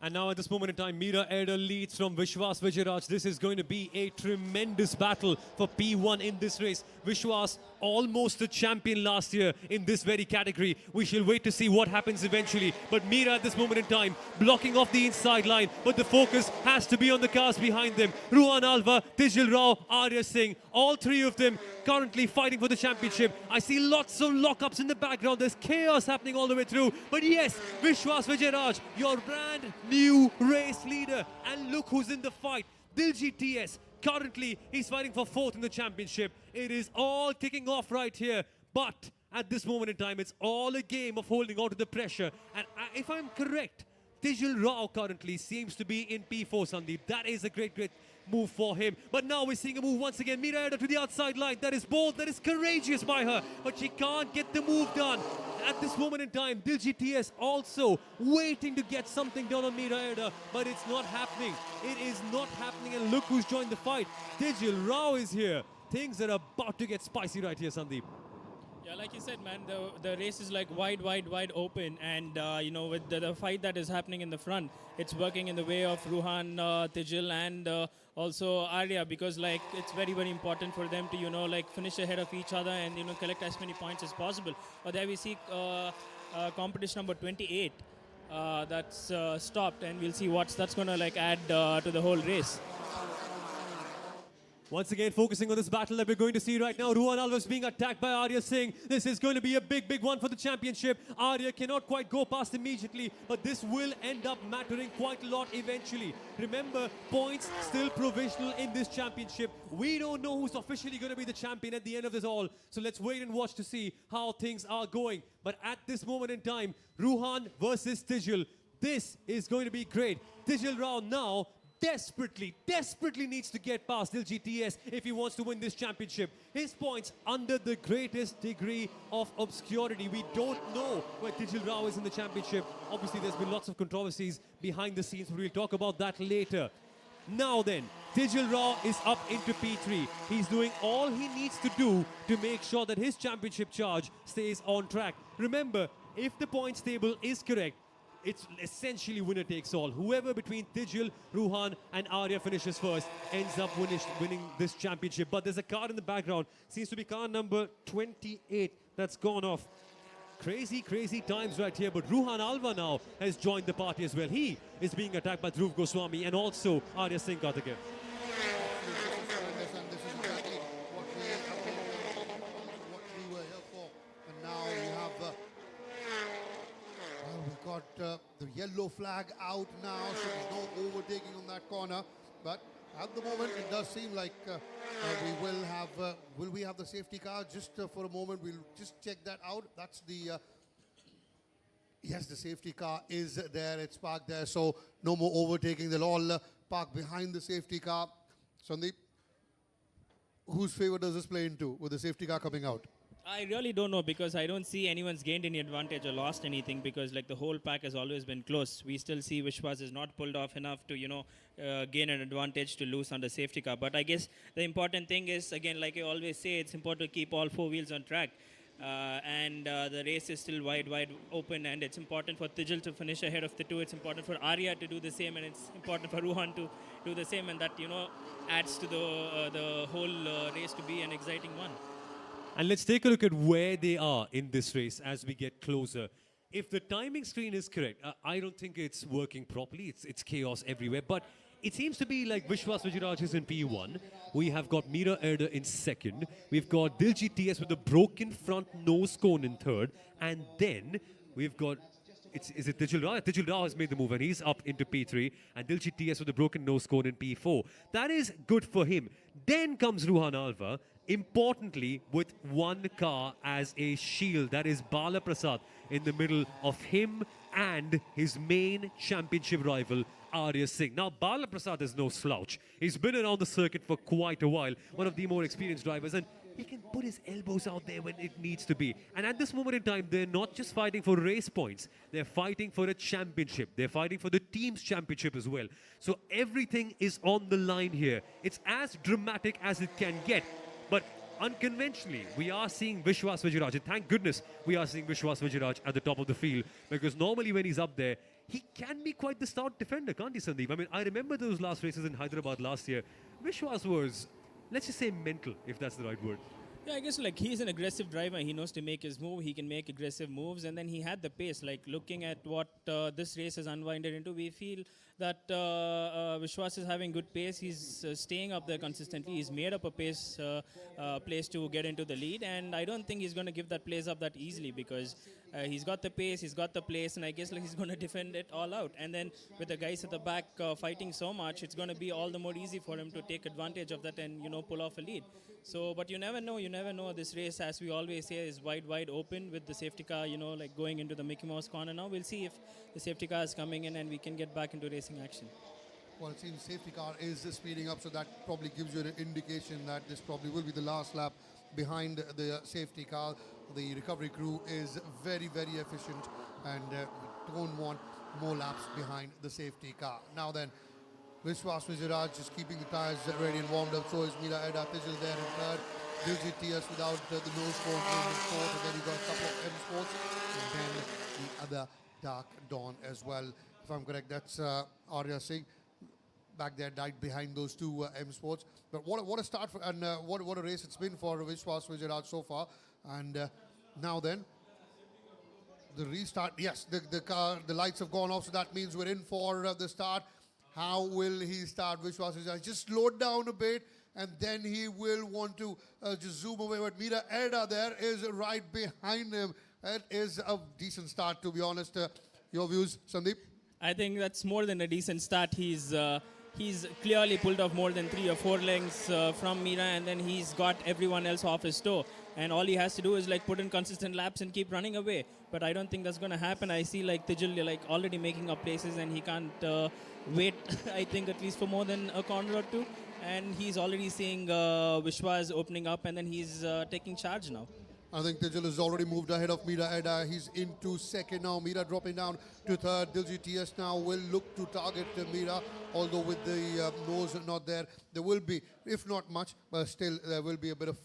And now at this moment in time, Meera Edda leads from Vishwas Vijayaraj. This is going to be a tremendous battle for P1 in this race. Vishwas, almost the champion last year in this very category. We shall wait to see what happens eventually. But Meera at this moment in time, blocking off the inside line. But the focus has to be on the cars behind them. Ruhan Alva, Tijal Rao, Arya Singh. All 3 of them currently fighting for the championship. I see lots of lockups in the background. There's chaos happening all the way through. But yes, Vishwas Vijayaraj, your brand new race leader. And look who's in the fight. Diljit TS. Currently, he's fighting for 4th in the championship. It is all kicking off right here. But at this moment in time, it's all a game of holding on to the pressure. And if I'm correct, Tijal Rao currently seems to be in P4, Sandeep. That is a great move for him. But now we're seeing a move once again. Meera Edda to the outside line. That is bold, that is courageous by her. But she can't get the move done. At this moment in time, Diljit TS also waiting to get something done on Meera Edda. But it's not happening. It is not happening. And look who's joined the fight. Tijal Rao is here. Things are about to get spicy right here, Sandeep. Yeah, like you said, man, the race is like wide open, and with the fight that is happening in the front, it's working in the way of Ruhan, Tijal, and also Arya, because like it's very important for them to finish ahead of each other and collect as many points as possible. But there we see competition number 28 that's stopped, and we'll see that's going to add to the whole race. Once again, focusing on this battle that we're going to see right now. Ruhan Alva is being attacked by Arya Singh. This is going to be a big one for the championship. Arya cannot quite go past immediately, but this will end up mattering quite a lot eventually. Remember, points still provisional in this championship. We don't know who's officially going to be the champion at the end of this all. So let's wait and watch to see how things are going. But at this moment in time, Ruhan versus Tijal. This is going to be great. Tijal Rao now desperately needs to get past Diljit TS if he wants to win this championship. His points under the greatest degree of obscurity. We don't know where Tijal Rao is in the championship. Obviously, there's been lots of controversies behind the scenes, but we'll talk about that later. Now then, Tijal Rao is up into P3. He's doing all he needs to do to make sure that his championship charge stays on track. Remember, if the points table is correct, it's essentially winner takes all. Whoever between Tijal, Ruhan and Arya finishes first ends up winning this championship. But there's a card in the background. Seems to be card number 28 that's gone off. Crazy times right here. But Ruhan Alva now has joined the party as well. He is being attacked by Dhruv Goswami and also Arya Singh got the yellow flag out now, so there's no overtaking on that corner. But at the moment, it does seem like we will have. Will we have the safety car? Just for a moment, we'll just check that out. That's the. Yes, the safety car is there. It's parked there, so no more overtaking. They'll all park behind the safety car. Sandeep, whose favor does this play into with the safety car coming out? I really don't know because I don't see anyone's gained any advantage or lost anything because like the whole pack has always been close. We still see Vishwas is not pulled off enough to gain an advantage to lose on the safety car. But I guess the important thing is again like I always say it's important to keep all four wheels on track. And the race is still wide open, and it's important for Tijal to finish ahead of the two. It's important for Arya to do the same, and it's important for Ruhan to do the same, and that adds to the whole race to be an exciting one. And let's take a look at where they are in this race as we get closer. If the timing screen is correct, I don't think it's working properly. It's chaos everywhere, but it seems to be like Vishwas Vijayaraj is in P1. We have got Mira Erda in second. We've got Diljit TS with a broken front nose cone in third. And then we've got, is it Tijal Rao? Tijal Rao has made the move and he's up into P3. And Diljit TS with a broken nose cone in P4. That is good for him. Then comes Ruhan Alva, importantly with one car as a shield. That is Bala Prasad in the middle of him and his main championship rival, Arya Singh. Now, Bala Prasad is no slouch. He's been around the circuit for quite a while, one of the more experienced drivers, and he can put his elbows out there when it needs to be. And at this moment in time, they're not just fighting for race points, they're fighting for a championship. They're fighting for the team's championship as well. So everything is on the line here. It's as dramatic as it can get. But unconventionally, we are seeing Vishwas Vijayaraj. And thank goodness we are seeing Vishwas Vijayaraj at the top of the field, because normally when he's up there, he can be quite the stout defender, can't he, Sandeep? I mean, I remember those last races in Hyderabad last year. Vishwas was, let's just say, mental, if that's the right word. Yeah, I guess like he's an aggressive driver. He knows to make his move. He can make aggressive moves, and then he had the pace. Like looking at what this race has unwinded into, we feel that Vishwas is having good pace. He's staying up there consistently. He's made up a pace place to get into the lead, and I don't think he's going to give that place up that easily because he's got the pace, he's got the place, and I guess like he's going to defend it all out. And then with the guys at the back fighting so much, it's going to be all the more easy for him to take advantage of that and pull off a lead. So, but you never know. This race, as we always say, is wide open with the safety car, like going into the Mickey Mouse corner now. We'll see if the safety car is coming in and we can get back into racing action. Well, it seems safety car is speeding up, so that probably gives you an indication that this probably will be the last lap behind the safety car. The recovery crew is very efficient and don't want more laps behind the safety car. Now then, Vishwas Vijayaraj is keeping the tyres ready and warmed up. So is Mira Erda. Tijal there in third. Diljit TS without the nose cone in fourth. And then you got a couple of M Sports. And then the other Dark Dawn as well. If I'm correct, that's Arya Singh. Back there, died behind those two M Sports. But what a start for, and what a race it's been for Vishwas Vijayaraj so far. And now then, the restart. Yes, the lights have gone off, so that means we're in for the start. How will he start? Vishwas Vijayaraj just slowed down a bit, and then he will want to just zoom away. But Mira Erda there is right behind him. That is a decent start, to be honest. Your views, Sandeep? I think that's more than a decent start. He's clearly pulled off more than 3 or 4 lengths from Mira, and then he's got everyone else off his toe. And all he has to do is like put in consistent laps and keep running away. But I don't think that's going to happen. I see like Tijal like already making up places, and he can't wait, I think, at least for more than a corner or two. And he's already seeing Vishwas opening up, and then he's taking charge now. I think Tijal has already moved ahead of Mira Erda. He's into second now. Mira dropping down to third. Diljit TS now will look to target Mira, although with the nose not there. There will be, if not much, but still there will be a bit of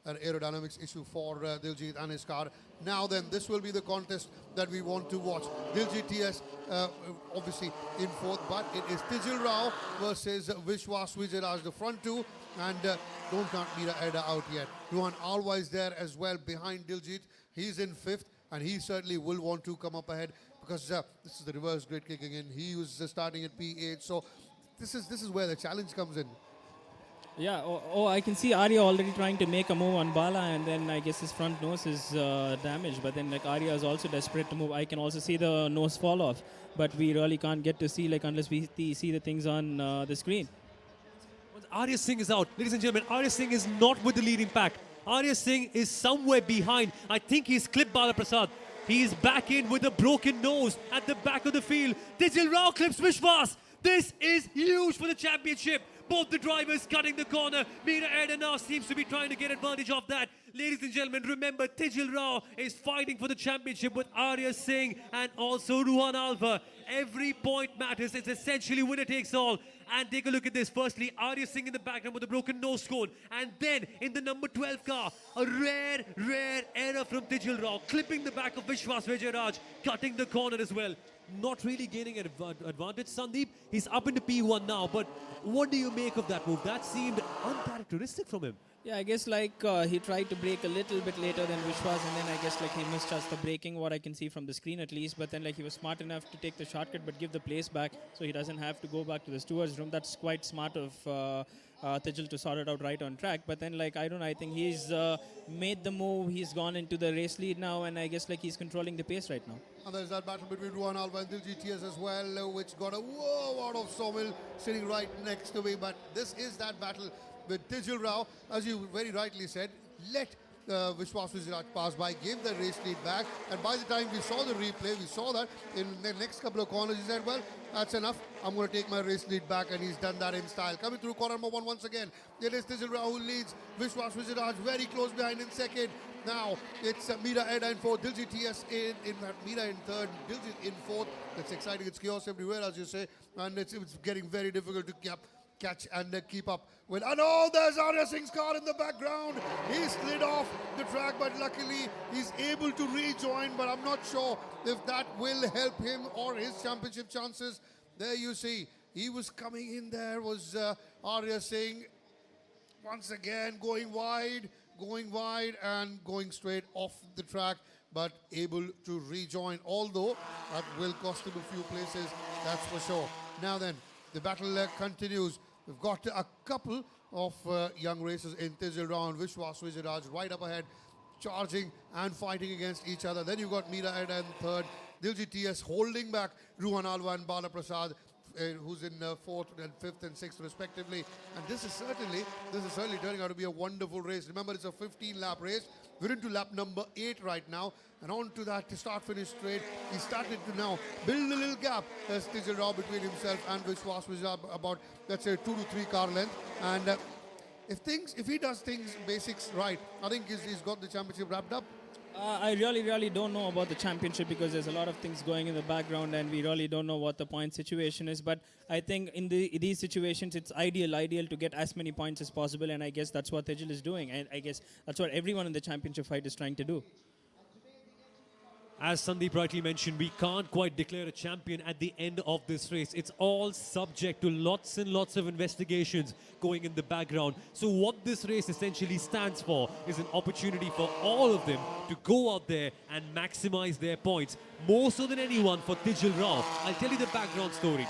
an aerodynamics issue for Diljit and his car. Now then, this will be the contest that we want to watch. Diljit TS obviously in fourth, but it is Tijal Rao versus Vishwas Vijayaraj, the front two. And don't count Mira Erda out yet. Ruhan Alva is there as well behind Diljit. He's in fifth, and he certainly will want to come up ahead because this is the reverse grid kicking in. He was starting at P8, so this is where the challenge comes in. Yeah, I can see Arya already trying to make a move on Bala, and then I guess his front nose is damaged. But then like Arya is also desperate to move. I can also see the nose fall off, but we really can't get to see like unless we see the things on the screen. Arya Singh is out. Ladies and gentlemen, Arya Singh is not with the leading pack. Arya Singh is somewhere behind. I think he's clipped Bala Prasad. He is back in with a broken nose at the back of the field. Tijil Rao clips Vishwas. This is huge for the championship. Both the drivers cutting the corner. Meera Eda now seems to be trying to get advantage of that. Ladies and gentlemen, remember Tijil Rao is fighting for the championship with Arya Singh and also Ruhan Alva. Every point matters. It's essentially winner takes all. And take a look at this. Firstly, Arya Singh in the background with a broken nose cone. And then in the number 12 car, a rare error from Tijil Rao, clipping the back of Vishwas Vijayaraj, cutting the corner as well. Not really gaining an advantage, Sandeep. He's up into P1 now, but what do you make of that move? That seemed uncharacteristic from him. Yeah, I guess like he tried to brake a little bit later than Vishwas, and then I guess like he misjudged the braking, what I can see from the screen at least. But then like he was smart enough to take the shortcut but give the place back, so he doesn't have to go back to the steward's room. That's quite smart of Tijil to sort it out right on track. But then like I think he's made the move. He's gone into the race lead now, and I guess like he's controlling the pace right now. And there's that battle between Ruhan Alva and Diljit TS as well, which got a whoa out of Somil sitting right next to me. But this is that battle with Tijil Rao, as you very rightly said, let Vishwas Vijayaraj pass by, gave the race lead back, and by the time we saw the replay, we saw that in the next couple of corners, he said, well, that's enough, I'm going to take my race lead back, and he's done that in style. Coming through corner number 1 once again, it is Tijil Rao who leads, Vishwas Vijayaraj very close behind in second. Now it's Meera Eda in fourth, Diljit TS in Meera in third, Diljit in fourth. That's exciting, it's chaos everywhere, as you say, and it's getting very difficult to catch and keep up with. And oh, there's Arya Singh's car in the background. He slid off the track, but luckily he's able to rejoin. But I'm not sure if that will help him or his championship chances. There you see, he was coming in there, was Arya Singh. Once again, going wide and going straight off the track, but able to rejoin. Although that will cost him a few places, that's for sure. Now then, the battle continues. We've got a couple of young racers in Tijil Rao and Vishwas Vijayaraj right up ahead, charging and fighting against each other. Then you've got Meera Eda in third, Diljit TS holding back Ruhan Alva and Bala Prasad, who's in fourth and fifth and sixth respectively. And this is certainly turning out to be a wonderful race. Remember, it's a 15-lap race. We're into lap number 8 right now. And on to that start-finish straight. He started to now build a little gap as Tijil Rao between himself and Vishwas Vijayaraj, about, let's say, 2 to 3 car length. And if he does things basics right, I think he's got the championship wrapped up. I really don't know about the championship because there's a lot of things going in the background and we really don't know what the point situation is. But I think in these situations, it's ideal to get as many points as possible, and I guess that's what Tijil is doing. And I guess that's what everyone in the championship fight is trying to do. As Sandeep rightly mentioned, we can't quite declare a champion at the end of this race. It's all subject to lots and lots of investigations going in the background. So what this race essentially stands for is an opportunity for all of them to go out there and maximize their points. More so than anyone for Tijil Rao. I'll tell you the background story.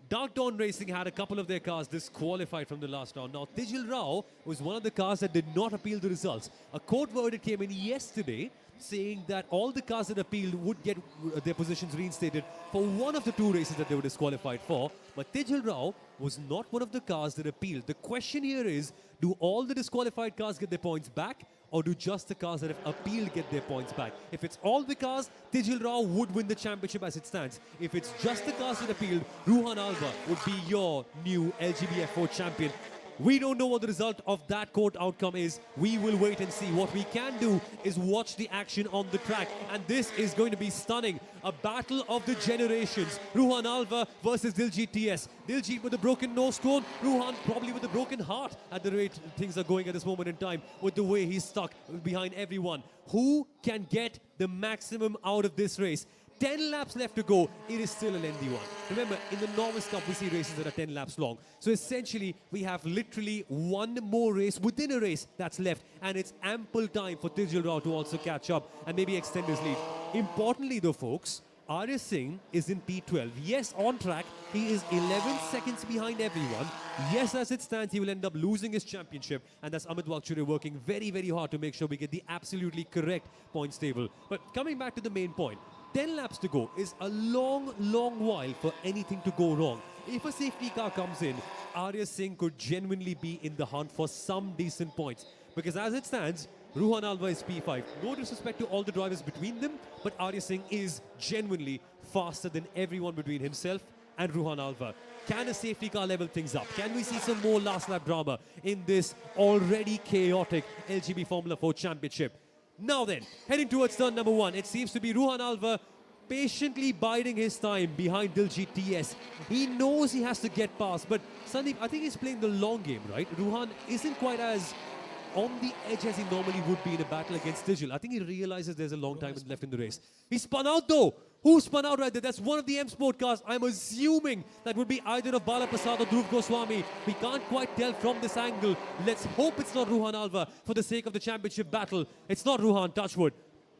Dark Dawn Racing had a couple of their cars disqualified from the last round. Now, Tijil Rao was one of the cars that did not appeal the results. A court verdict came in yesterday saying that all the cars that appealed would get their positions reinstated for one of the 2 races that they were disqualified for. But Tijil Rao was not one of the cars that appealed. The question here is, do all the disqualified cars get their points back, or do just the cars that have appealed get their points back? If it's all the cars, Tijil Rao would win the championship as it stands. If it's just the cars that appealed, Ruhan Alva would be your new LGBF4 champion. We don't know what the result of that court outcome is. We will wait and see. What we can do is watch the action on the track. And this is going to be stunning. A battle of the generations. Ruhan Alva versus Diljit TS. Diljit with a broken nose cone. Ruhan probably with a broken heart at the rate things are going at this moment in time with the way he's stuck behind everyone. Who can get the maximum out of this race? 10 laps left to go. It is still a lengthy one. Remember, in the Novice Cup, we see races that are 10 laps long. So essentially, we have literally one more race within a race that's left. And it's ample time for Tijil Rao to also catch up and maybe extend his lead. Importantly, though, folks, Arya Singh is in P12. Yes, on track, he is 11 seconds behind everyone. Yes, as it stands, he will end up losing his championship. And that's Amit Wakchure working very, very hard to make sure we get the absolutely correct points table. But coming back to the main point, 10 laps to go is a long, long while for anything to go wrong. If a safety car comes in, Arya Singh could genuinely be in the hunt for some decent points. Because as it stands, Ruhan Alva is P5. No disrespect to all the drivers between them, but Arya Singh is genuinely faster than everyone between himself and Ruhan Alva. Can a safety car level things up? Can we see some more last lap drama in this already chaotic LGB Formula 4 Championship? Now then, heading towards turn number 1, it seems to be Ruhan Alva patiently biding his time behind Diljit TS. He knows he has to get past, but Sandeep, I think he's playing the long game, right? Ruhan isn't quite as on the edge as he normally would be in a battle against Digil. I think he realizes there's a long time left in the race. He spun out though. Who spun out right there? That's one of the M Sport cars. I'm assuming that would be either of Bala Prasad or Dhruv Goswami. We can't quite tell from this angle. Let's hope it's not Ruhan Alva for the sake of the championship battle. It's not Ruhan, touchwood.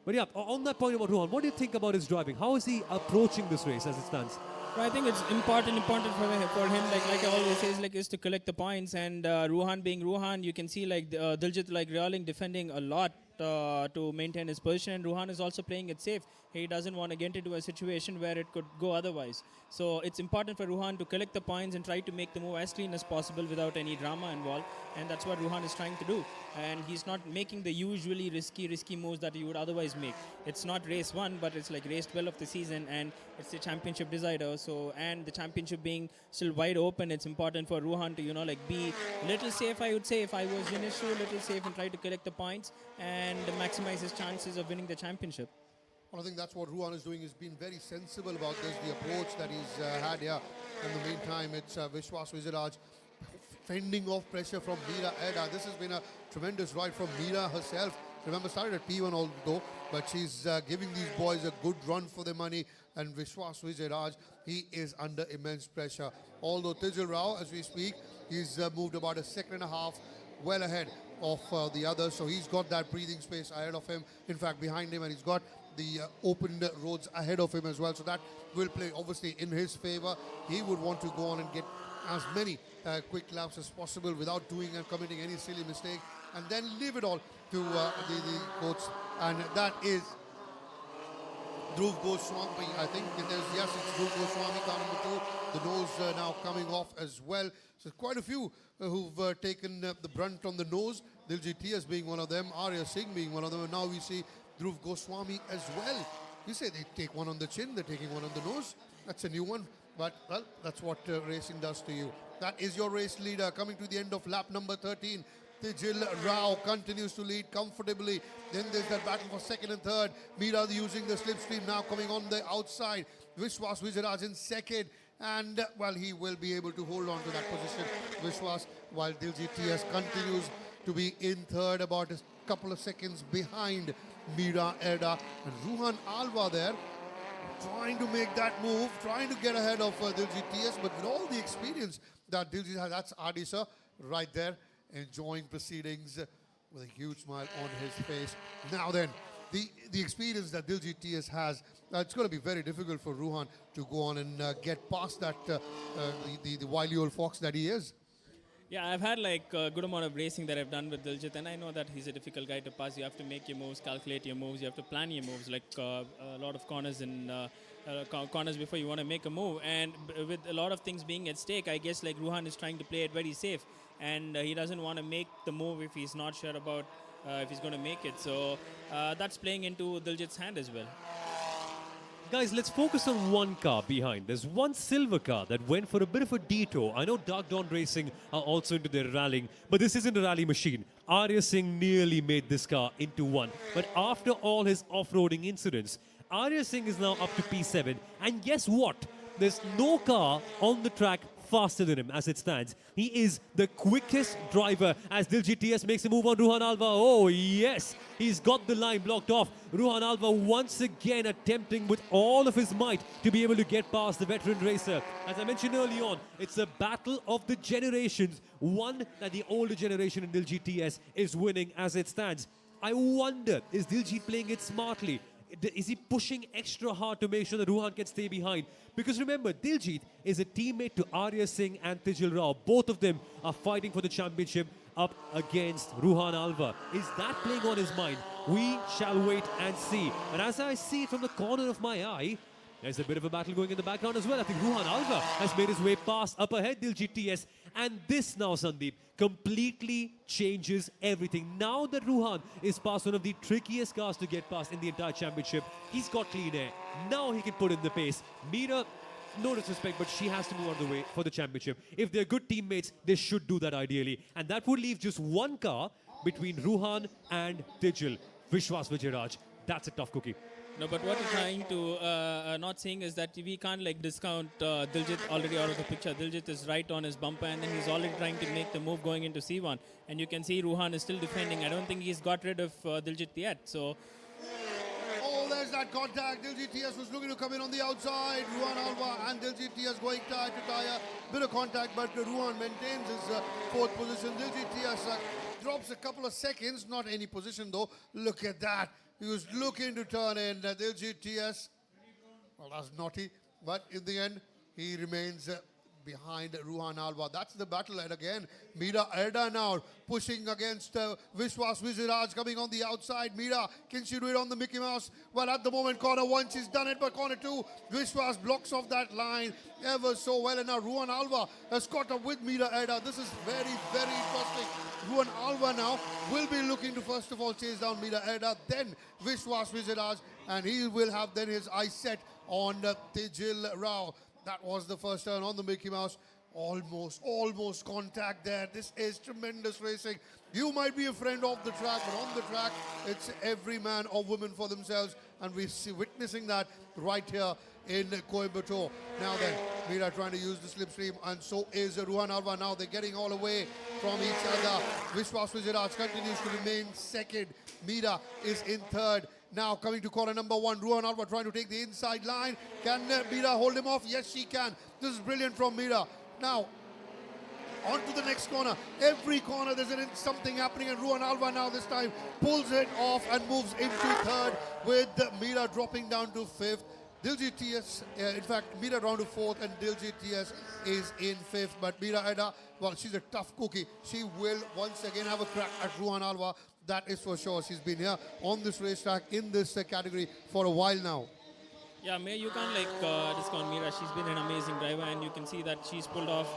But yeah, on that point about Ruhan, what do you think about his driving? How is he approaching this race as it stands? I think it's important for him, like I always say, is to collect the points. And Ruhan being Ruhan, you can see Diljit reeling, defending a lot to maintain his position. And Ruhan is also playing it safe. He doesn't want to get into a situation where it could go otherwise. So it's important for Ruhan to collect the points and try to make the move as clean as possible without any drama involved. And that's what Ruhan is trying to do. And he's not making the usually risky moves that he would otherwise make. It's not race 1, but it's race 12 of the season, and it's the championship decider. So, and the championship being still wide open, it's important for Ruhan to, be a little safe, I would say. If I was in his shoe, a little safe and try to collect the points and maximize his chances of winning the championship. Well, I think that's what Ruhan is doing. He's been very sensible about this, the approach that he's had here. In the meantime, it's Vishwas Vijayaraj fending off pressure from Meera Eda. This has been a tremendous ride from Meera herself. Remember, started at P1 although, but she's giving these boys a good run for their money. And Vishwas Vijayaraj, he is under immense pressure. Although Tijal Rao, as we speak, he's moved about a second and a half well ahead of the others. So he's got that breathing space ahead of him. In fact, behind him, and he's got the open roads ahead of him as well. So that will play obviously in his favor. He would want to go on and get as many quick laps as possible without doing and committing any silly mistake, and then leave it all to the coach. And that is Dhruv Goswami, I think. Yes, it's Dhruv Goswami, car number 2. The nose now coming off as well. So quite a few who've taken the brunt on the nose. Diljit TS being one of them, Arya Singh being one of them, and now we see Dhruv Goswami as well. You say they take one on the chin, they're taking one on the nose. That's a new one. But, well, that's what racing does to you. That is your race leader coming to the end of lap number 13. Tijal Rao continues to lead comfortably. Then there's that battle for second and third. Meera using the slipstream now coming on the outside. Vishwas Vijayaraj in second. And, well, he will be able to hold on to that position, Vishwas, while Diljit TS continues to be in third, about a couple of seconds behind Meera Eda. And Ruhan Alva there, trying to make that move, trying to get ahead of Diljit TS, but with all the experience that Diljit has, that's Adisa right there, enjoying proceedings with a huge smile on his face. Now then, the experience that Diljit TS has, it's going to be very difficult for Ruhan to go on and get past that, the wily old fox that he is. Yeah, I've had a good amount of racing that I've done with Diljit, and I know that he's a difficult guy to pass. You have to make your moves, calculate your moves, you have to plan your moves, a lot of corners and corners before you want to make a move. And with a lot of things being at stake, I guess Ruhan is trying to play it very safe, and he doesn't want to make the move if he's not sure about if he's going to make it. So that's playing into Diljit's hand as well. Guys, let's focus on one car behind. There's one silver car that went for a bit of a detour. I know Dark Dawn Racing are also into their rallying, but this isn't a rally machine. Arya Singh nearly made this car into one. But after all his off-roading incidents, Arya Singh is now up to P7. And guess what? There's no car on the track faster than him as it stands. He is the quickest driver as Diljit TS makes a move on Ruhan Alva. Oh yes, he's got the line blocked off. Ruhan Alva once again attempting with all of his might to be able to get past the veteran racer. As I mentioned early on, it's a battle of the generations. One that the older generation in Diljit TS is winning as it stands. I wonder, is Diljit playing it smartly? Is he pushing extra hard to make sure that Ruhan can stay behind? Because remember, Diljit is a teammate to Arya Singh and Tijil Rao. Both of them are fighting for the championship up against Ruhan Alva. Is that playing on his mind? We shall wait and see. And as I see from the corner of my eye, there's a bit of a battle going in the background as well. I think Ruhan Alva has made his way past up ahead Diljit TS. And this now, Sandeep, completely changes everything. Now that Ruhan is past one of the trickiest cars to get past in the entire championship, he's got clean air. Now he can put in the pace. Meera, no disrespect, but she has to move out of the way for the championship. If they're good teammates, they should do that ideally. And that would leave just one car between Ruhan and Tijil. Vishwas Vijayaraj. That's a tough cookie. No, but what we're trying to not saying is that we can't like discount Diljit already out of the picture. Diljit is right on his bumper and then he's already trying to make the move going into C1. And you can see Ruhan is still defending. I don't think he's got rid of Diljit yet. So. Oh, there's that contact. Diljit TS was looking to come in on the outside. Ruhan Alva and Diljit TS going tire to tire. Bit of contact, but Ruhan maintains his fourth position. Diljit TS drops a couple of seconds. Not any position though. Look at that. He was looking to turn in. Diljit TS, well, that's naughty. But in the end, he remains behind Ruhan Alva. That's the battle. And again, Meera Erda now pushing against Vishwas Vijayaraj coming on the outside. Meera, can she do it on the Mickey Mouse? Well, at the moment, corner one, she's done it, but corner two, Vishwas blocks off that line ever so well. And now Ruhan Alva has caught up with Meera Erda. This is very, very interesting. Ruhan Alva now will be looking to first of all chase down Meera Erda, then Vishwas Vijayaraj, and he will have then his eyes set on Tijil Rao. That was the first turn on the Mickey Mouse. Almost contact there. This is tremendous racing. You might be a friend of the track, but on the track, it's every man or woman for themselves. And we're witnessing that right here in Coimbatore. Now then, Meera trying to use the slipstream, and so is Ruhan Alva. Now they're getting all away from each other. Vishwas Vijayaraj continues to remain second. Meera is in third. Now coming to corner number one, Ruhan Alva trying to take the inside line. Can Meera hold him off? Yes, she can. This is brilliant from Meera. Now, on to the next corner. Every corner there's something happening, and Ruhan Alva now this time pulls it off and moves into third, with Meera dropping down to fifth. Diljit TS, in fact, Meera down to fourth, and Diljit TS is in fifth. But Meera Erda, well, she's a tough cookie. She will once again have a crack at Ruhan Alva. That is for sure. She's been here on this racetrack in this category for a while now. Yeah, you can't discount Meera. She's been an amazing driver, and you can see that she's pulled off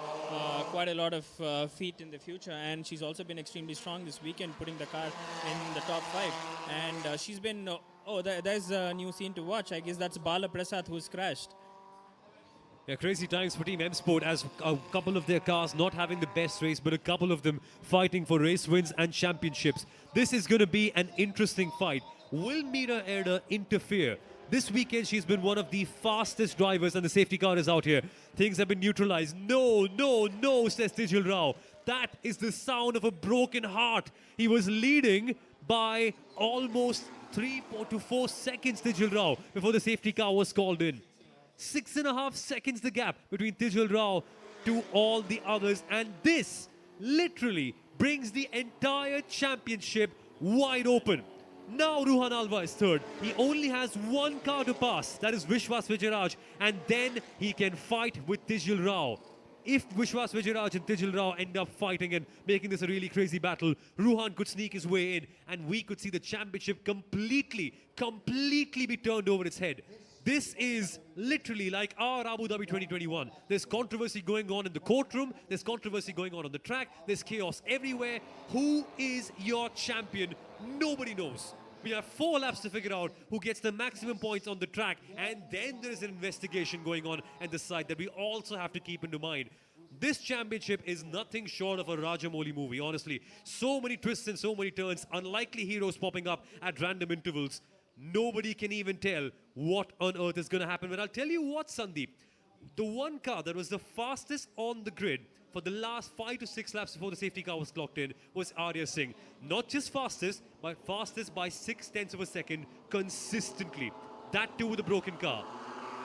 quite a lot of feat in the future. And she's also been extremely strong this weekend, putting the car in the top 5. And she's been, there's a new scene to watch. I guess that's Bala Prasad who's crashed. Yeah, crazy times for Team M Sport, as a couple of their cars not having the best race, but a couple of them fighting for race wins and championships. This is going to be an interesting fight. Will Meera Erda interfere? This weekend, she's been one of the fastest drivers, and the safety car is out here. Things have been neutralized. No, says Tijil Rao. That is the sound of a broken heart. He was leading by almost 3 to 4 seconds, Tijil Rao, before the safety car was called in. 6.5 seconds the gap between Tijil Rao to all the others. And this literally brings the entire championship wide open. Now Ruhan Alva is third. He only has one car to pass. That is Vishwas Vijayaraj. And then he can fight with Tijil Rao. If Vishwas Vijayaraj and Tijil Rao end up fighting and making this a really crazy battle, Ruhan could sneak his way in, and we could see the championship completely be turned over its head. This is literally like our Abu Dhabi 2021. There's controversy going on in the courtroom. There's controversy going on the track. There's chaos everywhere. Who is your champion? Nobody knows. We have 4 laps to figure out who gets the maximum points on the track. And then there's an investigation going on at the side that we also have to keep into mind. This championship is nothing short of a Rajamouli movie, honestly. So many twists and so many turns, unlikely heroes popping up at random intervals. Nobody can even tell what on earth is going to happen. But I'll tell you what, Sandeep. The one car that was the fastest on the grid for the last 5 to 6 laps before the safety car was clocked in was Arya Singh. Not just fastest, but fastest by 0.6 of a second consistently. That too with a broken car.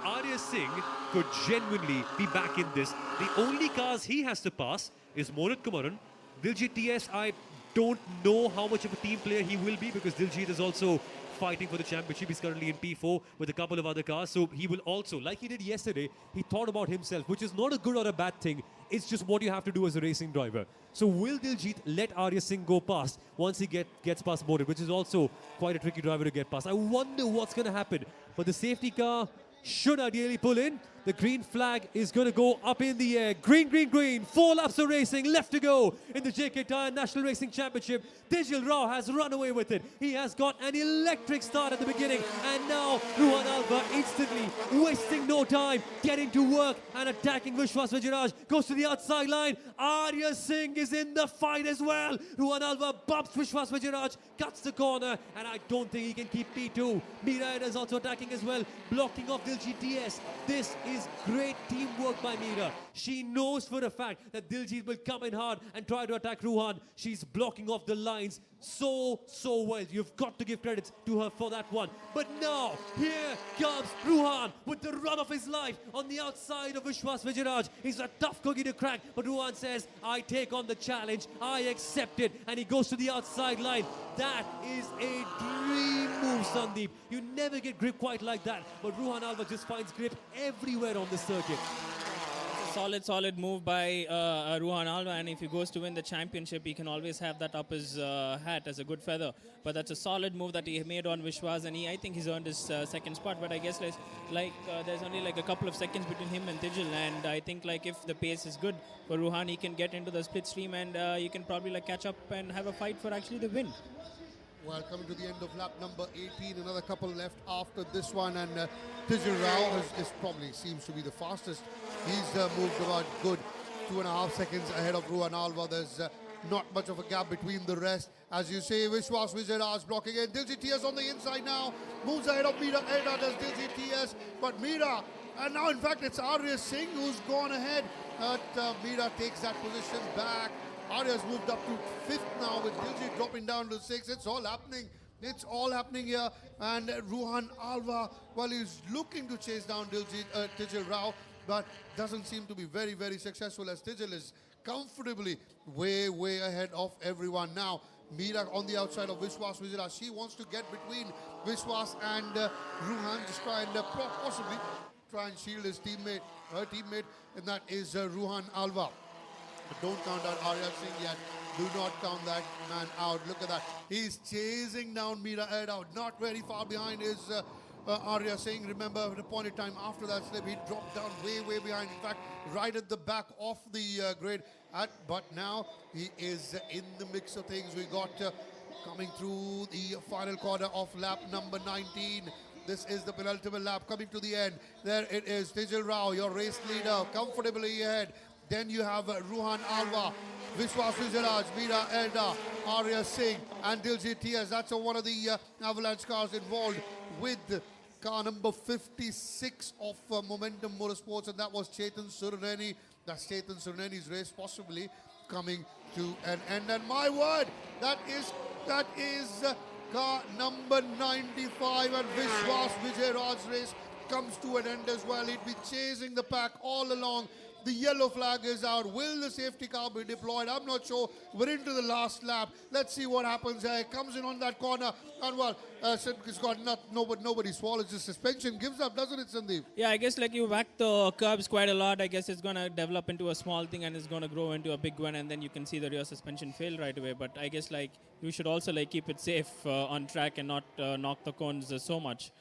Arya Singh could genuinely be back in this. The only cars he has to pass is Mohit Kumaran. Diljit TS, I don't know how much of a team player he will be, because Diljit is also fighting for the championship. He's currently in P4 with a couple of other cars. So he will also, like he did yesterday, he thought about himself, which is not a good or a bad thing. It's just what you have to do as a racing driver. So will Diljit let Arya Singh go past once he gets past Morid, which is also quite a tricky driver to get past. I wonder what's going to happen. But the safety car should ideally pull in. The green flag is going to go up in the air. Green, green, green. 4 laps of racing left to go in the JK Tyre National Racing Championship. Tijil Rao has run away with it. He has got an electric start at the beginning. And now Ruhan Alva instantly, wasting no time, getting to work and attacking Vishwas Vijayaraj. Goes to the outside line. Arya Singh is in the fight as well. Ruhan Alva bumps Vishwas Vijayaraj, cuts the corner, and I don't think he can keep P2. Mira is also attacking as well, blocking off Diljit TS. This is great teamwork by Mira. She knows for a fact that Diljit will come in hard and try to attack Ruhan. She's blocking off the lines so well. You've got to give credits to her for that one. But now, here comes Ruhan with the run of his life on the outside of Vishwas Vijayaraj. He's a tough cookie to crack, but Ruhan says, I take on the challenge, I accept it, and he goes to the outside line. That is a dream move, Sandeep. You never get grip quite like that, but Ruhan Alva just finds grip everywhere on the circuit. Solid move by Ruhan Alva, and if he goes to win the championship, he can always have that up his hat as a good feather. But that's a solid move that he made on Vishwas, and I think he's earned his second spot. But I guess there's only like a couple of seconds between him and Tijil, and I think like if the pace is good for Ruhan, he can get into the split stream, and you can probably like catch up and have a fight for actually the win. Well, coming to the end of lap number 18, another couple left after this one, and Tijil Rao probably seems to be the fastest. He's moved about good 2.5 seconds ahead of Ruhan Alva. There's not much of a gap between the rest. As you say, Vishwas Vijayaraj blocking in. Diljit TS on the inside now, moves ahead of Mira. Ahead does Diljit TS, but Mira, and now in fact it's Arya Singh who's gone ahead. But Mira takes that position back. Arya's moved up to 5th now with Diljit dropping down to 6th. It's all happening. It's all happening here. And Ruhan Alva, well, he's looking to chase down Tijil Rao, but doesn't seem to be very successful, as Tijil is comfortably way ahead of everyone now. Mira on the outside of Vishwas Vijayaraj. She wants to get between Vishwas and Ruhan, just try and possibly try and shield his teammate, her teammate, and that is Ruhan Alva. But don't count out Arya Singh yet. Do not count that man out. Look at that. He's chasing down Mira Air out. Not very far behind is Arya Singh. Remember, at a point in time after that slip, he dropped down way behind. In fact, right at the back of the grid. But now he is in the mix of things. We got coming through the final quarter of lap number 19. This is the penultimate lap coming to the end. There it is. Tijil Rao, your race leader, comfortably ahead. Then you have Ruhan Alva, Vishwas Vijayaraj, Mira Erda, Arya Singh, and Diljit TS. That's one of the Avalanche cars involved with car number 56 of Momentum Motorsports, and that was Chetan Surreni. That's Chetan Surreni's race possibly coming to an end. And my word, that is car number 95, and Vishwas Vijayaraj's race comes to an end as well. He'd be chasing the pack all along. The yellow flag is out. Will the safety car be deployed? I'm not sure. We're into the last lap. Let's see what happens here. It comes in on that corner. And well, it's got nobody swallows the suspension. Gives up, doesn't it, Sandeep? Yeah, I guess like you whack the curbs quite a lot. I guess it's going to develop into a small thing and it's going to grow into a big one. And then you can see the rear suspension fail right away. But I guess like you should also like keep it safe on track and not knock the cones so much.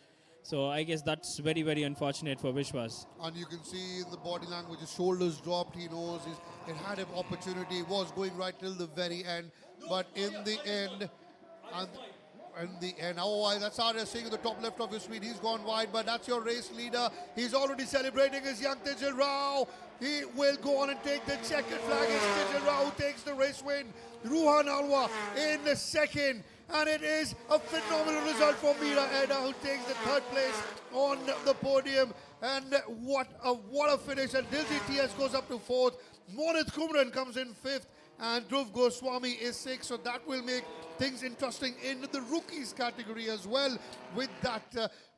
So I guess that's very unfortunate for Vishwas. And you can see in the body language, his shoulders dropped. He knows it had an opportunity. It was going right till the very end. But in the end, oh, that's Arya Singh in the top left of your screen. He's gone wide, but that's your race leader. He's already celebrating his young Tijil Rao. He will go on and take the checkered flag. It's Tijil Rao who takes the race win. Ruhan Alva in the second. And it is a phenomenal result for Mira Eda, who takes the 3rd place on the podium. And what a finish. And Diljit TS goes up to 4th. Monith Kumran comes in 5th. and Dhruv Goswami is 6th. So that will make things interesting in the rookies category as well, with that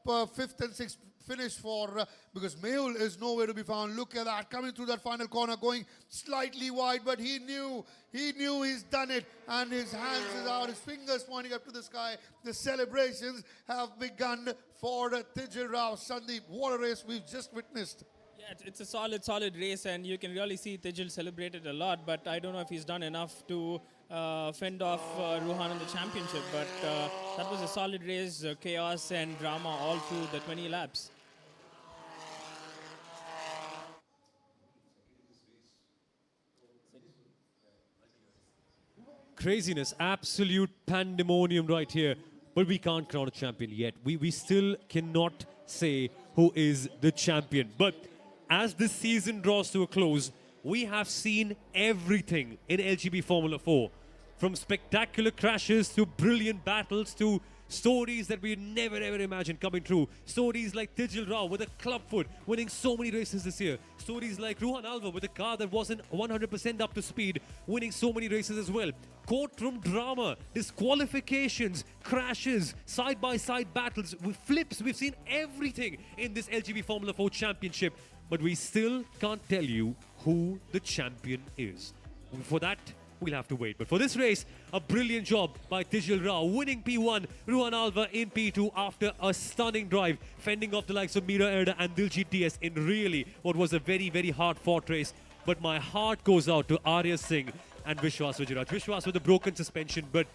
5th and 6th finish for because Mehul is nowhere to be found. Look at that, coming through that final corner, going slightly wide, but he knew he's done it, and his hands is out, his fingers pointing up to the sky. The celebrations have begun for Tijil Rao. Sandeep, what a race we've just witnessed. Yeah, it's a solid race, and you can really see Tijil celebrated a lot, but I don't know if he's done enough to fend off Ruhan in the championship. But that was a solid race, chaos and drama all through the 20 laps. Craziness, absolute pandemonium right here. But we can't crown a champion yet. We still cannot say who is the champion. But as this season draws to a close, we have seen everything in LGB Formula 4. From spectacular crashes to brilliant battles to stories that we never ever imagined coming true. Stories like Tijil Rao with a clubfoot winning so many races this year. Stories like Ruhan Alva with a car that wasn't 100% up to speed, winning so many races as well. Courtroom drama, disqualifications, crashes, side-by-side battles, with flips. We've seen everything in this LGB Formula 4 championship. But we still can't tell you who the champion is. For that, we'll have to wait. But for this race, a brilliant job by Tijil Rao, winning P1, Ruhan Alva in P2 after a stunning drive, fending off the likes of Mira Erda and Diljit DS in really what was a very, very hard-fought race. But my heart goes out to Arya Singh and Vishwas Vijayaraj. Vishwas with a broken suspension, but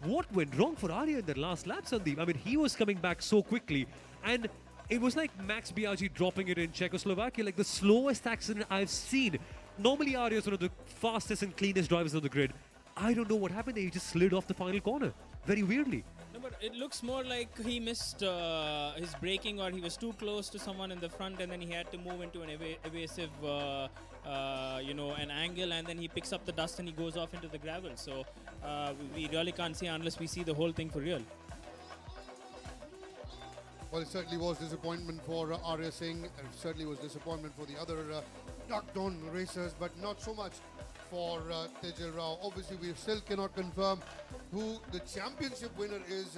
what went wrong for Arya in that last lap, Sandeep? I mean, he was coming back so quickly, and it was like Max Biaggi dropping it in Czechoslovakia, like the slowest accident I've seen. Normally, Arya is one of the fastest and cleanest drivers on the grid. I don't know what happened there. He just slid off the final corner very weirdly. No, but it looks more like he missed his braking, or he was too close to someone in the front, and then he had to move into an evasive, an angle, and then he picks up the dust and he goes off into the gravel. So we really can't see unless we see the whole thing for real. Well, it certainly was disappointment for Arya Singh, and it certainly was disappointment for the other knocked-on racers, but not so much for Tijil Rao. Obviously, we still cannot confirm who the championship winner is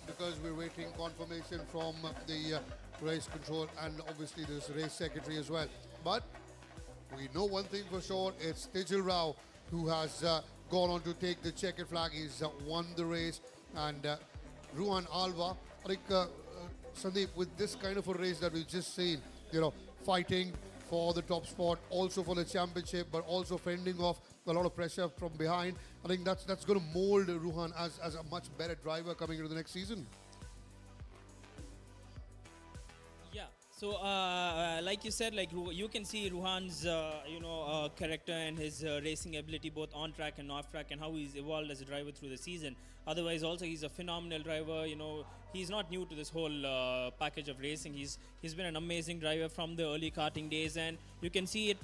because we're waiting confirmation from the race control and obviously this race secretary as well. But we know one thing for sure, it's Tijil Rao who has gone on to take the checkered flag. He's won the race, and Ruhan Alva, I think, Sandeep, with this kind of a race that we've just seen, fighting for the top spot, also for the championship, but also fending off a lot of pressure from behind, I think that's going to mold Ruhan as a much better driver coming into the next season. Yeah. So, like you said, like you can see Ruhan's, character and his racing ability both on track and off track, and how he's evolved as a driver through the season. Otherwise, also he's a phenomenal driver. He's not new to this whole package of racing. He's been an amazing driver from the early karting days, and you can see it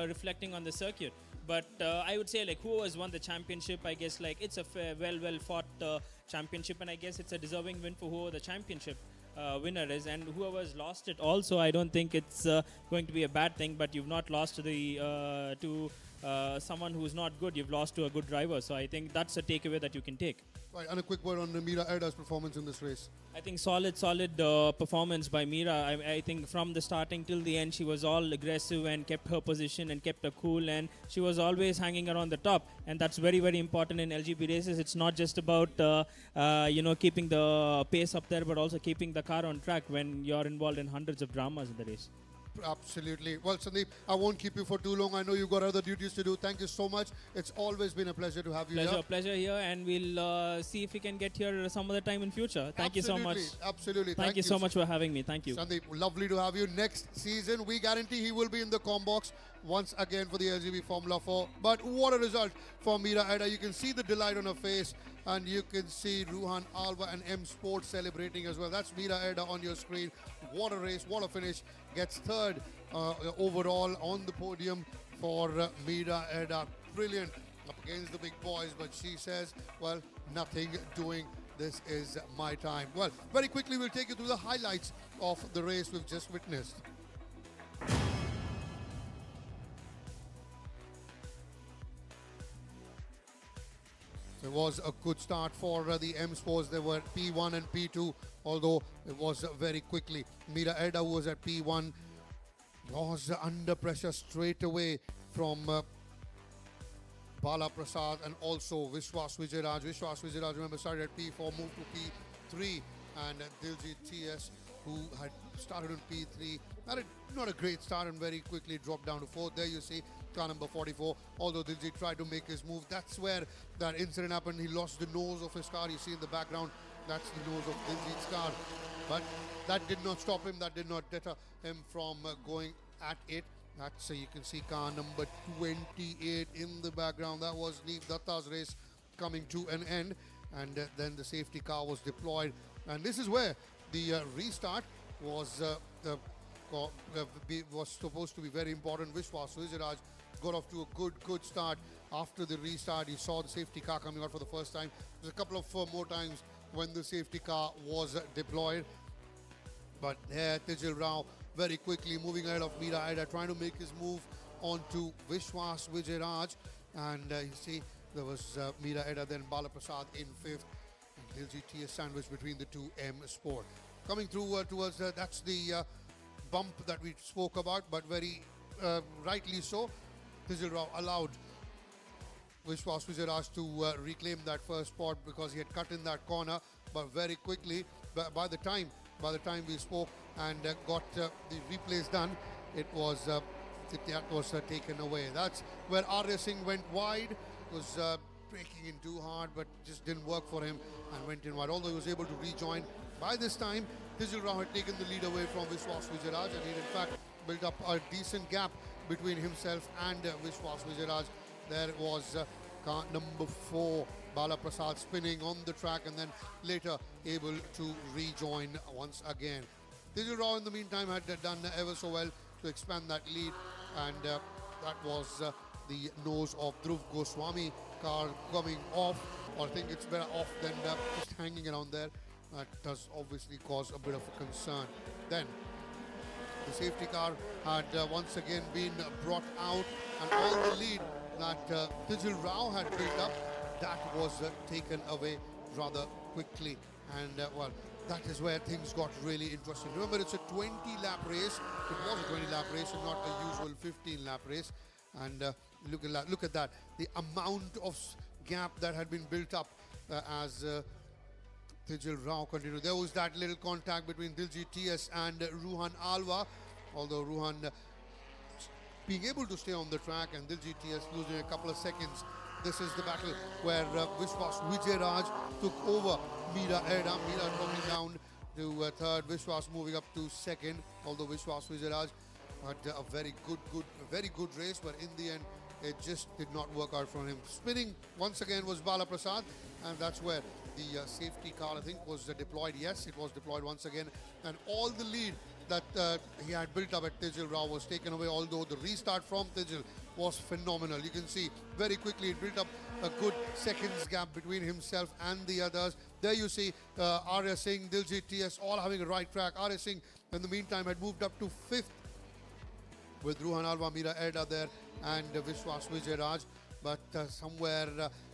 reflecting on the circuit. But I would say, like, who has won the championship? I guess like it's a well fought championship, and I guess it's a deserving win for whoever the championship winner is, and whoever's lost it also, I don't think it's going to be a bad thing. But you've not lost to someone who's not good. You've lost to a good driver, so I think that's a takeaway that you can take. Right, and a quick word on Mira Erda's performance in this race. I think solid performance by Mira. I think from the starting till the end, she was all aggressive and kept her position and kept her cool, and she was always hanging around the top. And that's very, very important in LGB races. It's not just about keeping the pace up there, but also keeping the car on track when you're involved in hundreds of dramas in the race. Absolutely. Well, Sandeep, I won't keep you for too long. I know you've got other duties to do. Thank you so much. It's always been a pleasure to have you here. Pleasure here, and we'll see if we can get here some other time in future. Thank you so much. Absolutely. Thank you so much for having me. Thank you. Sandeep, lovely to have you. Next season, we guarantee he will be in the com box once again for the LGB Formula 4. But what a result for Mira Erda. You can see the delight on her face, and you can see Ruhan Alva and M Sport celebrating as well. That's Mira Erda on your screen. What a race, what a finish. Gets third overall on the podium for Mira Erda. Brilliant up against the big boys, but she says, well, nothing doing. This is my time. Well, very quickly, we'll take you through the highlights of the race we've just witnessed. It was a good start for the M Sports. They were P1 and P2, although it was very quickly. Mira Eda, who was at P1, was under pressure straight away from Bala Prasad and also Vishwas Vijayaraj. Vishwas Vijayaraj, remember, started at P4, moved to P3, and Diljit TS, who had started on P3, had not a great start and very quickly dropped down to 4th. There you see car number 44, although Diljit tried to make his move. That's where that incident happened. He lost the nose of his car. You see in the background, that's the nose of Diljit's car. But that did not stop him. That did not deter him from going at it. That's you can see car number 28 in the background. That was Neev Datta's race coming to an end, and then the safety car was deployed. And this is where the restart was supposed to be very important. Vishwas Vijayaraj got off to a good start. After the restart, he saw the safety car coming out for the first time. There's a couple of more times when the safety car was deployed. But here, Tijil Rao very quickly moving ahead of Mira Eda, trying to make his move onto Vishwas Vijayaraj. And you see, there was Mira Eda, then Bala Prasad in 5th. And Diljit TS sandwich between the two M Sport. Coming through towards, that's the bump that we spoke about, but very rightly so. Tijil Rao allowed Vishwas Vijayaraj to reclaim that first spot because he had cut in that corner, but very quickly, by the time we spoke and got the replays done, it was that was taken away. That's where Arya Singh went wide. Was breaking in too hard, but just didn't work for him and went in wide. Although he was able to rejoin. By this time, Tijil Rao had taken the lead away from Vishwas Vijayaraj, and he in fact built up a decent gap between himself and Vishwas Vijayaraj. There was car number 4, Bala Prasad, spinning on the track and then later able to rejoin once again. Tijil Rao in the meantime had done ever so well to expand that lead, and that was the nose of Dhruv Goswami car coming off, or I think it's better off than just hanging around there. That does obviously cause a bit of a concern. Then the safety car had once again been brought out, and all the lead that Tijil Rao had built up, that was taken away rather quickly. And well, that is where things got really interesting. Remember, it's a 20-lap race. It was a 20-lap race and not a usual 15-lap race. And look at that. The amount of gap that had been built up as Tijil Rao continued. There was that little contact between Diljit TS and Ruhan Alva, although Ruhan being able to stay on the track and Diljit TS losing a couple of seconds. This is the battle where Vishwas Vijayaraj took over Mira Eda. Mira dropping down to 3rd, Vishwas moving up to 2nd, although Vishwas Vijayaraj had a very good race, but in the end it just did not work out for him. Spinning once again was Bala Prasad, and that's where the safety car, I think, was deployed. Yes, it was deployed once again, and all the lead that he had built up at Tijil Rao was taken away, although the restart from Tijil was phenomenal. You can see very quickly it built up a good seconds gap between himself and the others. There you see Arya Singh, Diljit TS all having a right track. Arya Singh in the meantime had moved up to 5th with Ruhan Alva, Mira Eda there and Vishwas Vijayaraj. But somewhere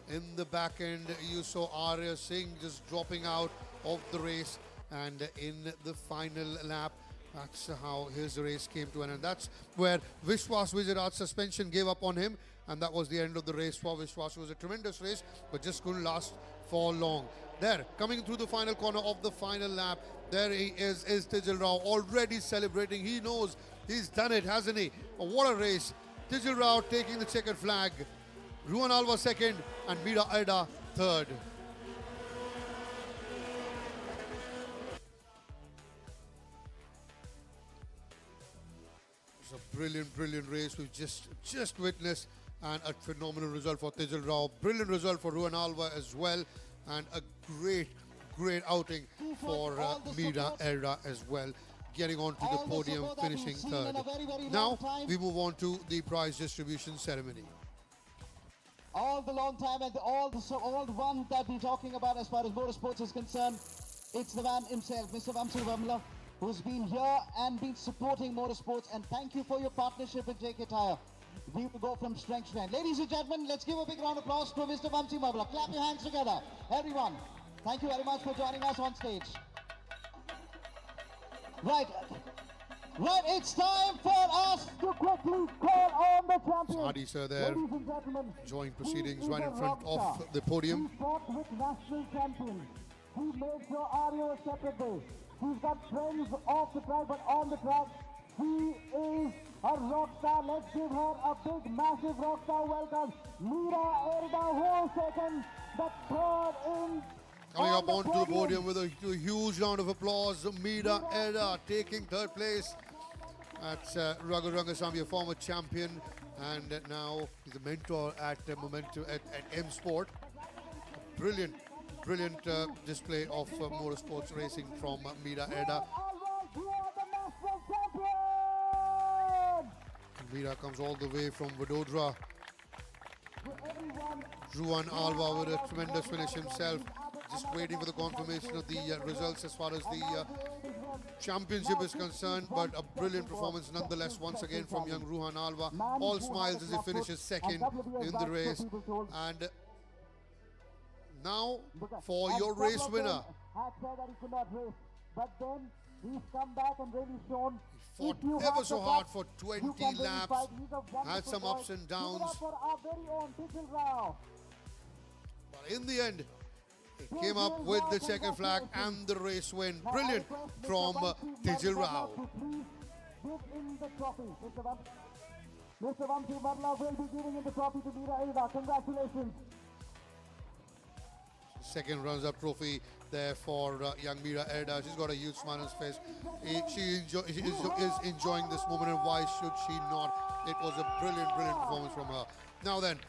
in the back end you saw Arya Singh just dropping out of the race, and in the final lap, that's how his race came to an end. That's where Vishwas Vijayaraj's suspension gave up on him, and that was the end of the race for Vishwas. It was a tremendous race, but just couldn't last for long. There, coming through the final corner of the final lap, there he is Tijil Rao, already celebrating. He knows he's done it, hasn't he? Oh, what a race. Tijil Rao taking the checkered flag. Ruhan Alva 2nd, and Mira Eda 3rd. It's a brilliant race we've just witnessed, and a phenomenal result for Tijil Rao. Brilliant result for Ruhan Alva as well, and a great outing for Mira Eda as well, getting onto the podium, finishing 3rd. Now we move on to the prize distribution ceremony. All the long time and all the one that we're talking about as far as motorsports is concerned, it's the man himself, Mr. Vamsu Vamla, who's been here and been supporting motorsports. And thank you for your partnership with JK Tyre. we will go from strength to strength. Ladies and gentlemen, let's give a big round of applause to Mr. Vamsi Mabla. Clap your hands together, everyone. Thank you very much for joining us on stage. Right, it's time for us to quickly call on the champion. Hadi sir there, Ladies and gentlemen, enjoying he proceedings is right a in front rock of star. the podium. He fought with national champions. He made sure Aryo was separate day. He's got friends off the track, but on the track, he is a rock star. Let's give her a big, massive rock star welcome. Meera Erda, who has taken the third in. Coming up onto the podium with a huge round of applause, Meera Erda taking third place. That's Raghu Rangasamy, a former champion, and now he's a mentor at Momentum at M Sport. Brilliant display of motorsports racing from Meera Erda. Meera comes all the way from Vadodara. Ruan Alva with a tremendous finish himself. Just waiting for the confirmation of the results as far as the championship is concerned, but a brilliant performance nonetheless once again from young Ruhan Alva. All smiles as he finishes second in the race. And now for your race winner. Had said that he could not race, but then he's come back and really shown. Fought ever so hard for 20 laps, had some ups and downs. But in the end, he came up with the checkered flag and the race win. Brilliant from Tijil Rao. Give in the trophy, Mr. Vamsi Mabla will be giving in the trophy to Meera Erda. Congratulations. Second runs-up trophy there for young Meera Erda. She's got a huge smile on her face. She is enjoying this moment, and why should she not? It was a brilliant performance from her. Now then,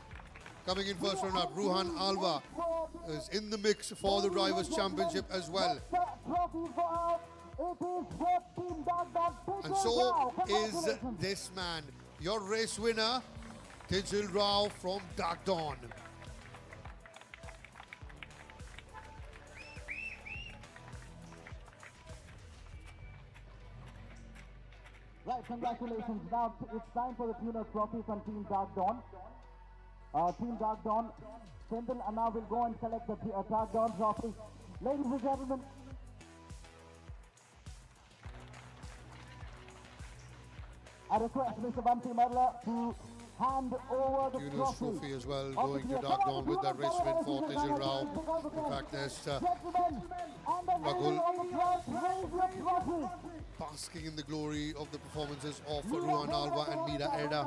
coming in first run-up, Ruhan Alva is in the mix for the Drivers' Championship as well. And so is this man, your race winner, Tijil Rao from Dark Dawn. Right, congratulations. Now it's time for the Tuner Trophy from Team Dark Dawn. Team Dark Dawn, Sindel and now will go and collect the Dark Dawn Trophy. Ladies and gentlemen, I request Mr. Vamsi Mabla to hand over the Tuner's trophy as well, going to Dark Dawn with that race win for Tijil Rao. In fact, there's Raghu basking in the glory of the performances of Ruhan Alva and Meera Erda.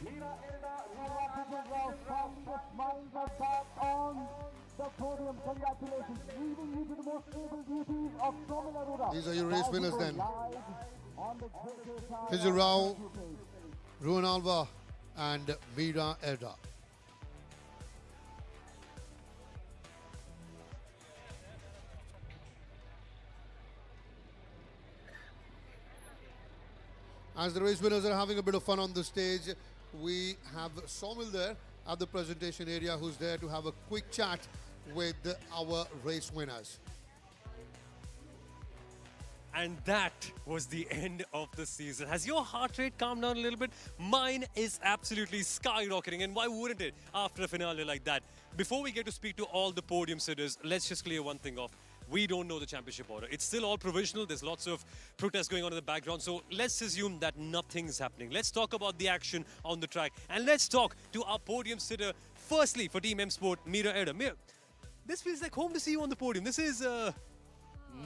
Meera Erda, Tijil Rao from the smiles are back on the podium. Congratulations, leading you to the most able duties of Somil Arora. These are your race winners then. Tijil Rao, Ruhan Alva and Meera Erda. As the race winners are having a bit of fun on the stage, we have Somil there at the presentation area who's there to have a quick chat with our race winners. And that was the end of the season. Has your heart rate calmed down a little bit? Mine is absolutely skyrocketing, and why wouldn't it after a finale like that? Before we get to speak to all the podium sitters, let's just clear one thing off. We don't know the championship order. It's still all provisional. There's lots of protests going on in the background. So let's assume that nothing's happening. Let's talk about the action on the track. And let's talk to our podium sitter. Firstly, for Team M Sport, Meera Erda. Meera, this feels like home to see you on the podium. This is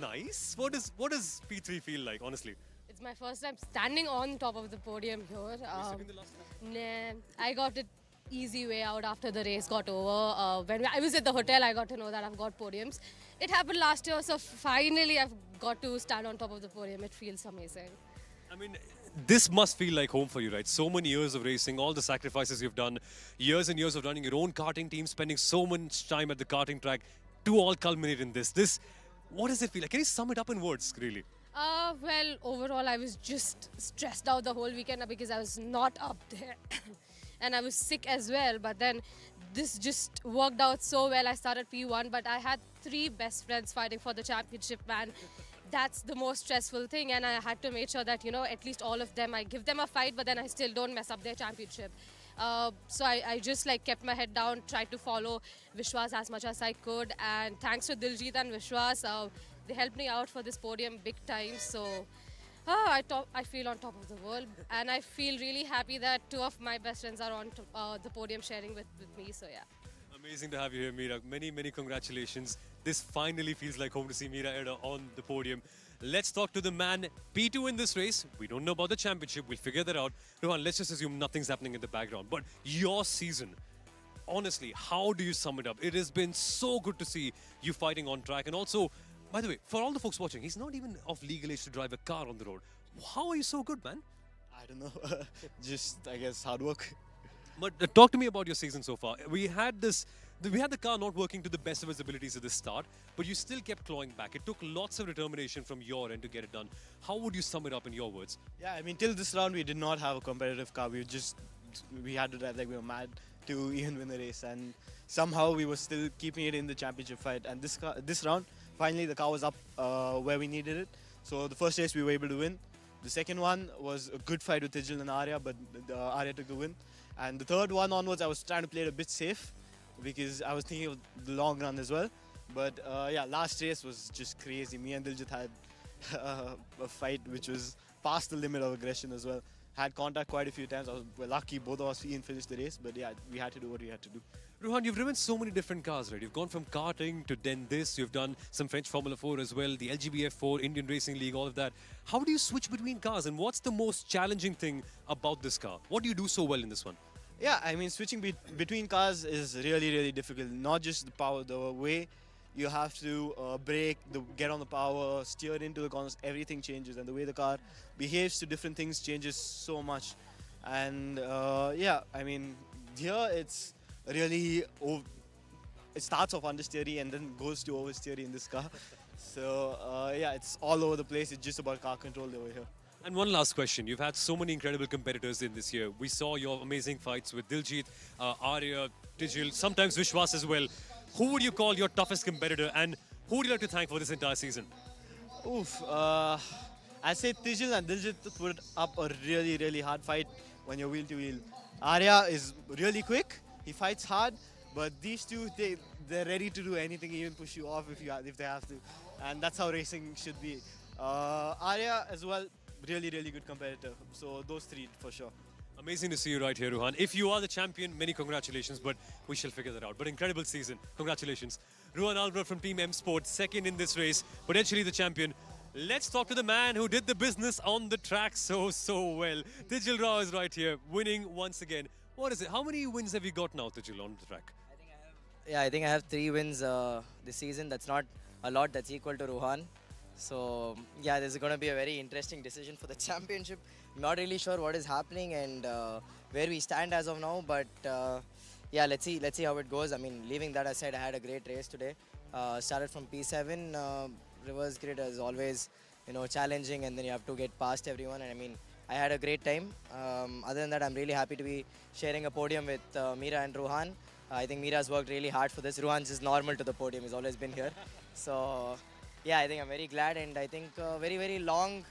nice. What does P3 feel like, honestly? It's my first time standing on top of the podium here. Nah, I got it easy way out after the race got over. When I was at the hotel, I got to know that I've got podiums. It happened last year, so finally I've got to stand on top of the podium. It feels amazing. I mean, this must feel like home for you, right? So many years of racing, all the sacrifices you've done, years and years of running your own karting team, spending so much time at the karting track, to all culminate in this. What does it feel like? Can you sum it up in words, really? Well, overall, I was just stressed out the whole weekend because I was not up there. and I was sick as well. But then this just worked out so well. I started P1, but I had 3 best friends fighting for the championship, man. That's the most stressful thing, and I had to make sure that, you know, at least all of them, I give them a fight, but then I still don't mess up their championship. So I just like kept my head down, tried to follow Vishwas as much as I could, and thanks to Diljit and Vishwas, they helped me out for this podium big time. So I feel on top of the world, and I feel really happy that 2 of my best friends are on the podium sharing with me. So yeah. Amazing to have you here, Meera. Many, many congratulations. This finally feels like home to see Meera Eda on the podium. Let's talk to the man P2 in this race. We don't know about the championship. We'll figure that out. Rohan, let's just assume nothing's happening in the background. But your season, honestly, how do you sum it up? It has been so good to see you fighting on track. And also, by the way, for all the folks watching, he's not even of legal age to drive a car on the road. How are you so good, man? I don't know. Just, I guess, hard work. But talk to me about your season so far. We had the car not working to the best of its abilities at the start, but you still kept clawing back. It took lots of determination from your end to get it done. How would you sum it up in your words? Yeah, I mean, till this round, we did not have a competitive car. We had to drive like we were mad to even win the race, and somehow we were still keeping it in the championship fight. And this round, finally, the car was up where we needed it. So the first race we were able to win. The second one was a good fight with Tijil and Arya, but Arya took the win. And the third one onwards, I was trying to play it a bit safe because I was thinking of the long run as well. But yeah, last race was just crazy. Me and Diljit had a fight which was past the limit of aggression as well. Had contact quite a few times. We're lucky both of us finished the race, but yeah, we had to do what we had to do. Rohan, you've driven so many different cars, right? You've gone from karting to then this. You've done some French Formula 4 as well, the LGBF4, Indian Racing League, all of that. How do you switch between cars, and what's the most challenging thing about this car? What do you do so well in this one? Yeah, I mean, switching between cars is really, really difficult. Not just the power, the way you have to brake, get on the power, steer into the corners, everything changes. And the way the car behaves to different things changes so much. And yeah, I mean, here it's really, it starts off understeery and then goes to oversteery in this car. So yeah, it's all over the place. It's just about car control over here. And one last question. You've had so many incredible competitors in this year. We saw your amazing fights with Diljit, Arya, Tijil, sometimes Vishwas as well. Who would you call your toughest competitor, and who would you like to thank for this entire season? Oof, I'd say Tijil and Diljit put up a really, really hard fight when you're wheel to wheel. Arya is really quick. He fights hard, but these two, they're ready to do anything, even push you off if they have to. And that's how racing should be. Arya as well, really, really good competitor. So those 3 for sure. Amazing to see you right here, Rohan. If you are the champion, many congratulations, but we shall figure that out. But incredible season. Congratulations. Rohan Albert from Team M Sport, second in this race, potentially the champion. Let's talk to the man who did the business on the track so well. Tijil Rao is right here, winning once again. What is it? How many wins have you got now, Tijil, on the track? I think I have 3 wins this season. That's not a lot. That's equal to Rohan. So yeah, this is going to be a very interesting decision for the championship. I'm not really sure what is happening and where we stand as of now, but yeah, let's see how it goes. I mean, leaving that aside, I had a great race today. Started from P7. Reverse grid is always, you know, challenging, and then you have to get past everyone. And I mean, I had a great time. Other than that, I'm really happy to be sharing a podium with Meera and Rohan. I think Meera's worked really hard for this. Rohan's just normal to the podium. He's always been here. So yeah, I think I'm very glad, and I think very, very long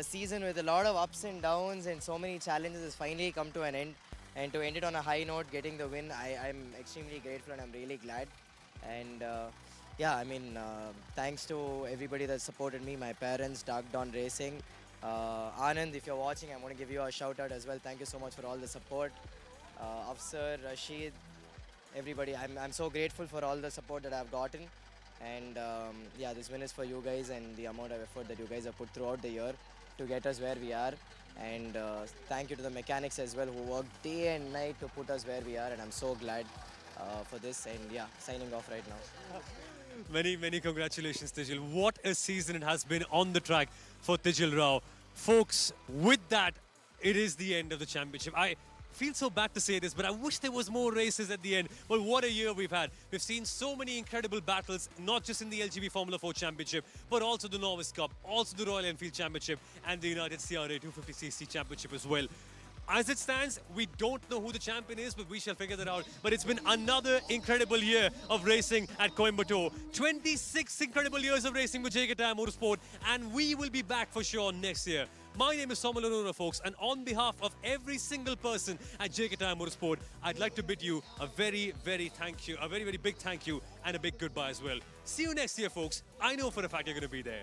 season with a lot of ups and downs and so many challenges has finally come to an end. And to end it on a high note, getting the win, I'm extremely grateful and I'm really glad. And yeah, I mean, thanks to everybody that supported me, my parents, Dark Dawn Racing. Anand, if you're watching, I'm going to give you a shout out as well. Thank you so much for all the support. Afsar, Rashid, everybody, I'm so grateful for all the support that I've gotten. And yeah, this win is for you guys and the amount of effort that you guys have put throughout the year to get us where we are. And thank you to the mechanics as well who worked day and night to put us where we are. And I'm so glad for this. And yeah, signing off right now. Many, many congratulations, Tijil. What a season it has been on the track for Tijil Rao. Folks, with that, it is the end of the championship. I feel so bad to say this, but I wish there was more races at the end. But what a year we've had. We've seen so many incredible battles, not just in the LGB Formula 4 Championship, but also the Novice Cup, also the Royal Enfield Championship, and the United CRA 250cc Championship as well. As it stands, we don't know who the champion is, but we shall figure that out. But it's been another incredible year of racing at Coimbatore. 26 incredible years of racing with JK Tyre Motorsport, and we will be back for sure next year. My name is Somal Arora, folks, and on behalf of every single person at JK Tyre Motorsport, I'd like to bid you a very, very thank you, a very, very big thank you, and a big goodbye as well. See you next year, folks. I know for a fact you're going to be there.